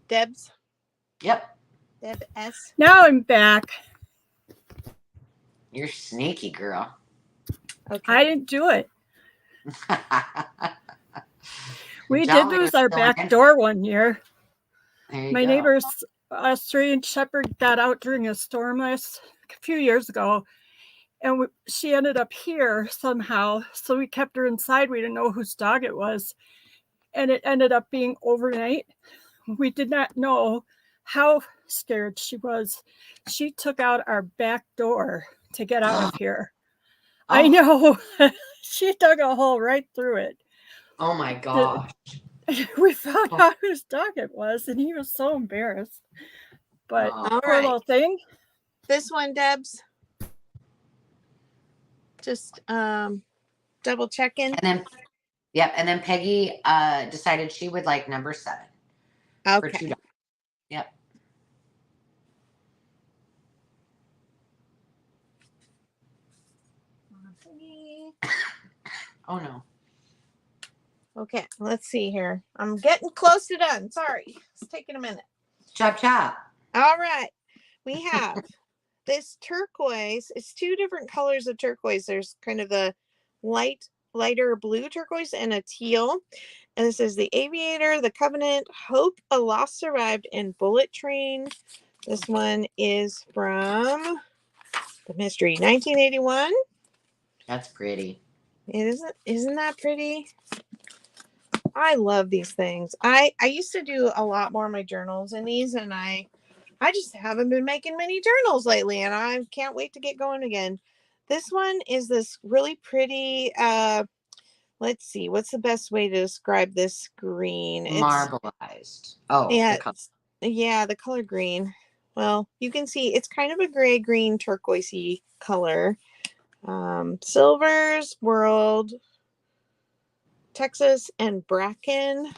Debs. Yep. Deb S. Now I'm back. You're sneaky, girl. Okay. I didn't do it. We did lose our back door one year. My neighbor's Australian Shepherd got out during a storm a few years ago, and she ended up here somehow. So we kept her inside. We didn't know whose dog it was, and it ended up being overnight. We did not know how scared she was. She took out our back door to get out of here. Oh. I know. She dug a hole right through it. Oh my gosh. We found out whose dog it was, and he was so embarrassed. But poor little thing. This one, Debs. Just double checking. And then Yep. And then Peggy decided she would like number 7 for Okay. $2. Yep. Oh no. Okay, let's see here. I'm getting close to done. Sorry, it's taking a minute. Chop chop. All right, we have this turquoise. It's 2 different colors of turquoise. There's kind of the lighter blue turquoise and a teal. And this is the Aviator, the Covenant, Hope, A Lost Survived, and Bullet Train. This one is from the mystery 1981. That's pretty. Isn't that pretty? I love these things. I used to do a lot more of my journals in these, and I just haven't been making many journals lately, and I can't wait to get going again. This one is this really pretty, let's see, what's the best way to describe this green? It's Marbleized. Oh, yeah, the color. yeah, the color green. Well, you can see it's kind of a gray green turquoisey color. Silvers, World, Texas, and Bracken.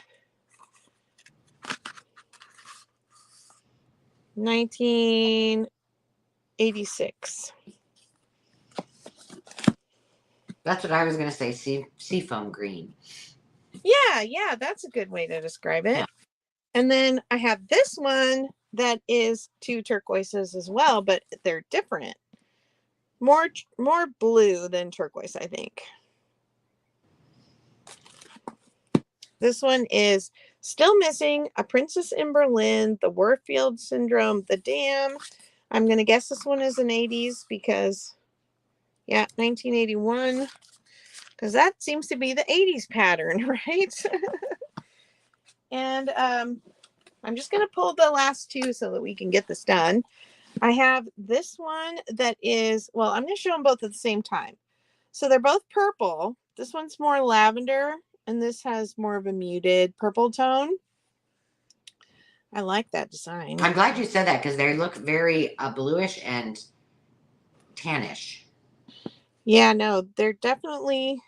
1986. That's what I was gonna say. Seafoam green. Yeah, that's a good way to describe it. Yeah. And then I have this one that is 2 turquoises as well, but they're different. More blue than turquoise, I think. This one is Still Missing, A Princess in Berlin, The Warfield Syndrome, The Dam. I'm going to guess this one is an 80s because, yeah, 1981. Because that seems to be the 80s pattern, right? And I'm just going to pull the last 2 so that we can get this done. I have this one that is, well, I'm going to show them both at the same time. So they're both purple. This one's more lavender, and this has more of a muted purple tone. I like that design. I'm glad you said that because they look very bluish and tannish. Yeah, no, they're definitely,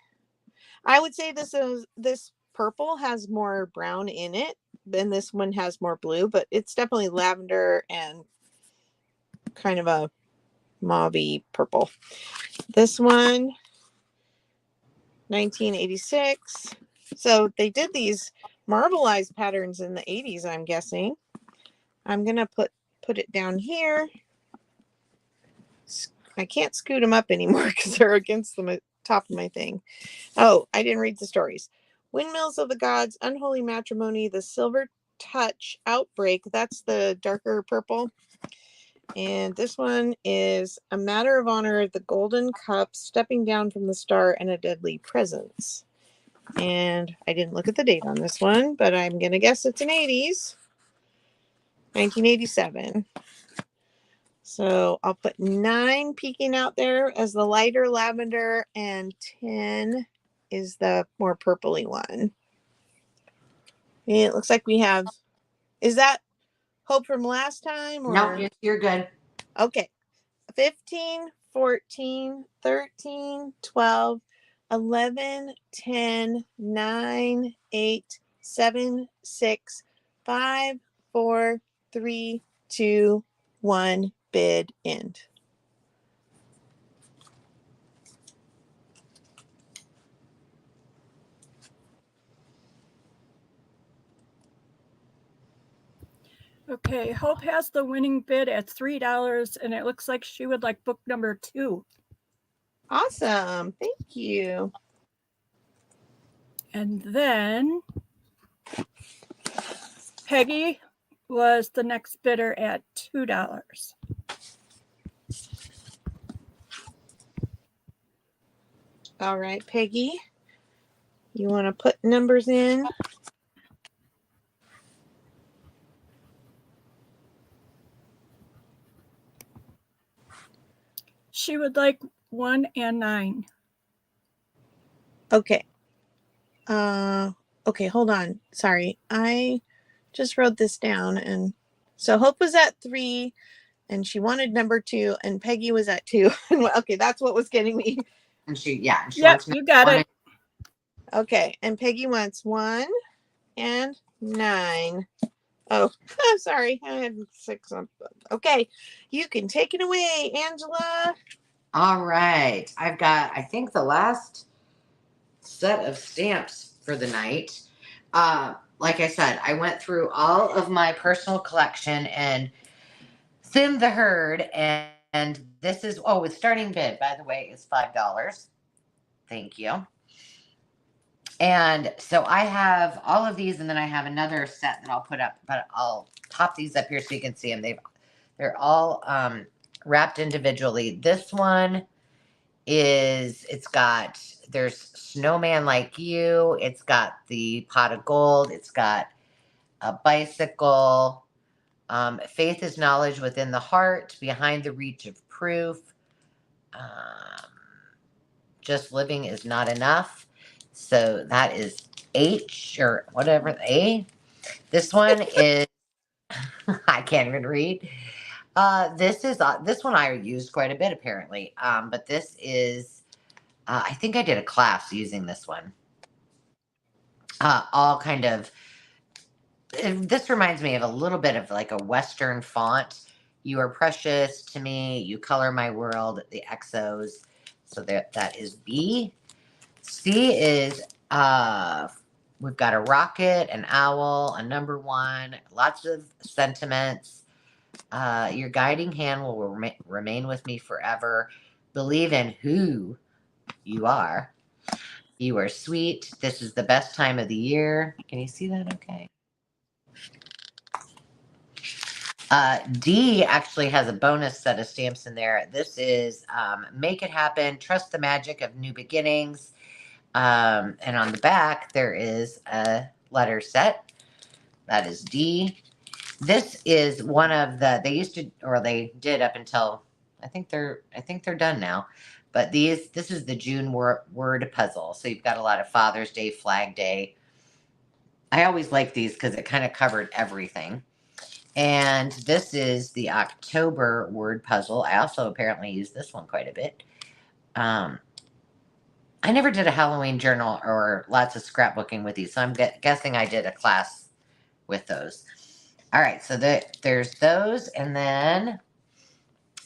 I would say this purple has more brown in it, and this one has more blue, but it's definitely lavender and kind of a mauvey purple. This one, 1986. So they did these marbleized patterns in the 80s, I'm guessing. I'm going to put it down here. I can't scoot them up anymore because they're against the top of my thing. Oh, I didn't read the stories. Windmills of the Gods, Unholy Matrimony, The Silver Touch, Outbreak. That's the darker purple. And this one is A Matter of Honor, The Golden Cup, Stepping Down from the Star, and A Deadly Presence. And I didn't look at the date on this one, but I'm going to guess it's an 80s. 1987. So I'll put 9 peeking out there as the lighter lavender, and 10 is the more purpley one. And it looks like we have, is that Hope from last time? Or? No, you're good. Okay. 15, 14, 13, 12, 11, 10, 9, 8, 7, 6, 5, 4, 3, 2, 1, bid end. Okay, Hope has the winning bid at $3, and it looks like she would like book number 2. Awesome. Thank you. And then Peggy was the next bidder at $2. All right, Peggy, you want to put numbers in? She would like 1 and 9. Okay. Okay, hold on. Sorry. I just wrote this down, and so Hope was at 3 and she wanted number 2, and Peggy was at 2. Okay, that's what was getting me. And she Yep, you got it. Okay, and Peggy wants 1 and 9. Oh, I'm sorry. I had 6 on. Okay, you can take it away, Angela. All right. I've got, I think, the last set of stamps for the night. Like I said, I went through all of my personal collection and thinned the herd. And this is, oh, with starting bid, by the way, is $5. Thank you. And so I have all of these, and then I have another set that I'll put up, but I'll top these up here so you can see them. They're all wrapped individually. This one is, there's Snowman Like You. It's got the pot of gold. It's got a bicycle. Faith is knowledge within the heart, behind the reach of proof. Um, just living is not enough. So that is H or whatever, A. This one is, I can't even read. This one I used quite a bit apparently. But this is, I think I did a class using this one. All kind of, this reminds me of a little bit of like a Western font. You are precious to me. You color my world. The XOs. So that is B. C is, we've got a rocket, an owl, a number 1, lots of sentiments. Your guiding hand will remain with me forever. Believe in who you are. You are sweet. This is the best time of the year. Can you see that okay? D actually has a bonus set of stamps in there. This is Make It Happen. Trust the magic of new beginnings. And on the back, there is a letter set. That is D. This is one of the, they used to, or they did up until, I think they're done now. But this is the June word puzzle. So you've got a lot of Father's Day, Flag Day. I always like these because it kind of covered everything. And this is the October word puzzle. I also apparently use this one quite a bit. I never did a Halloween journal or lots of scrapbooking with these, so I'm guessing I did a class with those. All right, so there's those, and then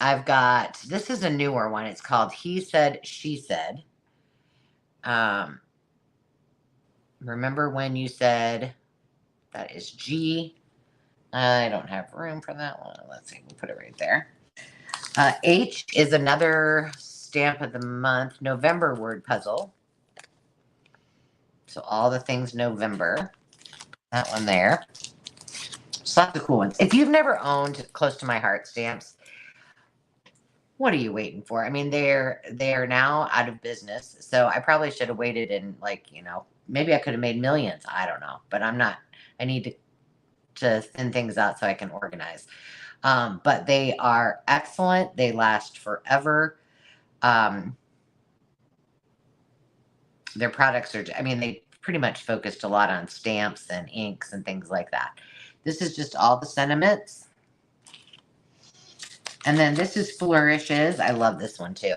I've got, this is a newer one. It's called He Said, She Said. Remember when you said, that is G. I don't have room for that one. Let's see, we'll put it right there. H is another stamp of the month, November word puzzle. So all the things November. That one there. So lots of cool ones. If you've never owned Close to My Heart stamps, what are you waiting for? I mean, they're now out of business. So I probably should have waited and maybe I could have made millions. I don't know. But I'm not. I need to thin things out so I can organize. But they are excellent. They last forever. Their products are, they pretty much focused a lot on stamps and inks and things like that. This is just all the sentiments. And then this is Flourishes. I love this one too.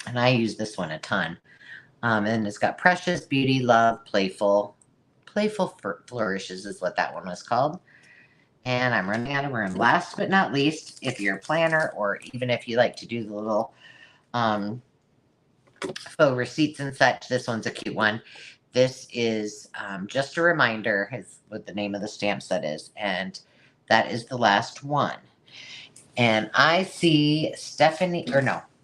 And I use this one a ton. And it's got precious, beauty, love, playful. Playful Flourishes is what that one was called. And I'm running out of room. Last but not least, if you're a planner or even if you like to do the little faux receipts and such, this one's a cute one. This is just a reminder, is what the name of the stamp set is. And that is the last one. And I see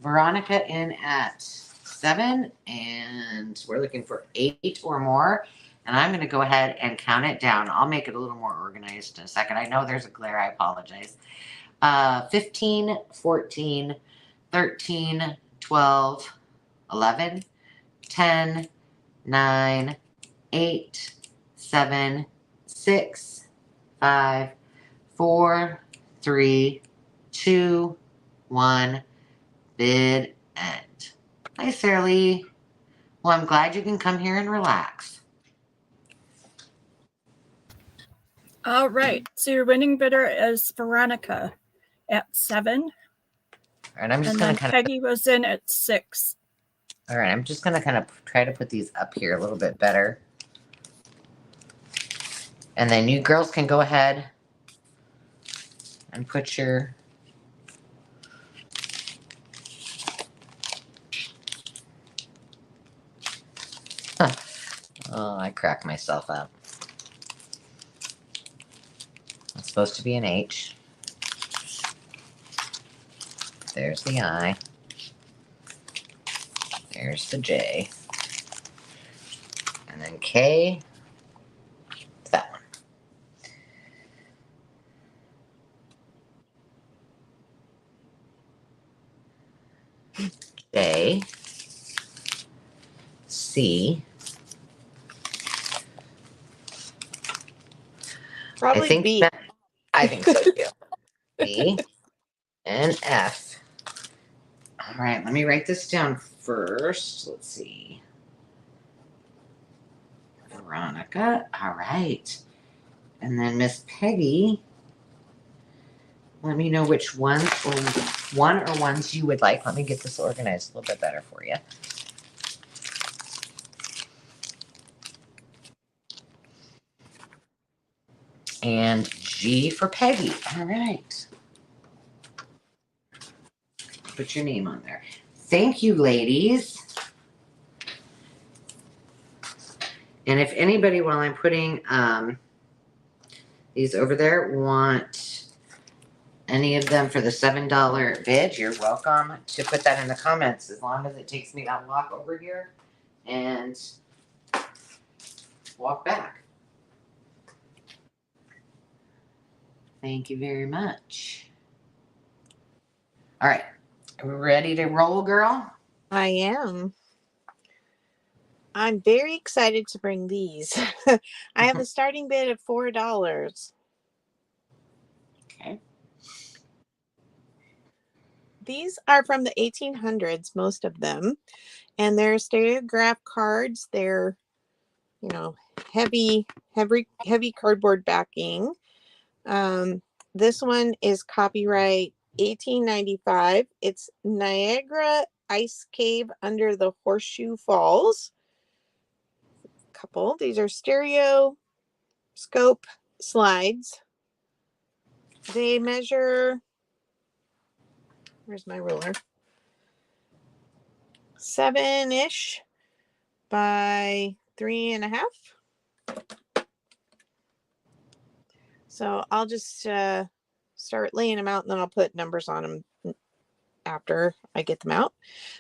Veronica in at 7, and we're looking for 8 or more. And I'm going to go ahead and count it down. I'll make it a little more organized in a second. I know there's a glare. I apologize. 15, 14, 13, 12, 11, 10, 9, 8, 7, 6, 5, 4, 3, 2, 1, bid end. Hi, Sarah Lee. Well, I'm glad you can come here and relax. All right. So your winning bidder is Veronica at 7. And I'm just And going then to kind Peggy was in at 6. All right, I'm just going to kind of try to put these up here a little bit better. And then you girls can go ahead and put your... Oh, I cracked myself up. It's supposed to be an H. There's the I. There's the J. And then K. That one. J. C. Probably B. I think so too. B and F. All right, let me write this down first. Let's see. Veronica. All right. And then Miss Peggy. Let me know which ones or ones you would like. Let me get this organized a little bit better for you. And G for Peggy. All right. Put your name on there. Thank you, ladies. And if anybody, while I'm putting these over there, want any of them for the $7 bid, you're welcome to put that in the comments, as long as it takes me to walk over here and walk back. Thank you very much. All right. Are we ready to roll, girl? I am. I'm very excited to bring these. I have a starting bid of $4. Okay. These are from the 1800s, most of them, and they're stereograph cards. They're, you know, heavy cardboard backing. This one is copyright 1895. It's Niagara Ice Cave under the Horseshoe Falls. Couple. These are stereo scope slides. They measure, where's my ruler? 7-ish by 3.5. So I'll just start laying them out, and then I'll put numbers on them after I get them out.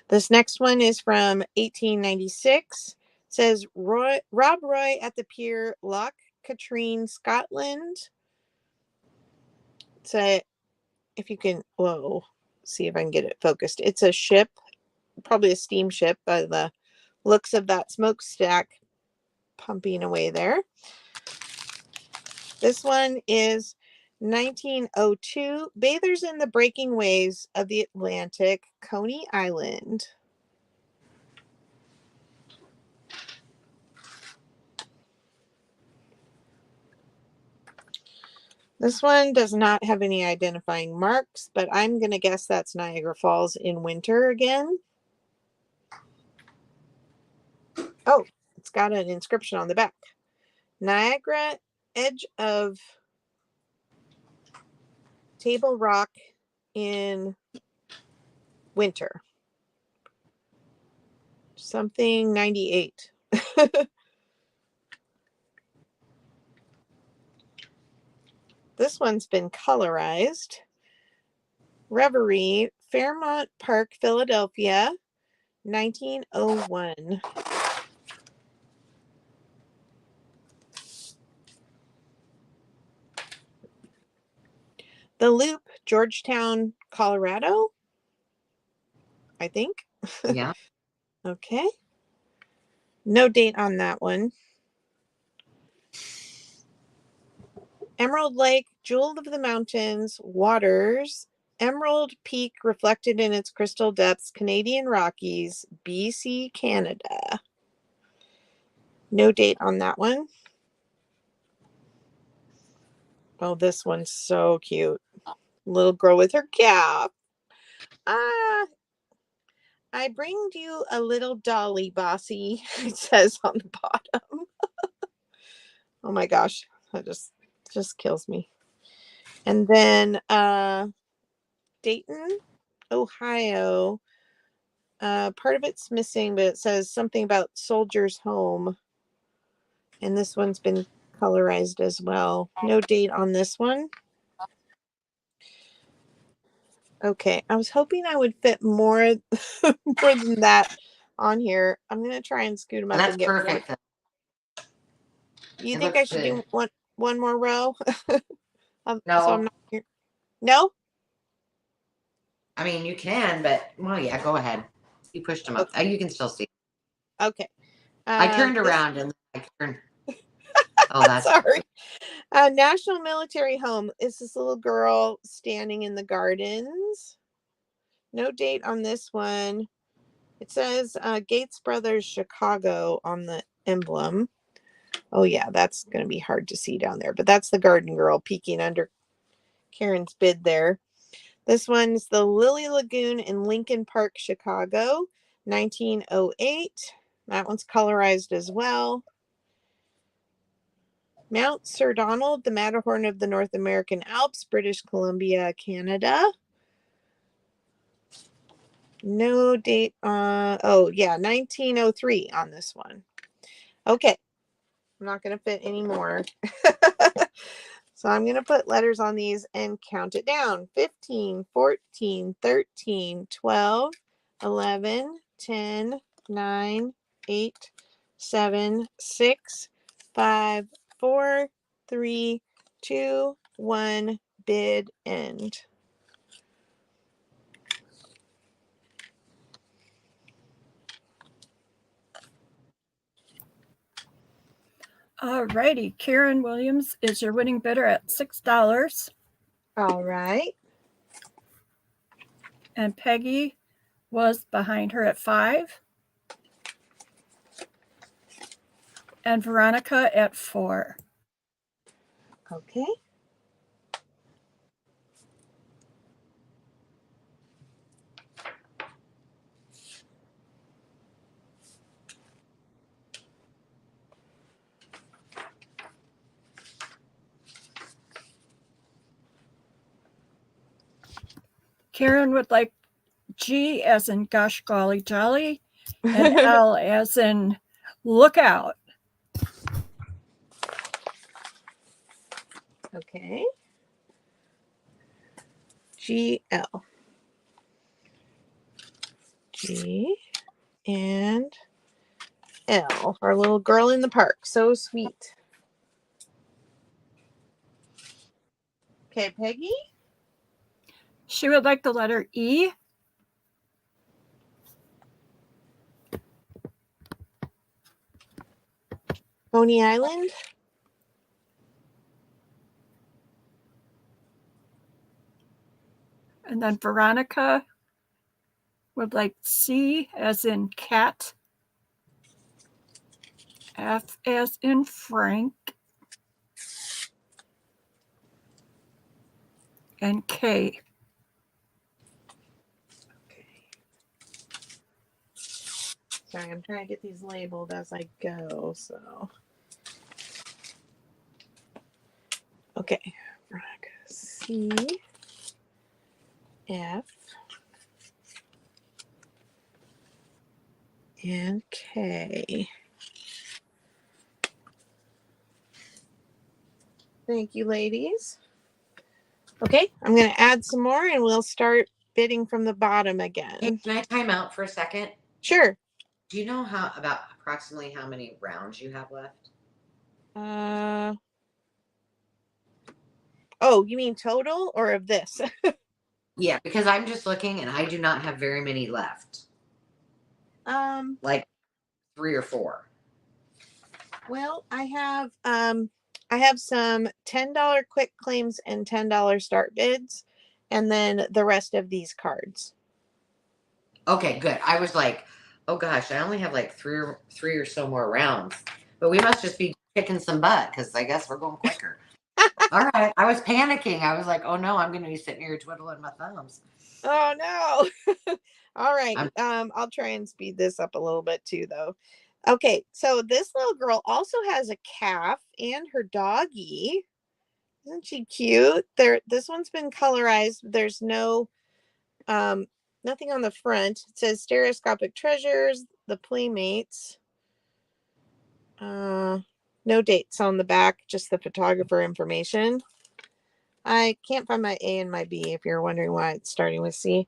This next one is from 1896. It says Rob Roy at the Pier, Loch Katrine, Scotland. So if you can, see if I can get it focused. It's a ship, probably a steamship by the looks of that smokestack pumping away there. This one is 1902. Bathers in the breaking waves of the Atlantic, Coney Island. This one does not have any identifying marks, but I'm going to guess that's Niagara Falls in winter again. Oh, it's got an inscription on the back. Niagara, edge of Table Rock in winter. Something 98. This one's been colorized. Reverie, Fairmount Park, Philadelphia, 1901. The Loop, Georgetown, Colorado, I think. Yeah. Okay. No date on that one. Emerald Lake, Jewel of the Mountains, Waters, Emerald Peak reflected in its crystal depths, Canadian Rockies, BC, Canada. No date on that one. Oh, this one's so cute. Little girl with her calf. I bring you a little dolly, bossy. It says on the bottom. Oh my gosh, that just kills me. And then Dayton, Ohio. Part of it's missing, but it says something about Soldier's Home. And this one's been colorized as well. No date on this one. Okay, I was hoping I would fit more, more than that on here. I'm going to try and scoot them up That's and get perfect. more. You It think I looks should good. do one more row? So No, I'm not here. No? I mean you can, but well, yeah, go ahead. You pushed them up. Okay. You can still see. Okay. I turned This, around and I turned. Oh, that's sorry. National Military Home is this little girl standing in the gardens. No date on this one. It says Gates Brothers Chicago on the emblem. Oh yeah, that's going to be hard to see down there. But that's the garden girl peeking under Karen's bid there. This one's the Lily Lagoon in Lincoln Park, Chicago, 1908. That one's colorized as well. Mount Sir Donald, the Matterhorn of the North American Alps, British Columbia, Canada. No date on, oh yeah, 1903 on this one. Okay, I'm not going to fit any more. So I'm going to put letters on these and count it down. 15, 14, 13, 12, 11, 10, 9, 8, 7, 6, 5, 4, 3, 2, 1, bid end. Alrighty, Karen Williams is your winning bidder at $6. All right. And Peggy was behind her at $5. And Veronica at $4. Okay. Karen would like G as in gosh golly jolly, and L as in look out. Okay. GL. G and L. Our little girl in the park. So sweet. Okay, Peggy. She would like the letter E. Coney Island. And then Veronica would like C as in cat, F as in Frank, and K. Okay. Sorry, I'm trying to get these labeled as I go. So, okay, Veronica. C, F, and K. Thank you, ladies. Okay, I'm going to add some more and we'll start bidding from the bottom again. Hey, can I time out for a second? Sure. Do you know about approximately how many rounds you have left? Oh, you mean total or of this? Yeah, because I'm just looking and I do not have very many left. Like 3 or 4. Well, I have some $10 quick claims and $10 start bids, and then the rest of these cards. Okay, good. I was like, oh gosh, I only have like three or so more rounds. But we must just be kicking some butt because I guess we're going quicker. All right. I was panicking. I was like, oh no, I'm going to be sitting here twiddling my thumbs. Oh no. All right. I'm I'll try and speed this up a little bit too though. Okay, so this little girl also has a calf and her doggy. Isn't she cute? This one's been colorized. There's no nothing on the front. It says stereoscopic treasures, the playmates. No dates on the back, just the photographer information. I can't find my A and my B if you're wondering why it's starting with C.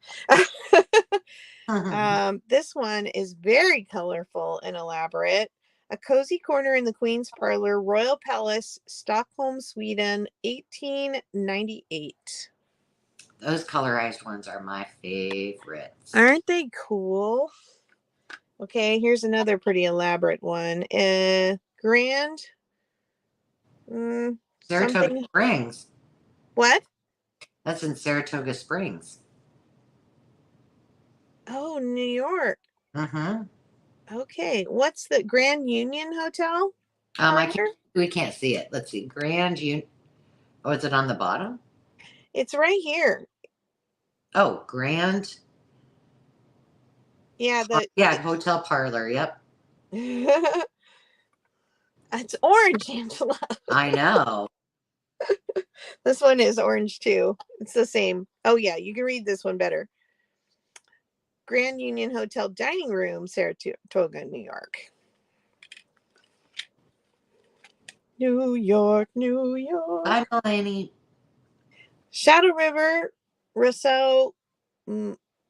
This one is very colorful and elaborate. A cozy corner in the Queen's Parlor, Royal Palace, Stockholm, Sweden, 1898. those colorized ones are my favorites. Aren't they cool? Okay, here's another pretty elaborate one. Grand. Saratoga Something. Springs. What? That's in Saratoga Springs. Oh, New York. Mm-hmm. Okay, what's the Grand Union Hotel? We can't see it. Let's see. Oh, is it on the bottom? It's right here. Oh, Grand. Yeah, Hotel Parlor. Yep. it's orange, Angela. I know. This one is orange too. It's the same. Oh yeah, you can read this one better. Grand Union Hotel Dining Room, Saratoga, New York. New York, New York. Bye, Mulaney. Shadow River, Rousseau,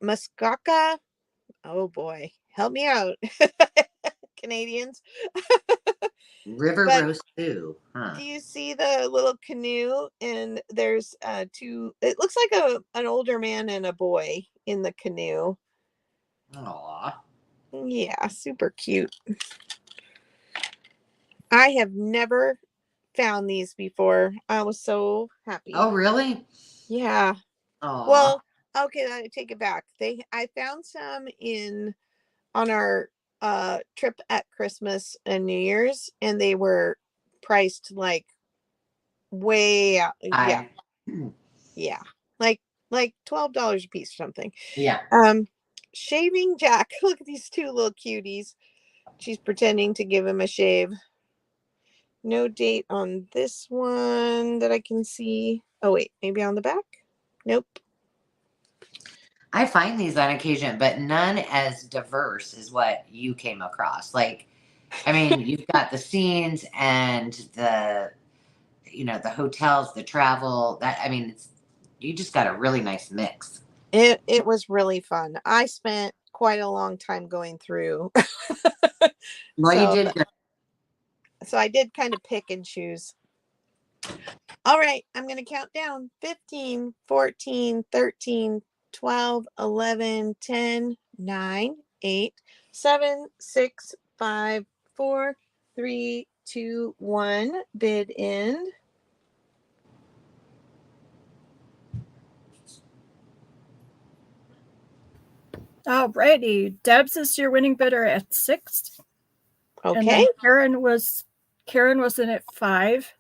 Muskoka. Oh boy, help me out, Canadians. River But Roast Stew. Huh. do you see the little canoe? And there's two. It looks like an older man and a boy in the canoe. Aw. Yeah, super cute. I have never found these before. I was so happy. Oh, really? Yeah. Aw. Well, okay, I take it back. I found some on our trip at Christmas and New Year's, and they were priced like way out. Yeah. Yeah. Like $12 a piece or something. Yeah. Shaving Jack. Look at these two little cuties. She's pretending to give him a shave. No date on this one that I can see. Oh wait, maybe on the back? Nope. I find these on occasion, but none as diverse as what you came across. Like, I mean, you've got the scenes and the hotels, the travel. You just got a really nice mix. It was really fun. I spent quite a long time going through. Well, you did good. So I did kind of pick and choose. All right, I'm going to count down. 15, 14, 13, 12, 11, 10, 9, 8, 7, 6, 5, 4, 3, 2, 1. Bid end. Alrighty, Debs is your winning bidder at 6. Okay. And then Karen was in at 5,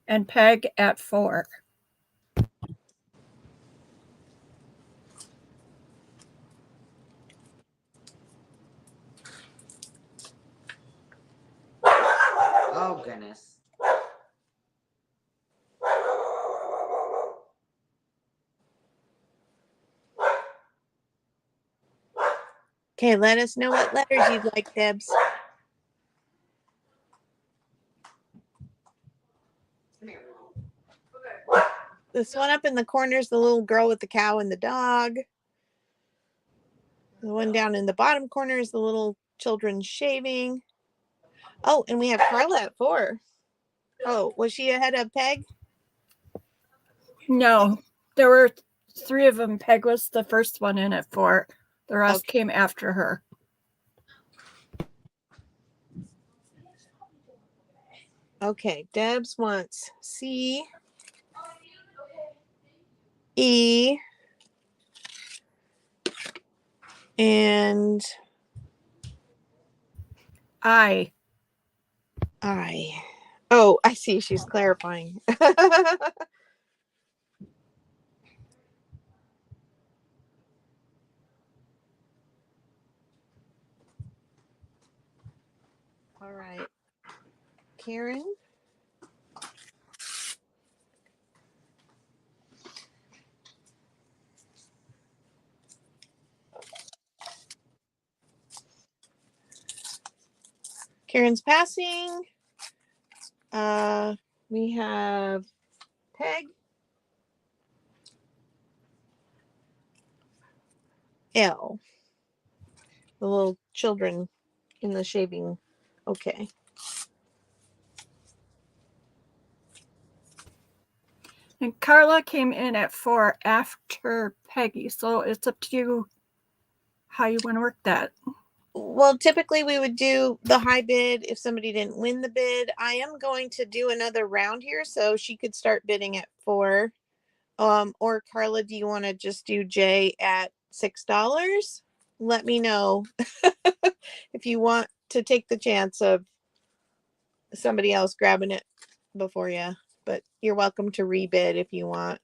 and Peg at 4. Oh goodness. Okay, let us know what letters you'd like, Debs. This one up in the corner is the little girl with the cow and the dog. The one down in the bottom corner is the little children shaving. Oh, and we have Carla at 4. Oh, was she ahead of Peg? No, there were 3 of them. Peg was the first one in at 4. The rest came after her. Okay, Debs wants C, E, and I. Oh, I see. She's clarifying. All right. Karen? Karen's passing. We have Peg. L. The little children in the shaving. Okay. And Carla came in at 4 after Peggy. So it's up to you how you want to work that. Well, typically we would do the high bid if somebody didn't win the bid. I am going to do another round here, so she could start bidding at 4. Or Carla, do you want to just do J at $6? Let me know if you want to take the chance of somebody else grabbing it before you. But you're welcome to rebid if you want.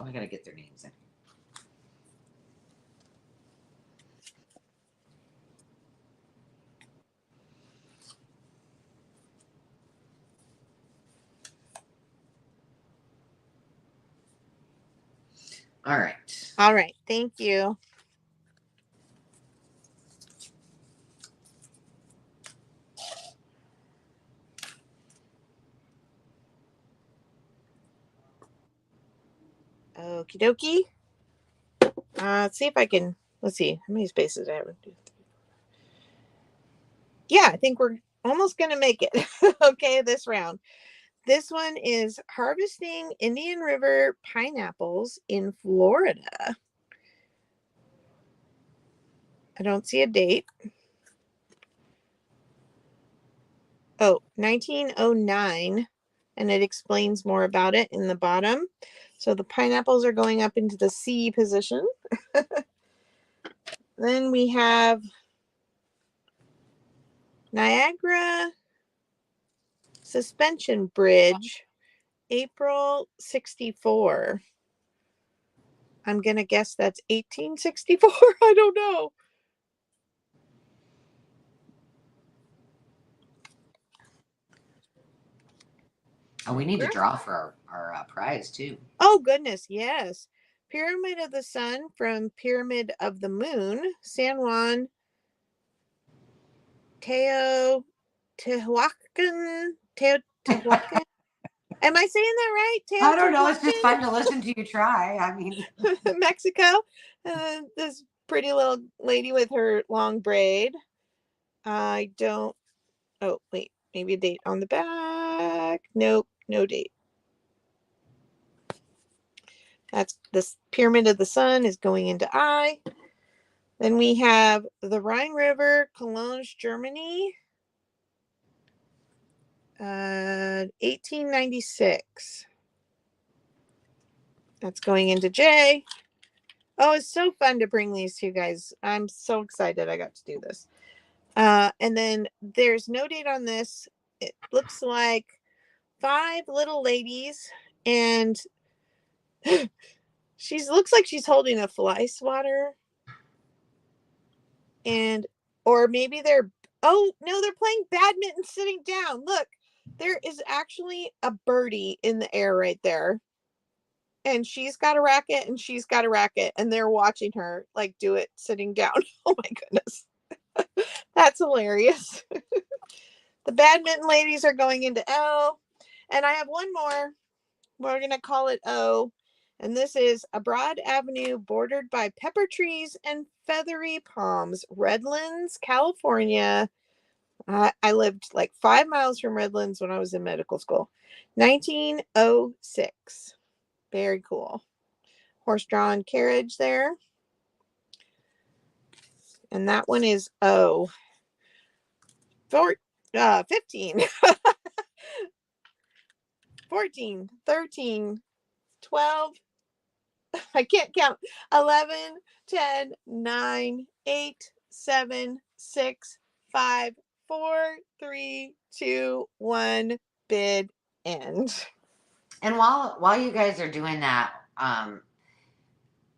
Oh, I gotta get their names in. All right. All right. Thank you. Okie dokie. Let's see if I can. Let's see how many spaces I have. Yeah, I think we're almost going to make it. Okay, this round. This one is harvesting Indian River pineapples in Florida. I don't see a date. Oh, 1909. And it explains more about it in the bottom. So the pineapples are going up into the C position. Then we have Niagara Suspension Bridge, April 64. I'm going to guess that's 1864. I don't know. Oh, we need to draw for our prize too. Oh, goodness. Yes. Pyramid of the Sun from Pyramid of the Moon, San Juan, Teotihuacan. Teotihuacan. Am I saying that right? I don't know. It's just fun to listen to you try. I mean, Mexico. This pretty little lady with her long braid. I don't. Oh, wait. Maybe a date on the back. Nope. No date. That's this Pyramid of the Sun is going into I. Then we have the Rhine River, Cologne, Germany. 1896. That's going into J. Oh, it's so fun to bring these to you guys. I'm so excited I got to do this. And then there's no date on this. It looks like 5 little ladies, and looks like she's holding a fly swatter. And, or maybe oh, no, they're playing badminton sitting down. Look, there is actually a birdie in the air right there. And she's got a racket and she's got a racket, and they're watching her like do it sitting down. Oh my goodness. That's hilarious. The badminton ladies are going into L. And I have one more. We're going to call it O. And this is a broad avenue bordered by pepper trees and feathery palms, Redlands, California. I lived like 5 miles from Redlands when I was in medical school. 1906. Very cool. Horse-drawn carriage there. And that one is O. 15. 14, 13, 12. I can't count. 11, 10, 9, 8, 7, 6, 5, 4, 3, 2, 1. Bid end. and while you guys are doing that,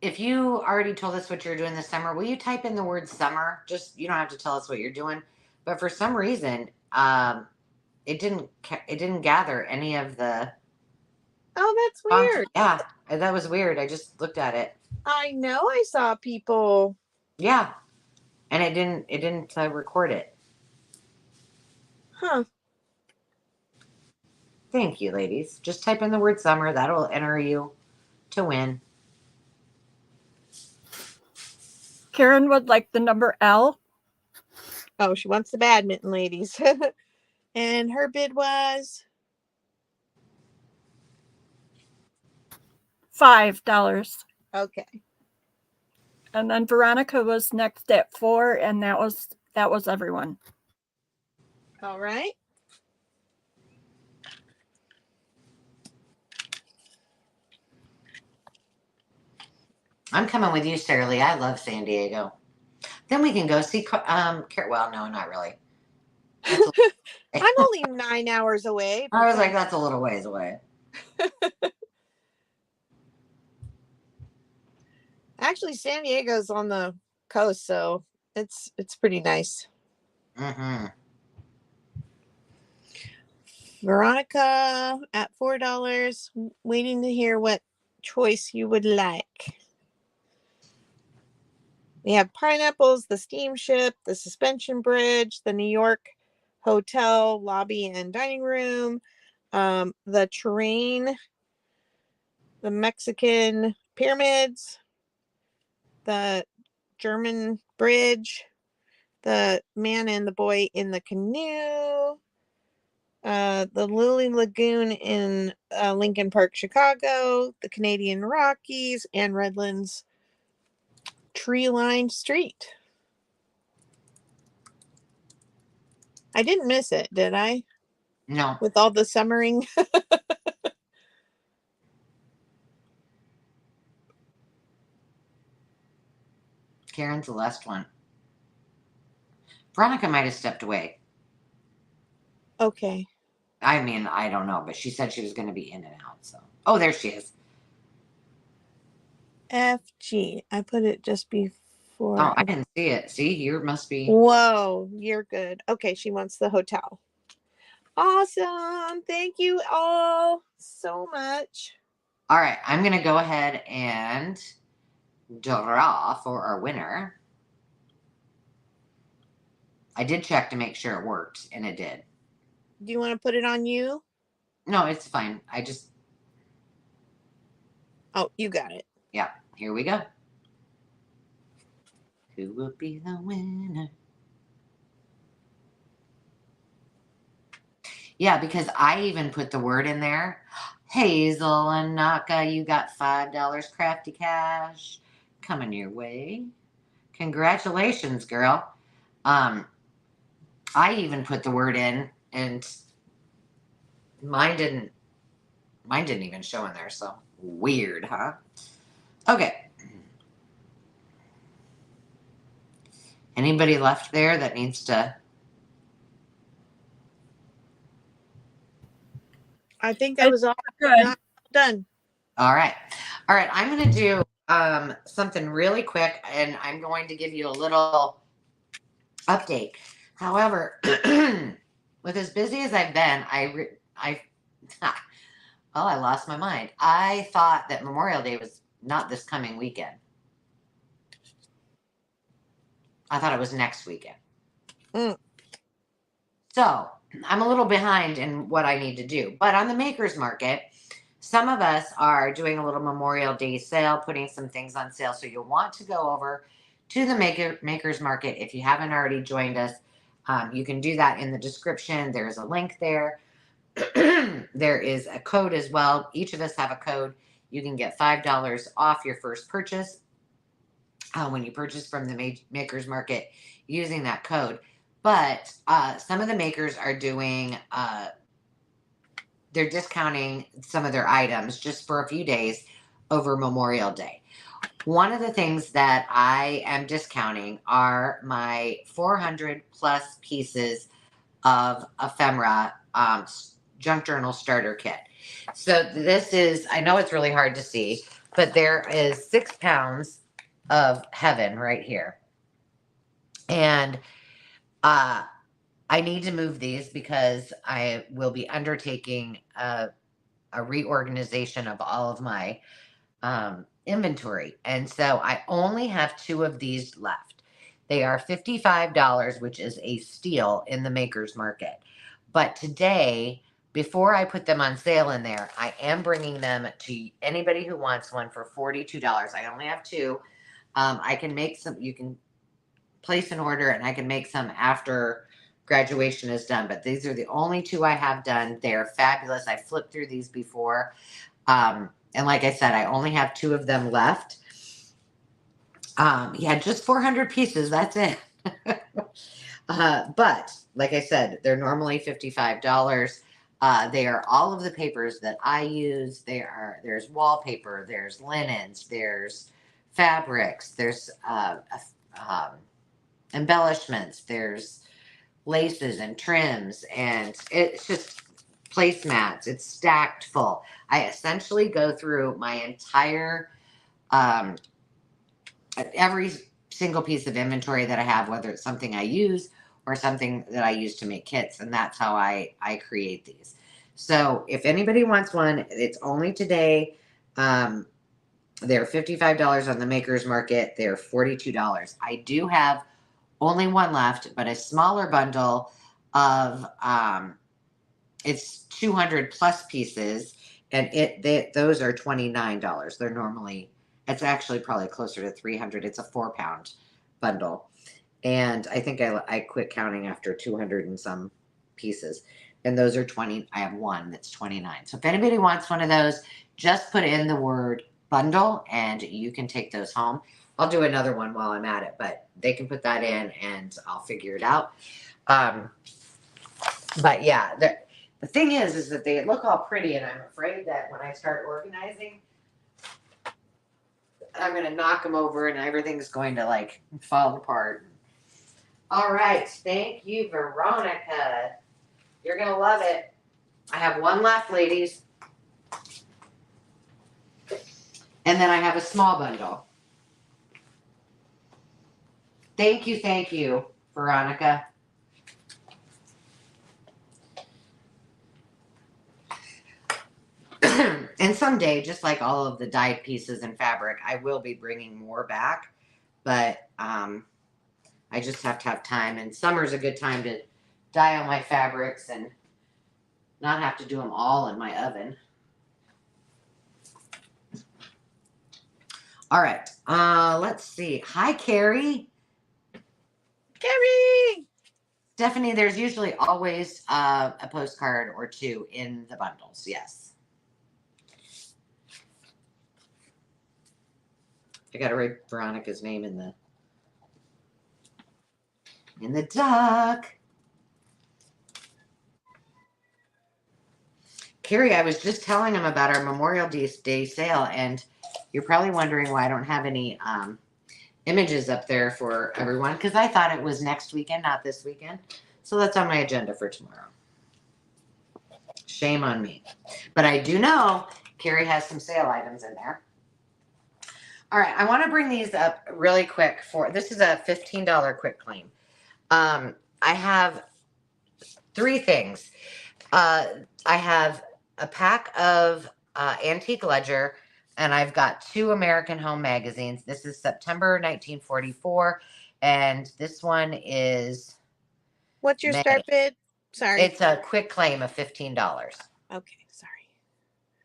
if you already told us what you're doing this summer, will you type in the word summer? Just, you don't have to tell us what you're doing. But for some reason, it didn't gather any of the Oh, that's songs. weird. Yeah, that was weird. I just looked at it. I know I saw people. Yeah, and it didn't record it. Huh. Thank you, ladies. Just type in the word summer. That'll enter you to win. Karen would like the number L. Oh, she wants the badminton, ladies. And her bid was $5. okay. And then Veronica was next at 4, and that was everyone. All right. I'm coming with you, Sarah Lee. I love San Diego. Then we can go see. Well, no, not really. I'm only 9 hours away. I was like, that's a little ways away. Actually, San Diego's on the coast, so it's pretty nice. Mm-hmm. Veronica at $4, waiting to hear what choice you would like. We have pineapples, the steamship, the suspension bridge, the New York hotel lobby and dining room, the terrain, the Mexican pyramids, the German bridge, the man and the boy in the canoe, the Lily Lagoon in Lincoln Park, Chicago, the Canadian Rockies, and Redlands tree-lined street. I didn't miss it, did I? No. With all the summering. Karen's the last one. Veronica might have stepped away. Okay. I mean, I don't know, but she said she was going to be in and out. So, oh, there she is. FG. I put it just before. Oh, I didn't see it. See, you must be. Whoa, you're good. Okay, she wants the hotel. Awesome. Thank you all so much. All right, I'm going to go ahead and draw for our winner. I did check to make sure it worked, and it did. Do you want to put it on you? No, it's fine. Oh, you got it. Yeah, here we go. Who will be the winner? Yeah, because I even put the word in there. Hazel and Naka, you got $5 crafty cash coming your way. Congratulations, girl. I even put the word in, and mine didn't even show in there, so weird, huh? Okay. Anybody left there that needs to? I think that was all Good. done. All right. I'm going to do something really quick, and I'm going to give you a little update. However, with as busy as I've been, I lost my mind. I thought that Memorial Day was not this coming weekend. I thought it was next weekend. So I'm a little behind in what I need to do. But on the Makers Market, some of us are doing a little Memorial Day sale, putting some things on sale. So you'll want to go over to the Makers Market. If you haven't already joined us, you can do that in the description. There's a link there. There is a code as well. Each of us have a code. You can get $5 off your first purchase when you purchase from the Makers Market using that code. But some of the makers are doing, they're discounting some of their items just for a few days over Memorial Day. One of the things that I am discounting are my 400 plus pieces of ephemera junk journal starter kit. So this is, I know it's really hard to see, but there is 6 pounds of heaven right here. And I need to move these because I will be undertaking a reorganization of all of my inventory. And so I only have 2 of these left. They are $55, which is a steal in the maker's market. But today, before I put them on sale in there, I am bringing them to anybody who wants one for $42. I only have 2. I can make some, you can place an order and I can make some after graduation is done. But these are the only 2 I have done. They're fabulous. I flipped through these before. And like I said, I only have 2 of them left. Yeah, just 400 pieces. That's it. But like I said, they're normally $55. They are all of the papers that I use. There's wallpaper, there's linens, there's fabrics, there's embellishments, there's laces and trims, and it's just placemats. It's stacked full. I essentially go through my entire every single piece of inventory that I have, whether it's something I use or something that I use to make kits, and that's how I create these. So if anybody wants one, it's only today. They're $55 on the maker's market. They're $42. I do have only one left, but a smaller bundle of it's 200 plus pieces, and those are $29. They're normally, it's actually probably closer to 300. It's a 4-pound bundle, and I think I quit counting after 200 and some pieces. And those are 20. I have one that's 29. So if anybody wants one of those, just put in the word bundle and you can take those home. I'll do another one while I'm at it, but they can put that in and I'll figure it out. But yeah, the thing is that they look all pretty, and I'm afraid that when I start organizing, I'm going to knock them over and everything's going to like fall apart. All right. Thank you, Veronica. You're going to love it. I have one left, ladies. And then I have a small bundle. Thank you, Veronica. And someday, just like all of the dyed pieces and fabric, I will be bringing more back. But I just have to have time. And summer's a good time to dye all my fabrics and not have to do them all in my oven. All right. Let's see. Hi, Carrie. Carrie! Stephanie, there's usually always a postcard or 2 in the bundles. Yes. I got to write Veronica's name in the duck. Carrie, I was just telling him about our Memorial Day sale, and you're probably wondering why I don't have any images up there for everyone, because I thought it was next weekend, not this weekend. So that's on my agenda for tomorrow. Shame on me. But I do know Carrie has some sale items in there. All right, I want to bring these up really quick. This is a $15 quick claim. I have 3 things. I have a pack of Antique Ledger, and I've got 2 American Home magazines. This is September 1944, and this one is What's your May. start bid? Sorry. It's a quick claim of $15. Okay, sorry.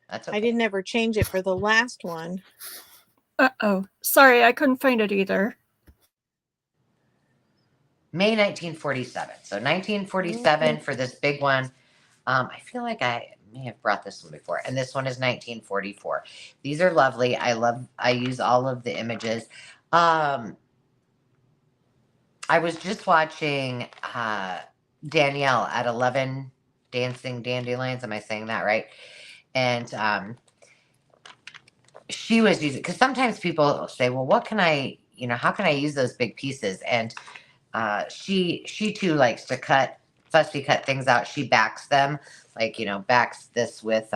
That's okay. I didn't ever change it for the last one. Uh-oh. Sorry, I couldn't find it either. May 1947. So 1947 for this big one. I feel like I may have brought this one before. And this one is 1944. These are lovely. I use all of the images. I was just watching Danielle at 11 Dancing Dandelions. Am I saying that right? And she was using, because sometimes people say, well, what can I, how can I use those big pieces? And she too likes to fussy cut things out. She backs them, like, backs this with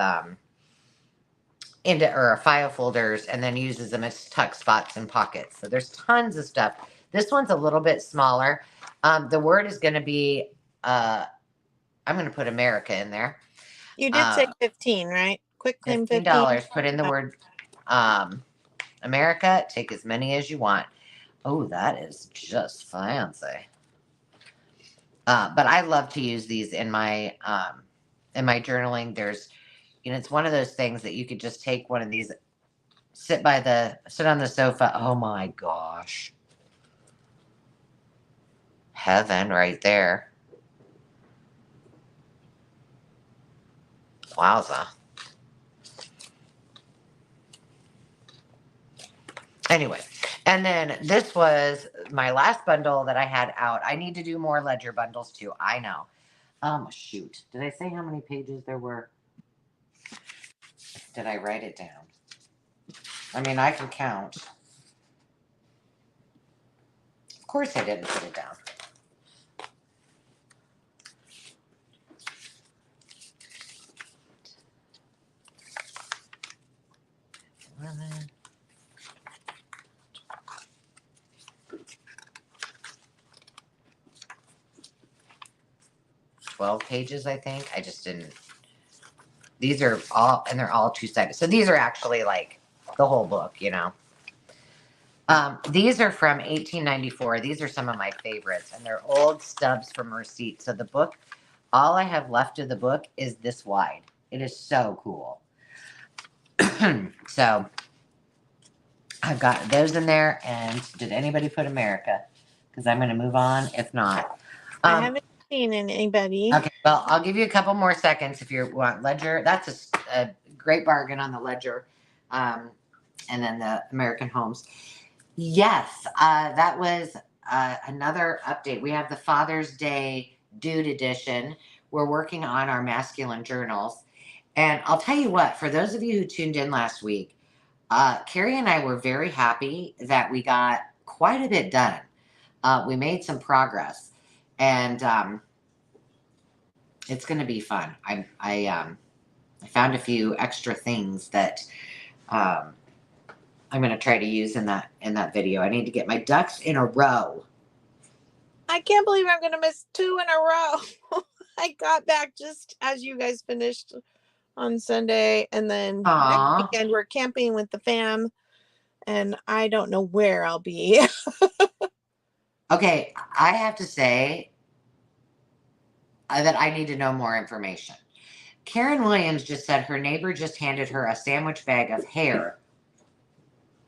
into or file folders and then uses them as tuck spots and pockets. So there's tons of stuff. This one's a little bit smaller. The word is going to be, I'm going to put America in there. You did say 15, right? Quick claim 15. $15. Put in the word America. Take as many as you want. Oh, that is just fancy. But I love to use these in my journaling. There's, it's one of those things that you could just take one of these, sit on the sofa. Oh my gosh. Heaven right there. Wowza. Anyway, and then this was my last bundle that I had out. I need to do more ledger bundles too. I know. Shoot. Did I say how many pages there were? Did I write it down? I mean, I can count. Of course I didn't put it down. Eleven. 12 pages, I think. I just didn't. These are all, and they're all two-sided. So these are actually like the whole book, These are from 1894. These are some of my favorites, and they're old stubs from receipts. So the book, all I have left of the book is this wide. It is so cool. So I've got those in there. And did anybody put America? Because I'm going to move on. If not, I haven't seen anybody. Okay, well, I'll give you a couple more seconds if you want ledger. That's a great bargain on the ledger, and then the American Homes. Yes, that was another update. We have the Father's Day Dude Edition. We're working on our masculine journals. And I'll tell you what, for those of you who tuned in last week, Carrie and I were very happy that we got quite a bit done. We made some progress. And it's going to be fun. I found a few extra things that I'm going to try to use in that video. I need to get my ducks in a row. I can't believe I'm going to miss 2 in a row. I got back just as you guys finished on Sunday, and then next weekend we're camping with the fam, and I don't know where I'll be. Okay, I have to say that I need to know more information. Karen Williams just said her neighbor just handed her a sandwich bag of hair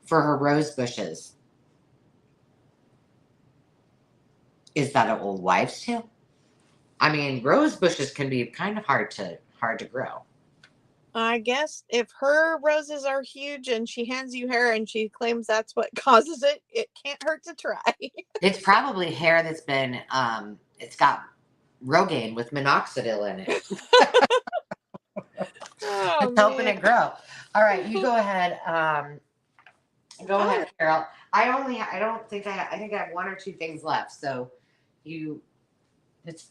for her rose bushes. Is that an old wives' tale? I mean, rose bushes can be kind of hard to grow. I guess if her roses are huge and she hands you hair and she claims that's what causes it, it can't hurt to try. It's probably hair that's been, it's got Rogaine with minoxidil in it. It's helping it grow. All right, you go ahead. Go ahead, Carol. I think I have 1 or 2 things left. So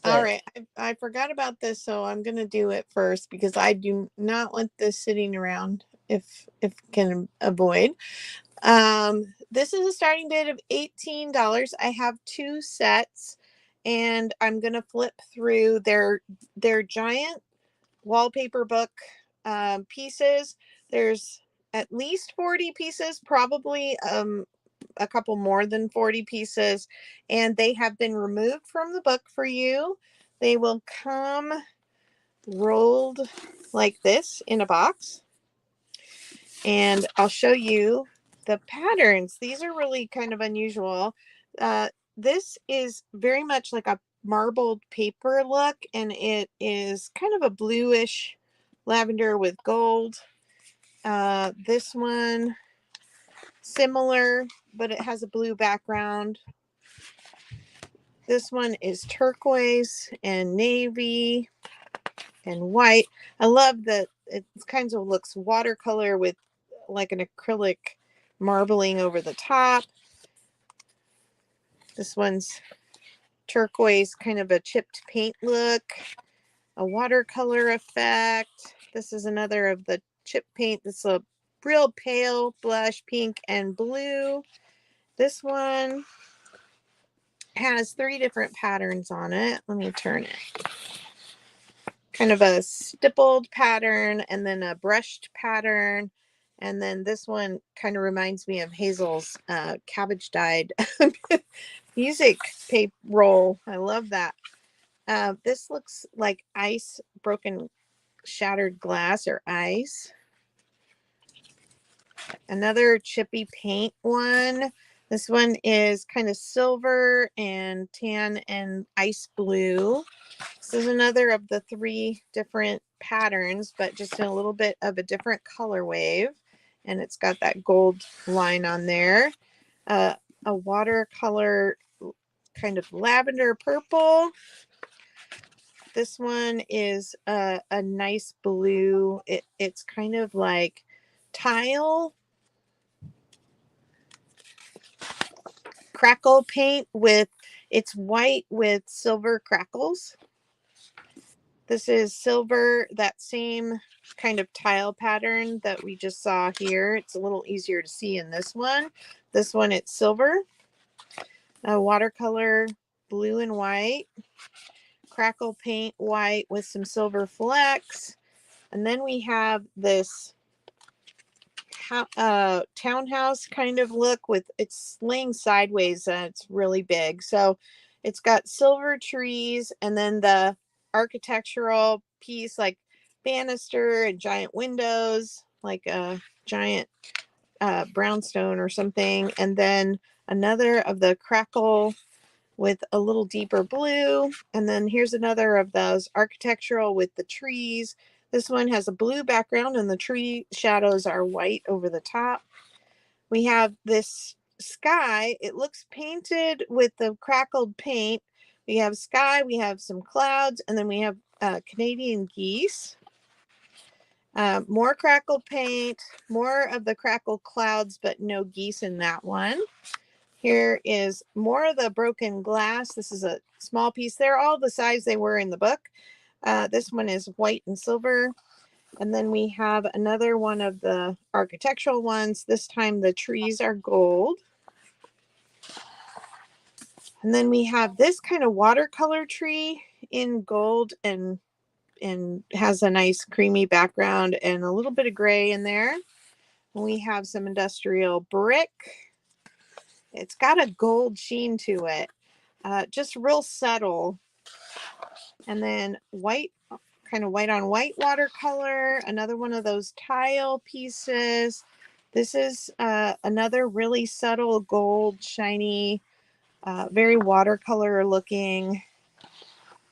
all right. I forgot about this, so I'm gonna do it first because I do not want this sitting around if can avoid. This is a starting bid of $18. I have 2 sets, and I'm gonna flip through their giant wallpaper book pieces. There's at least 40 pieces, probably a couple more than 40 pieces, and they have been removed from the book for you. They will come rolled like this in a box, and I'll show you the patterns. These are really kind of unusual. This is very much like a marbled paper look, and it is kind of a bluish lavender with gold. This one similar, but it has a blue background. This one is turquoise and navy and white. I love that it kind of looks watercolor with like an acrylic marbling over the top. This one's turquoise, kind of a chipped paint look, a watercolor effect. This is another of the chip paint. This is a real pale blush, pink and blue. This one has 3 different patterns on it. Let me turn it. Kind of a stippled pattern and then a brushed pattern. And then this one kind of reminds me of Hazel's cabbage dyed music paper roll. I love that. This looks like ice, broken, shattered glass or ice. Another chippy paint one. This one is kind of silver and tan and ice blue. This is another of the 3 different patterns, but just in a little bit of a different color wave. And it's got that gold line on there. A watercolor kind of lavender purple. This one is a nice blue. It's kind of like tile crackle paint with, it's white with silver crackles. This is silver, that same kind of tile pattern that we just saw here. It's a little easier to see in this one. This one, it's silver, watercolor blue and white, crackle paint white with some silver flecks. And then we have this townhouse kind of look with, it's laying sideways and it's really big. So it's got silver trees and then the architectural piece like banister and giant windows, like a giant brownstone or something. And then another of the crackle with a little deeper blue. And then here's another of those architectural with the trees. This one has a blue background and the tree shadows are white over the top. We have this sky. It looks painted with the crackled paint. We have sky, we have some clouds, and then we have Canadian geese. More crackled paint, more of the crackled clouds, but no geese in that one. Here is more of the broken glass. This is a small piece. They're all the size they were in the book. This one is white and silver. And then we have another one of the architectural ones. This time the trees are gold. And then we have this kind of watercolor tree in gold and has a nice creamy background and a little bit of gray in there. We have some industrial brick. It's got a gold sheen to it, just real subtle. And then white, kind of white on white watercolor, another one of those tile pieces. This is another really subtle gold, shiny, very watercolor looking.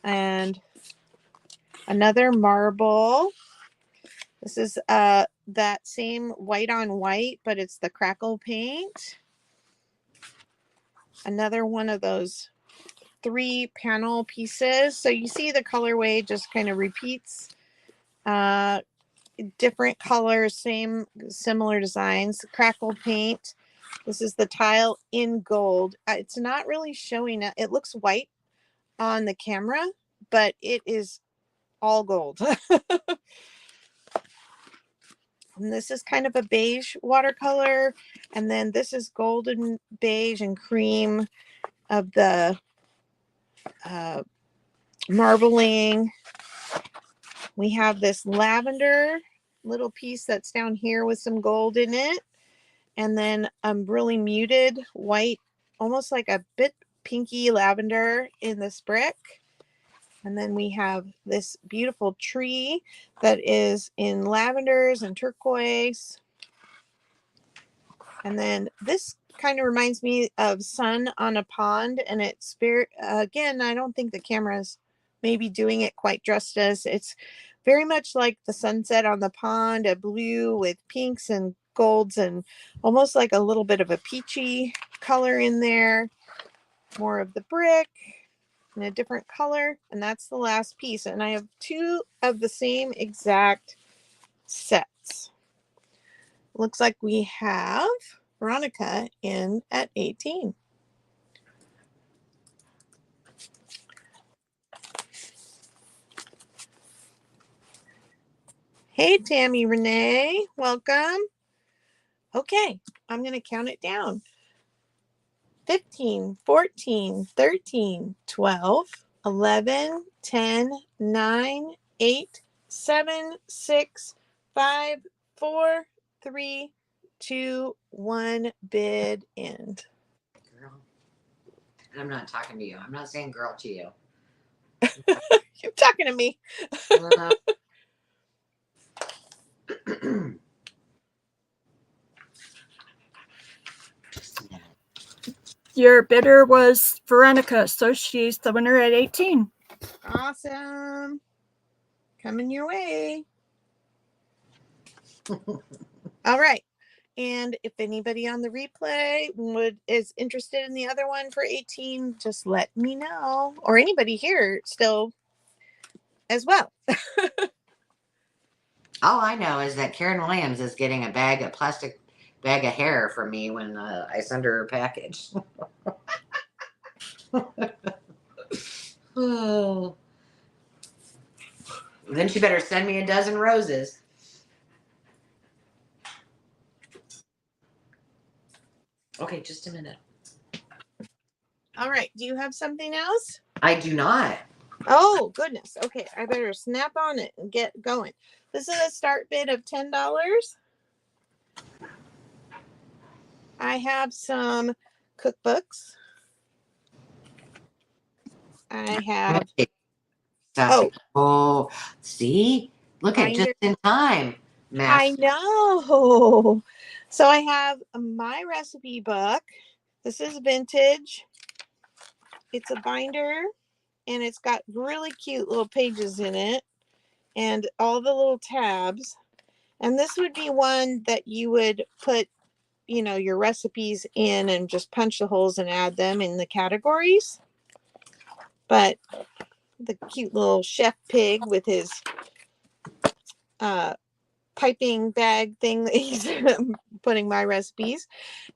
And another marble. This is that same white on white, but it's the crackle paint. Another one of those 3 panel pieces. So you see the colorway just kind of repeats. Different colors, similar designs. Crackle paint. This is the tile in gold. It's not really showing it. It looks white on the camera, but it is all gold. And this is kind of a beige watercolor. And then this is golden beige and cream of the marbling. We have this lavender little piece that's down here with some gold in it. And then really muted white, almost like a bit pinky lavender in this brick. And then we have this beautiful tree that is in lavenders and turquoise. And then this kind of reminds me of sun on a pond. And it's very, again, I don't think the camera's maybe doing it quite justice. It's very much like the sunset on the pond, a blue with pinks and golds and almost like a little bit of a peachy color in there. More of the brick in a different color. And that's the last piece. And I have 2 of the same exact sets. Looks like we have Veronica in at 18. Hey, Tammy Renee, welcome. Okay, I'm going to count it down. 15, 14, 13, 12, 11, 10, 9, 8, 7, 6, 5, 4, 3, 2, 1, bid end. Girl. And I'm not talking to you. I'm not saying girl to you. You're talking to me. Just a minute. Your bidder was Veronica, so she's the winner at 18. Awesome. Coming your way. All right. And if anybody on the replay is interested in the other one for 18, just let me know. Or anybody here still as well. All I know is that Karen Williams is getting a plastic bag of hair from me when I send her a package. Oh. Then she better send me a dozen roses. Okay, just a minute. All right. Do you have something else? I do not. Oh, goodness. Okay. I better snap on it and get going. This is a start bid of $10. I have some cookbooks. I have Oh, see? Look at just in time. I know. So I have my recipe book. This is vintage. It's a binder and it's got really cute little pages in it and all the little tabs. And this would be one that you would put, you know, your recipes in and just punch the holes and add them in the categories. But the cute little chef pig with his piping bag thing that he's putting my recipes.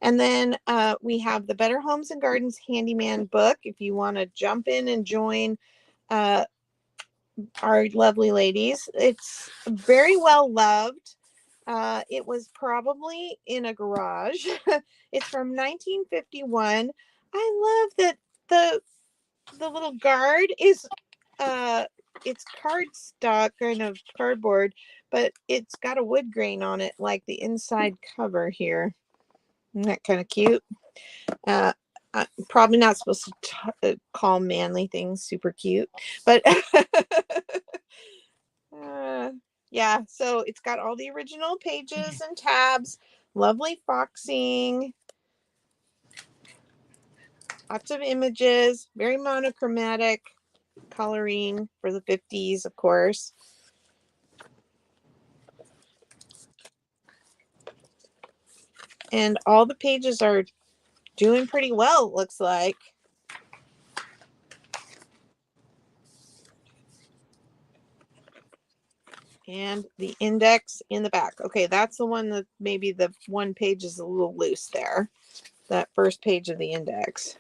And then we have the Better Homes and Gardens Handyman book. If you want to jump in and join our lovely ladies, it's very well loved. It was probably in a garage. It's from 1951. I love that the little guard is it's cardstock, kind of cardboard, but it's got a wood grain on it like the inside cover here. Isn't that kind of cute? I'm probably not supposed to call manly things super cute, but yeah, so it's got all the original pages and tabs, lovely foxing, lots of images, very monochromatic coloring for the 50s, of course. And all the pages are doing pretty well, it looks like. And the index in the back. Okay, that's the one that maybe the one page is a little loose there. That first page of the index.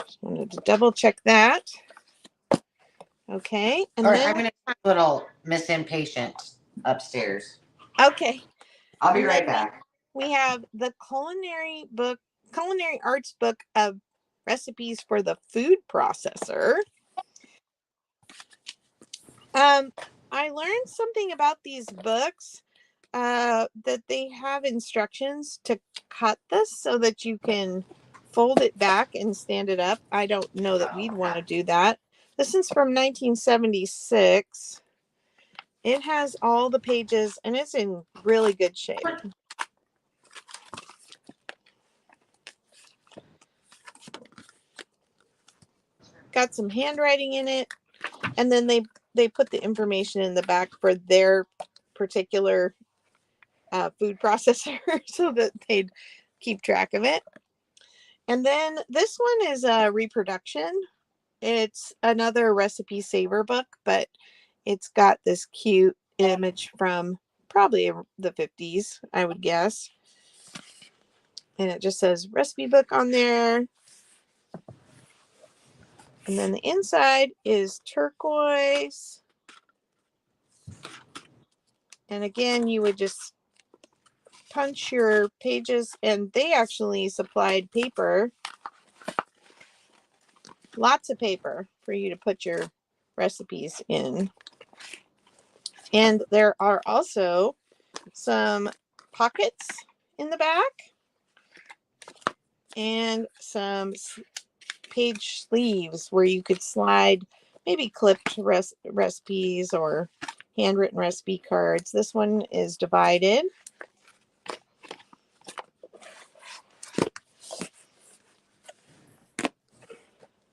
Just wanted to double check that. Okay. And All right, then I'm going to take a little Miss Impatient upstairs. okay. I'll be right back. We have the culinary arts book of recipes for the food processor. I learned something about these books, that they have instructions to cut this so that you can fold it back and stand it up. I don't know that we'd want to do that. This is from 1976. It has all the pages and it's in really good shape. Got some handwriting in it, and then they put the information in the back for their particular food processor so that they'd keep track of it. And then this one is a reproduction. It's another recipe saver book, but it's got this cute image from probably the 50s, I would guess. And it just says recipe book on there. And then the inside is turquoise. And again, you would just punch your pages, and they actually supplied paper, lots of paper for you to put your recipes in. And there are also some pockets in the back and some page sleeves where you could slide maybe clipped recipes or handwritten recipe cards. This one is divided.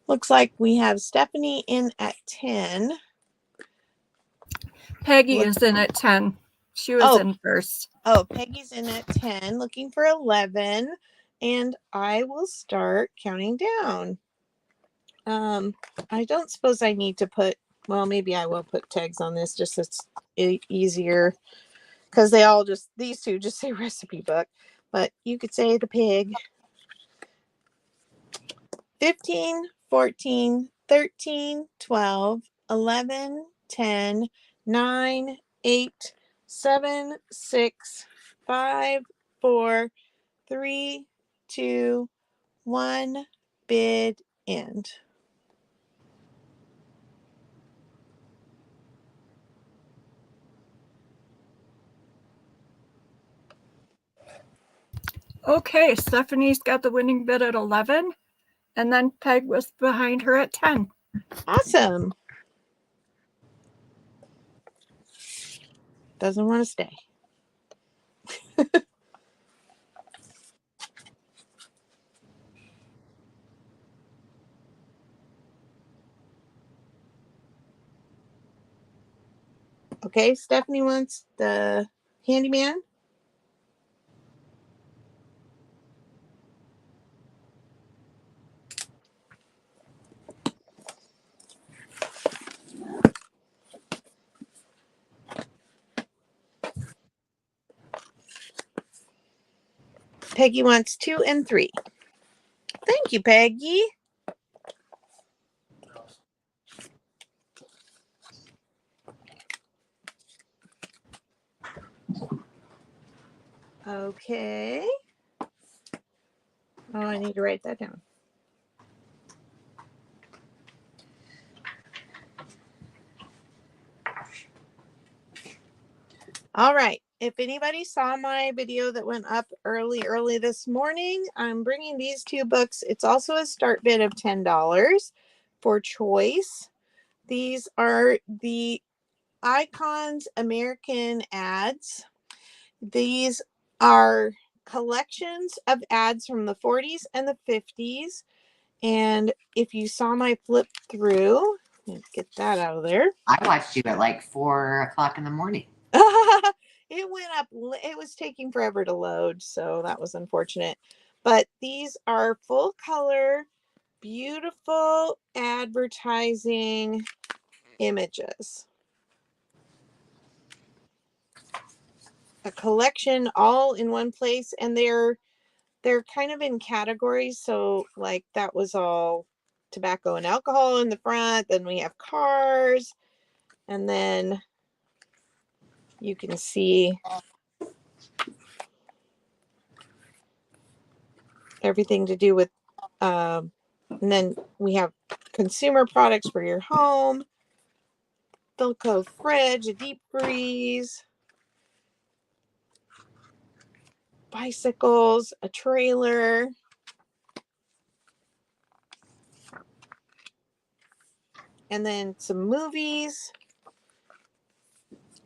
Looks like we have Stephanie in at 10. Peggy is in at 10. She was in first. Oh, Peggy's in at 10, looking for 11. And I will start counting down. I don't suppose I need to put, well, maybe I will put tags on this just so it's easier. Because they all just, these two just say recipe book. But you could say the pig. 15, 14, 13, 12, 11, 10, 9, 8, 7, 6, 5, 4, 3, 2, 1, bid end. Okay, Stephanie's got the winning bid at 11, and then Peg was behind her at 10. Awesome. Doesn't want to stay. Okay, Stephanie wants the handyman. Peggy wants 2 and 3. Thank you, Peggy. Okay. Oh, I need to write that down. All right. If anybody saw my video that went up early this morning, I'm bringing these 2 books. It's also a start bid of $10 for choice. These are the Icons American ads. These are collections of ads from the 40s and the 50s. And if you saw my flip through, let's get that out of there. I watched you at like 4 o'clock in the morning. It went up. It was taking forever to load, so that was unfortunate. But these are full color, beautiful advertising images. A collection all in one place, and they're kind of in categories. So like that was all tobacco and alcohol in the front. Then we have cars, and then you can see everything to do with, and then we have consumer products for your home, Philco fridge, a deep freeze, bicycles, a trailer, and then some movies.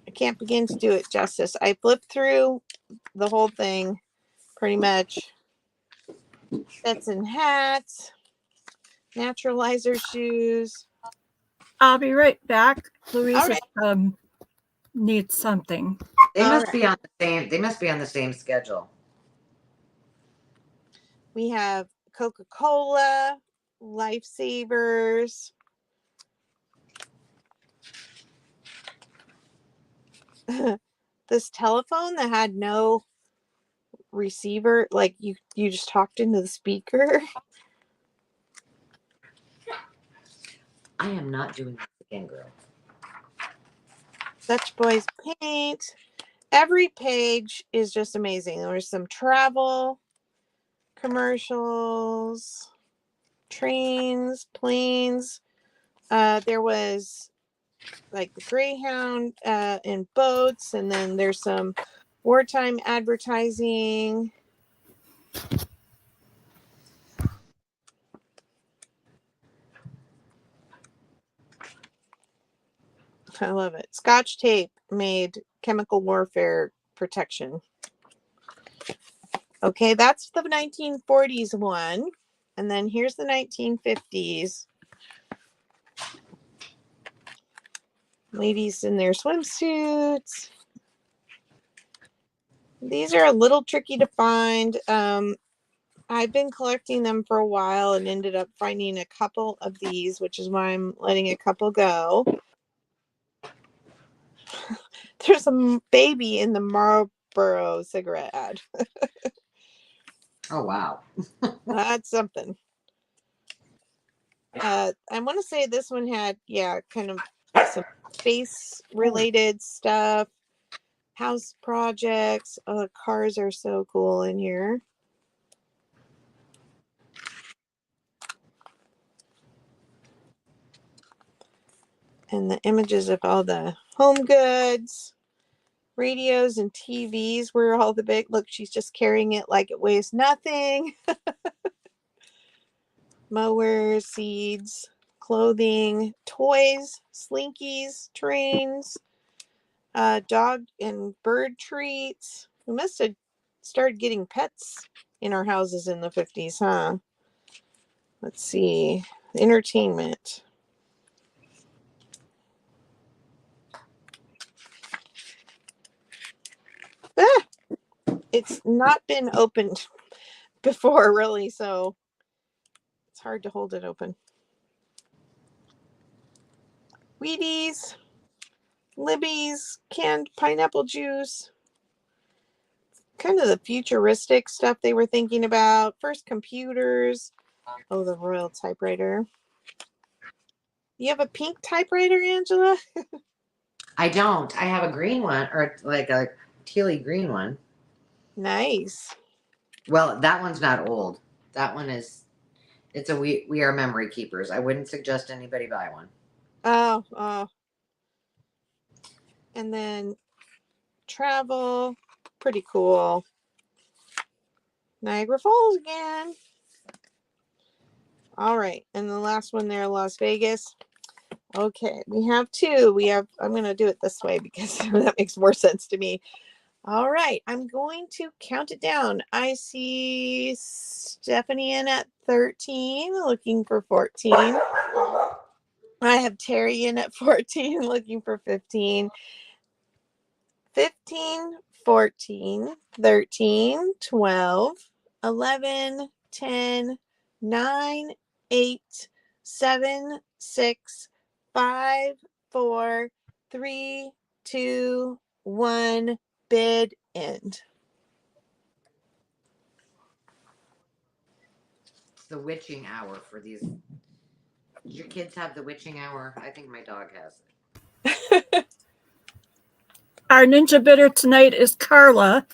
I can't begin to do it justice. I flipped through the whole thing pretty much. Bets and hats, naturalizer shoes. I'll be right back. Louisa right. Needs something. They must be on the same. They must be on the same schedule. We have Coca-Cola, Lifesavers. This telephone that had no receiver, like you just talked into the speaker. I am not doing this again, girl. Dutch Boys paint. every page is just amazing. There's some travel, commercials, trains, planes. There was like the Greyhound and boats, and then there's some wartime advertising. I love it. Scotch tape made chemical warfare protection. Okay, that's the 1940s one. And then here's the 1950s. Ladies in their swimsuits. These are a little tricky to find. I've been collecting them for a while and ended up finding a couple of these, which is why I'm letting a couple go. There's a baby in the Marlboro cigarette ad. Oh, wow. That's something. I want to say this one had, kind of some space related stuff, house projects. Oh, the cars are so cool in here. And the images of all the home goods, radios and TVs were all the big. Look, she's just carrying it like it weighs nothing. Mowers, seeds, clothing, toys, slinkies, trains, dog and bird treats. We must have started getting pets in our houses in the 50s, huh? Let's see. Entertainment. It's not been opened before, really, so it's hard to hold it open. Wheaties, Libby's, canned pineapple juice. Kind of the futuristic stuff they were thinking about. First computers. Oh, the Royal typewriter. You have a pink typewriter, Angela? I don't. I have a green one, or like a tealy green one. Nice. Well, that one's not old. That one is. It's a we are memory keepers. I wouldn't suggest anybody buy one. Oh. And then travel. Pretty cool. Niagara Falls again. All right. And the last one there, Las Vegas. Okay, we have two. I'm going to do it this way because that makes more sense to me. All right, I'm going to count it down. I see Stephanie in at 13, looking for 14. I have Terry in at 14, looking for 15. 15, 14, 13, 12, 11, 10, 9, 8, 7, 6, 5, 4, 3, 2, 1. Bid end. It's the witching hour for these. Did your kids have the witching hour? I think my dog has it. Our ninja bidder tonight is Carla.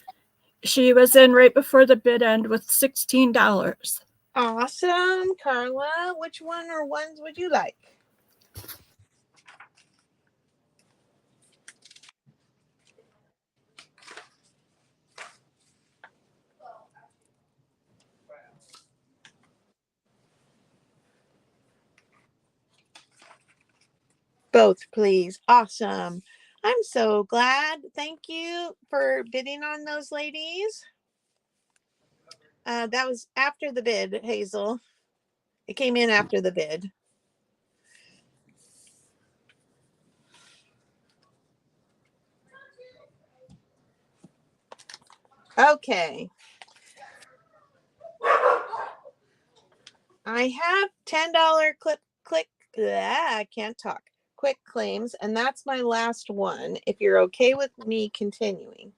She was in right before the bid end with $16. Awesome, Carla. Which one or ones would you like? Both, please. Awesome. I'm so glad. Thank you for bidding on those ladies. That was after the bid, Hazel. It came in after the bid. Okay. I have $10 click. I can't talk. Quick claims, and that's my last one. If you're okay with me continuing.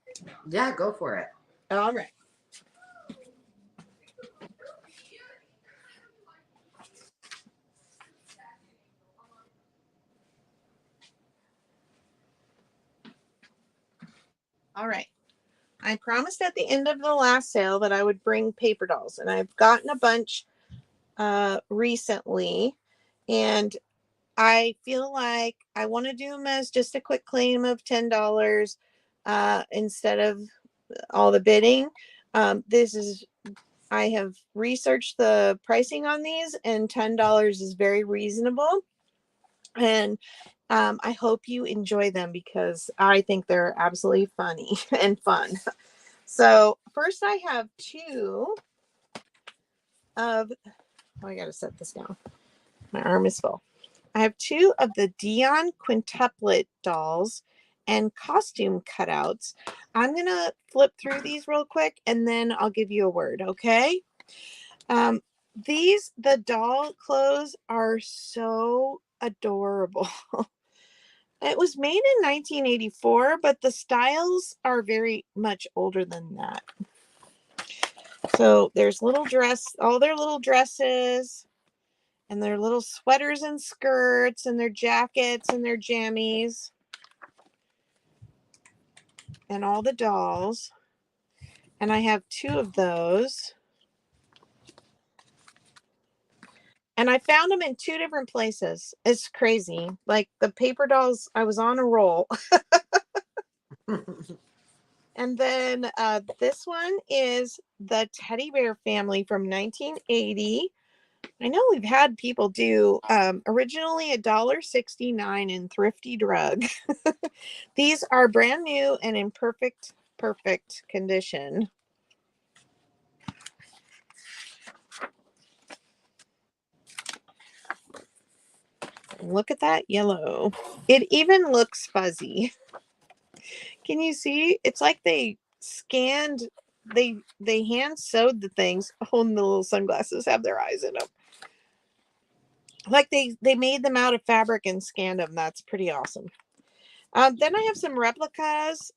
Yeah, go for it. All right. All right. I promised at the end of the last sale that I would bring paper dolls, and I've gotten a bunch recently, and I feel like I want to do them as just a quick claim of $10 instead of all the bidding. I have researched the pricing on these, and $10 is very reasonable. And I hope you enjoy them because I think they're absolutely funny and fun. So first I have two of, oh, I got to set this down. My arm is full. I have two of the Dion quintuplet dolls and costume cutouts. I'm going to flip through these real quick and then I'll give you a word, okay? The doll clothes are so adorable. It was made in 1984, but the styles are very much older than that. So there's little dress, all their little dresses, and their little sweaters and skirts, and their jackets and their jammies, and all the dolls. And I have two of those. And I found them in two different places. It's crazy. Like the paper dolls, I was on a roll. And then this one is the teddy bear family from 1980. I know we've had people do originally $1.69 in Thrifty Drug. These are brand new and in perfect condition. Look at that yellow. It even looks fuzzy. Can you see? It's like they scanned, they hand sewed the things. Oh, and the little sunglasses have their eyes in them. Like they made them out of fabric and scanned them. That's pretty awesome. Then I have some replicas.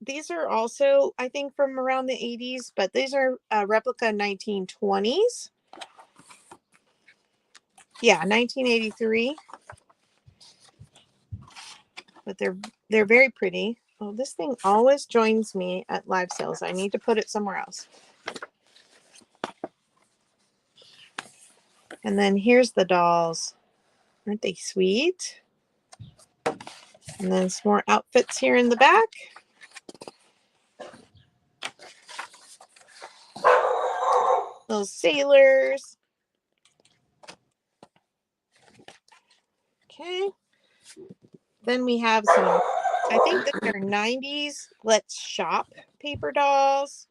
These are also, I think, from around the 80s, but these are replica 1920s. Yeah, 1983. But they're very pretty. Oh, this thing always joins me at live sales. I need to put it somewhere else. And then here's the dolls. Aren't they sweet? And then some more outfits here in the back. Little sailors. Okay. Then we have some, I think that they're 90s Let's Shop paper dolls.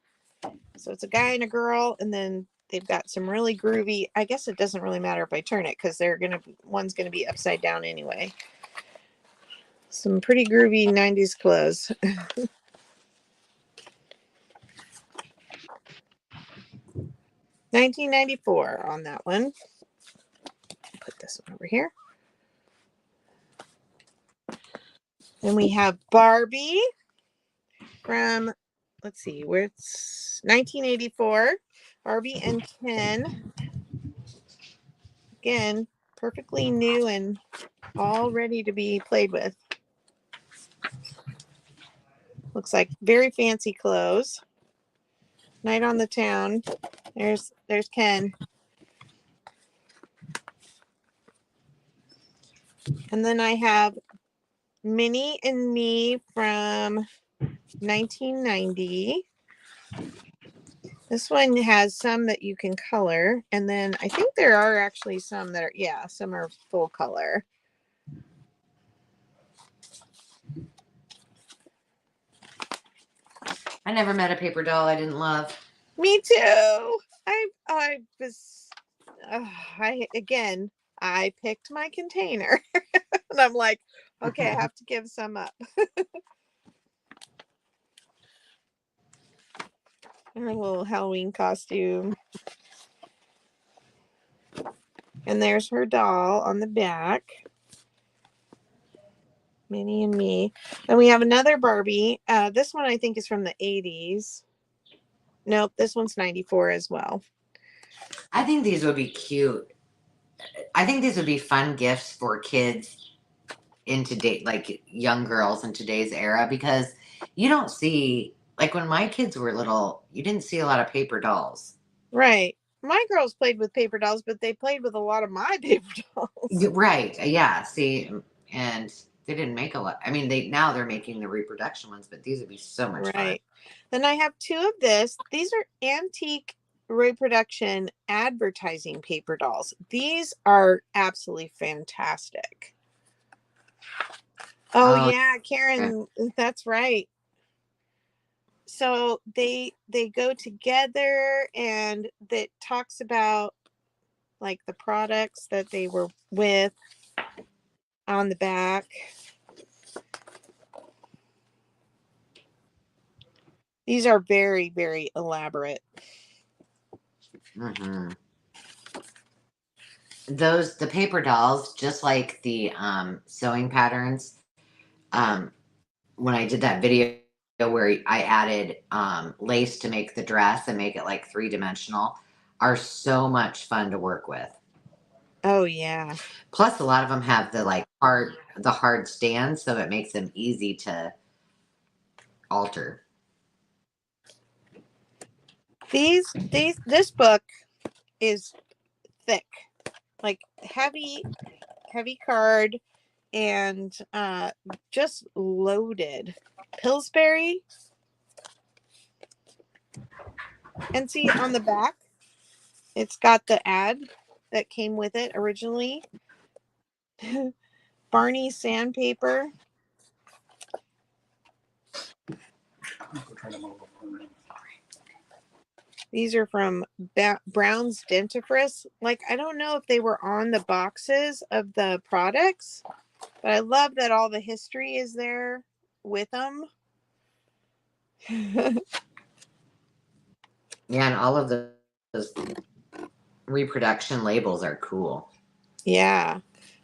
So it's a guy and a girl, and then they've got some really groovy, I guess it doesn't really matter if I turn it because one's gonna be upside down anyway. Some pretty groovy 90s clothes. $19.94 on that one. Put this one over here. Then we have Barbie from, let's see, where it's 1984. Barbie and Ken. Again, perfectly new and all ready to be played with. Looks like very fancy clothes. Night on the town. There's Ken. And then I have Minnie and Me from 1990. This one has some that you can color. And then I think there are actually some that are, yeah, some are full color. I never met a paper doll I didn't love. Me too. I picked my container and I'm like, okay, I have to give some up. Her little Halloween costume. And there's her doll on the back. Minnie and Me. And we have another Barbie. This one I think is from the 80s. Nope, this one's 94 as well. I think these would be cute. I think these would be fun gifts for kids in today, like young girls in today's era, because you don't see, like when my kids were little, you didn't see a lot of paper dolls. Right. My girls played with paper dolls, but they played with a lot of my paper dolls. Right. Yeah. See, and they didn't make a lot. I mean, now they're making the reproduction ones, but these would be so much fun. Right. Then I have two of this. These are antique reproduction advertising paper dolls. These are absolutely fantastic. Oh yeah, Karen, that's right. So they go together, and that talks about like the products that they were with on the back. These are very, very elaborate. Mm-hmm. The paper dolls, just like the sewing patterns. When I did that video where I added lace to make the dress and make it like 3-dimensional, are so much fun to work with. Oh yeah. Plus, a lot of them have the hard stands, so it makes them easy to alter. This book is thick, like heavy card, and just loaded. Pillsbury. And see on the back, it's got the ad that came with it originally. Barney sandpaper. These are from Brown's Dentifrice. Like, I don't know if they were on the boxes of the products, but I love that all the history is there with them. Yeah, and all of those reproduction labels are cool. Yeah.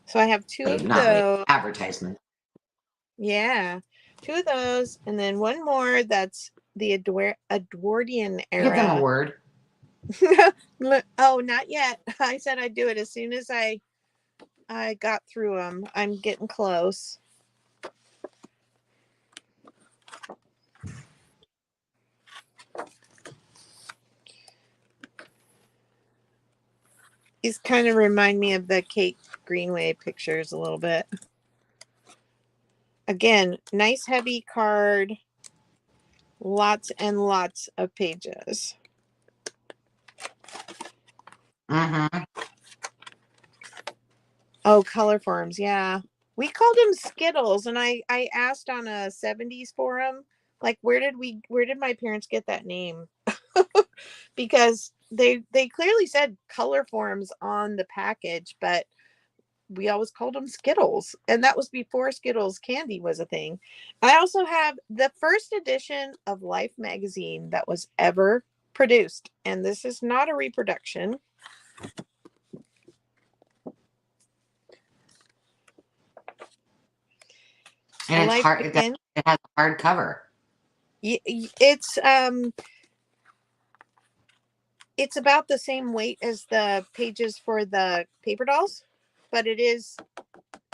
So I have two of those. Advertisement. Yeah. Two of those. And then one more that's the Edwardian era. Give them a word. Oh, not yet. I said I'd do it as soon as I got through them. I'm getting close. These kind of remind me of the Kate Greenway pictures a little bit. Again, nice heavy card. Lots and lots of pages. Mm-hmm. Oh, color forms. Yeah. We called them Skittles. And I asked on a 70s forum, like, where did my parents get that name? Because they clearly said color forms on the package, but we always called them Skittles. And that was before Skittles candy was a thing. I also have the first edition of Life magazine that was ever produced. And this is not a reproduction. And it's hard. It has a hard cover. It's about the same weight as the pages for the paper dolls, but it is,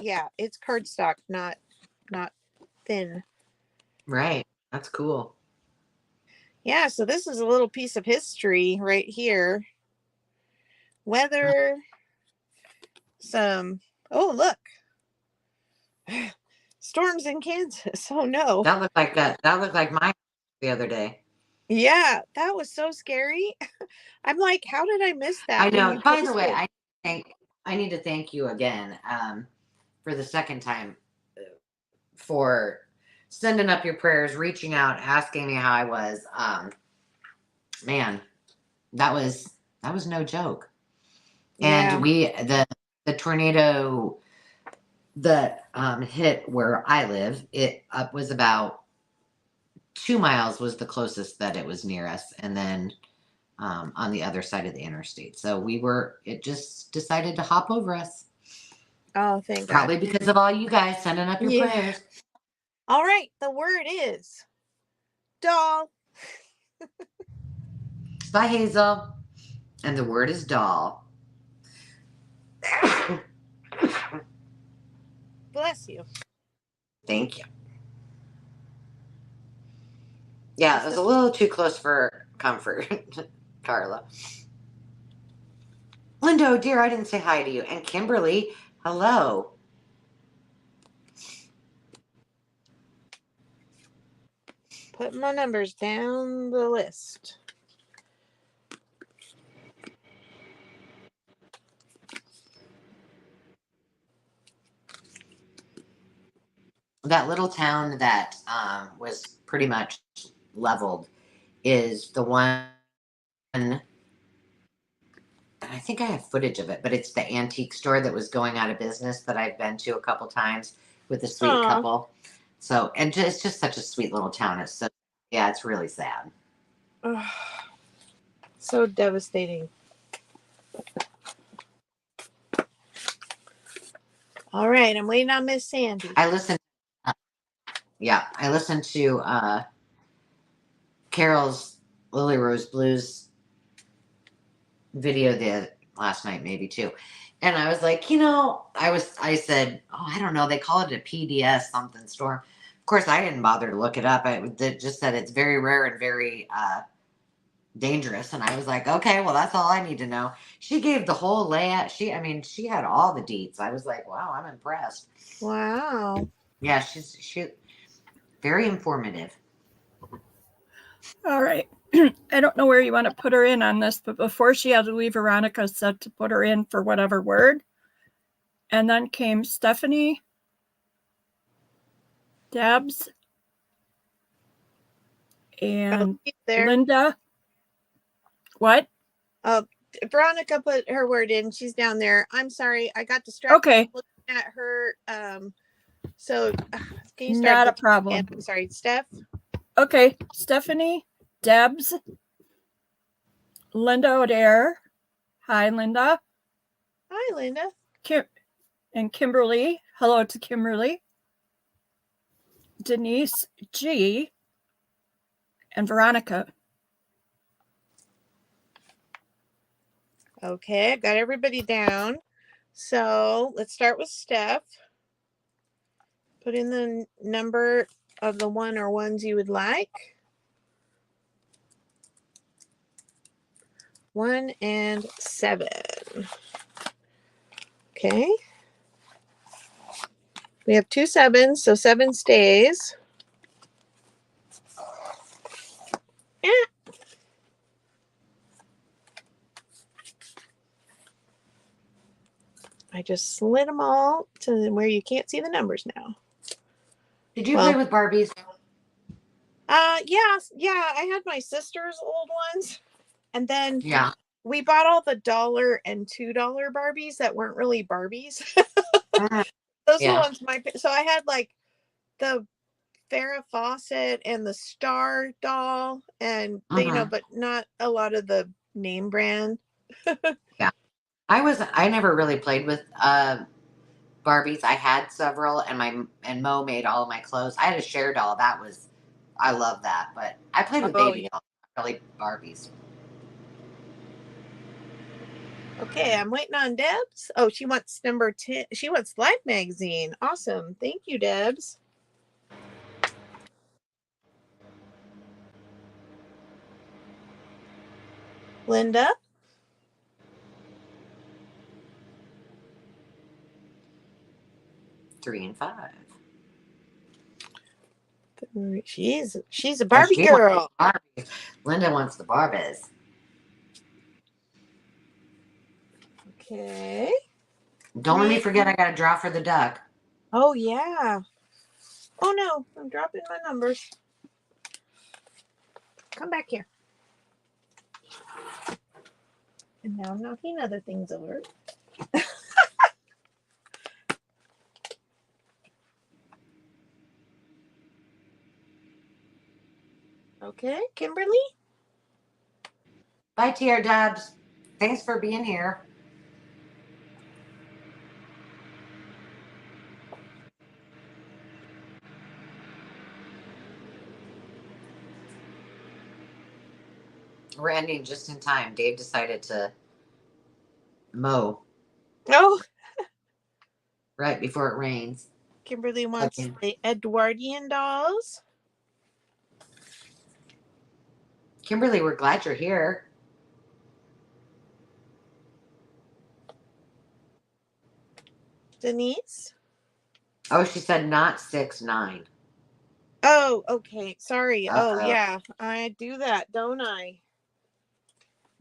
yeah, it's cardstock, not thin. Right. That's cool. Yeah, so this is a little piece of history right here. Weather, oh, look. Storms in Kansas. Oh no. That looked like mine the other day. Yeah, that was so scary. I'm like, how did I miss that? I know. By the way, I need to thank you again for the second time for sending up your prayers, reaching out, asking me how I was. Man, that was no joke. Yeah. And the tornado that hit where I live, it was about 2 miles was the closest that it was near us, and then on the other side of the interstate. So it just decided to hop over us. Oh, thank God. Probably because of all you guys sending up your prayers. All right, the word is doll. Bye, Hazel. And the word is doll. Bless you. Thank you. Yeah, it was a little too close for comfort, Carla. Linda, oh dear, I didn't say hi to you. And Kimberly, hello. Put my numbers down the list. That little town that was pretty much leveled is the one, and I think I have footage of it, but it's the antique store that was going out of business that I've been to a couple times with a sweet Aw. couple. So, and just, it's just such a sweet little town. It's so, yeah, it's really sad. So devastating. All right, I'm waiting on Miss Sandy. I listened, I listened to Carol's Lily Rose Blues video the last night, maybe too. And I was like, I said, oh, I don't know. They call it a PDS something storm. Of course, I didn't bother to look it up. It just said it's very rare and very dangerous. And I was like, okay, well, that's all I need to know. She gave the whole layout. She had all the deets. I was like, wow, I'm impressed. Wow. Yeah, she very informative. All right. I don't know where you want to put her in on this, but before she had to leave, Veronica said to put her in for whatever word. And then came Stephanie, Debs, and Linda. What? Veronica put her word in. She's down there. I'm sorry. I got distracted looking at her. So can you start? Not a problem. Again? I'm sorry, Steph. Okay. Stephanie, Debs, Linda O'Dare. Hi, Linda. Hi, Linda. And Kimberly. Hello to Kimberly. Denise G. And Veronica. Okay, I got everybody down. So let's start with Steph. Put in the number of the one or ones you would like. 1 and 7. Okay. We have 2 7s, so 7 stays. I just slid them all to where you can't see the numbers now. Did you play with Barbies? Yeah, I had my sister's old ones, and then we bought all the $1 and $2 Barbies that weren't really Barbies. Those are the ones so I had like the Farrah Fawcett and the Star doll, and but not a lot of the name brand. Yeah, I never really played with Barbies. I had several, and Mo made all of my clothes. I had a share doll. I love that, but I played with baby dolls, not really Barbies. Okay, I'm waiting on Debs. Oh, she wants number 10. She wants Life magazine. Awesome. Thank you, Debs. Linda. Three and 5. She's a Barbie girl. Linda wants the Barbies. Okay. Don't let me forget I got to draw for the duck. Oh, yeah. Oh, no. I'm dropping my numbers. Come back here. And now I'm knocking other things over. Okay, Kimberly. Bye, TR Dubs. Thanks for being here. We're ending just in time. Dave decided to mow. Oh. Right before it rains. Kimberly wants the Edwardian dolls. Kimberly, we're glad you're here. Denise? Oh, she said not 6'9". Oh, okay. Sorry. Oh, Uh-oh. yeah. I do that, don't I?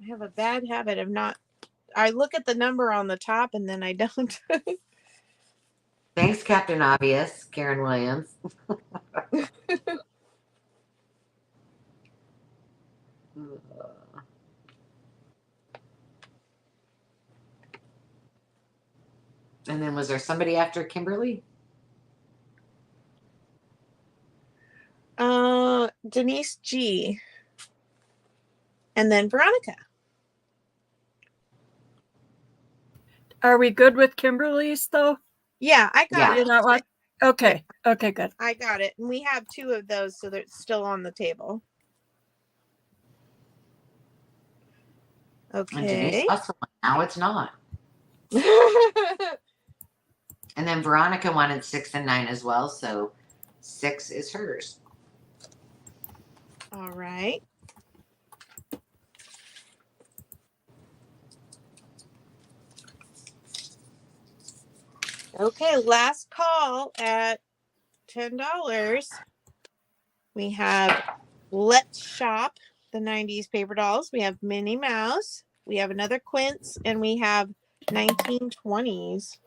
I have a bad habit of not. I look at the number on the top and then I don't. Thanks, Captain Obvious, Karen Williams. And then was there somebody after Kimberly? Denise G. And then Veronica. Are we good with Kimberly's though? Yeah, I got Yeah. it. Not what? Okay. Okay, good. I got it. And we have 2 of those, so they're still on the table. And Denise Okay. lost one. Now it's not. And then Veronica wanted 6 and 9 as well, so 6 is hers. All right. Okay, last call at $10. We have Let's Shop, the 90s paper dolls. We have Minnie Mouse. We have another Quince, and we have 1920s.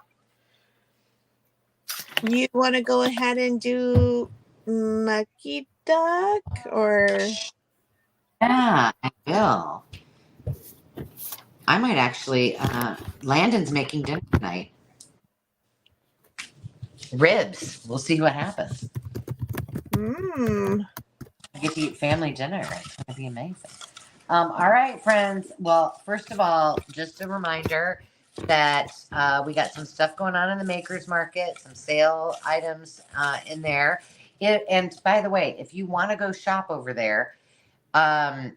You want to go ahead and do Mucky Duck or? Yeah, I will. I might actually, Landon's making dinner tonight. Ribs. We'll see what happens. Mmm. I get to eat family dinner. It's going to be amazing. All right, friends. Well, first of all, just a reminder that we got some stuff going on in the Makers Market, some sale items in there. And by the way, if you want to go shop over there and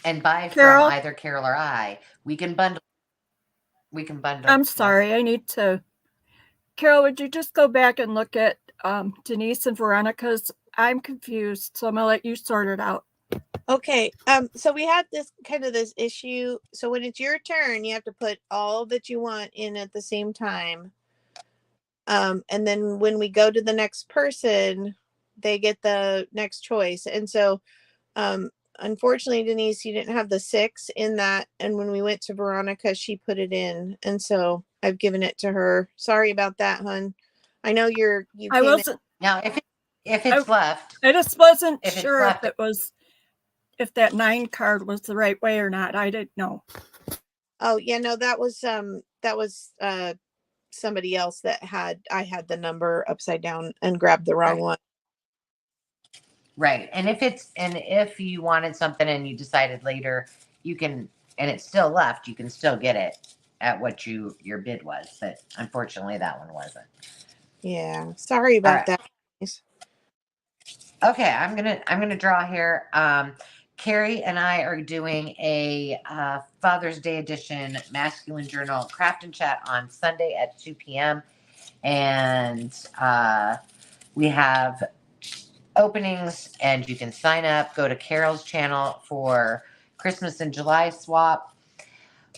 buy Carol? from either Carol or I, we can bundle. I'm sorry. I need to. Carol, would you just go back and look at Denise and Veronica's? I'm confused, so I'm gonna let you sort it out. Okay. So we had this issue. So when it's your turn, you have to put all that you want in at the same time. And then when we go to the next person, they get the next choice. And so, unfortunately, Denise, you didn't have the 6 in that. And when we went to Veronica, she put it in. And so I've given it to her. Sorry about that, hun. I know you I came in. wasn't. Now, if it's left, I just wasn't If it's sure left- if it was, if that 9 card was the right way or not. I didn't know. Oh yeah, no, that was somebody else that I had the number upside down and grabbed the wrong one. right. And if you wanted something and you decided later, you can, and it's still left, you can still get it at what your bid was. But unfortunately, that one wasn't. Yeah, sorry about right. that. Okay, I'm gonna draw here. Carrie and I are doing a Father's Day edition Masculine Journal Craft and Chat on Sunday at 2 p.m. And we have openings, and you can sign up. Go to Carol's channel for Christmas in July swap.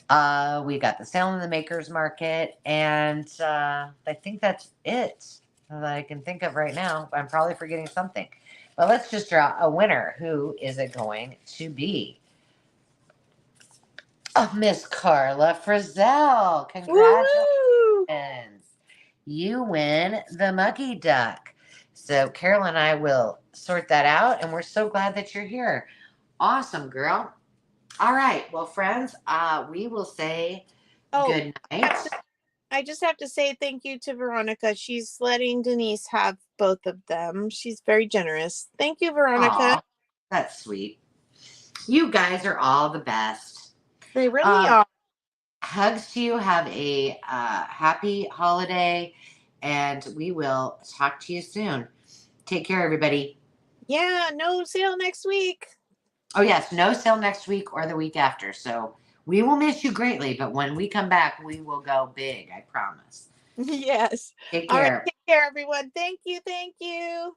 We got the sale in the Makers Market, and I think that's it that I can think of right now. I'm probably forgetting something. But let's just draw a winner. Who is it going to be? Oh, Miss Carla Frizzell. Congratulations. Woo-hoo! You win the Mucky Duck. So Carol and I will sort that out, and we're so glad that you're here. Awesome, girl. All right. Well, friends, we will say good night. I just have to say thank you to Veronica. She's letting Denise have both of them. She's very generous. Thank you, Veronica. Aw, that's sweet. You guys are all the best. They really are. Hugs to you. Have a happy holiday, and we will talk to you soon. Take care, everybody. Yeah, no sale next week. Oh, yes, no sale next week or the week after. So we will miss you greatly, but when we come back, we will go big. I promise. Yes. Take care. All right, take care, everyone. Thank you. Thank you.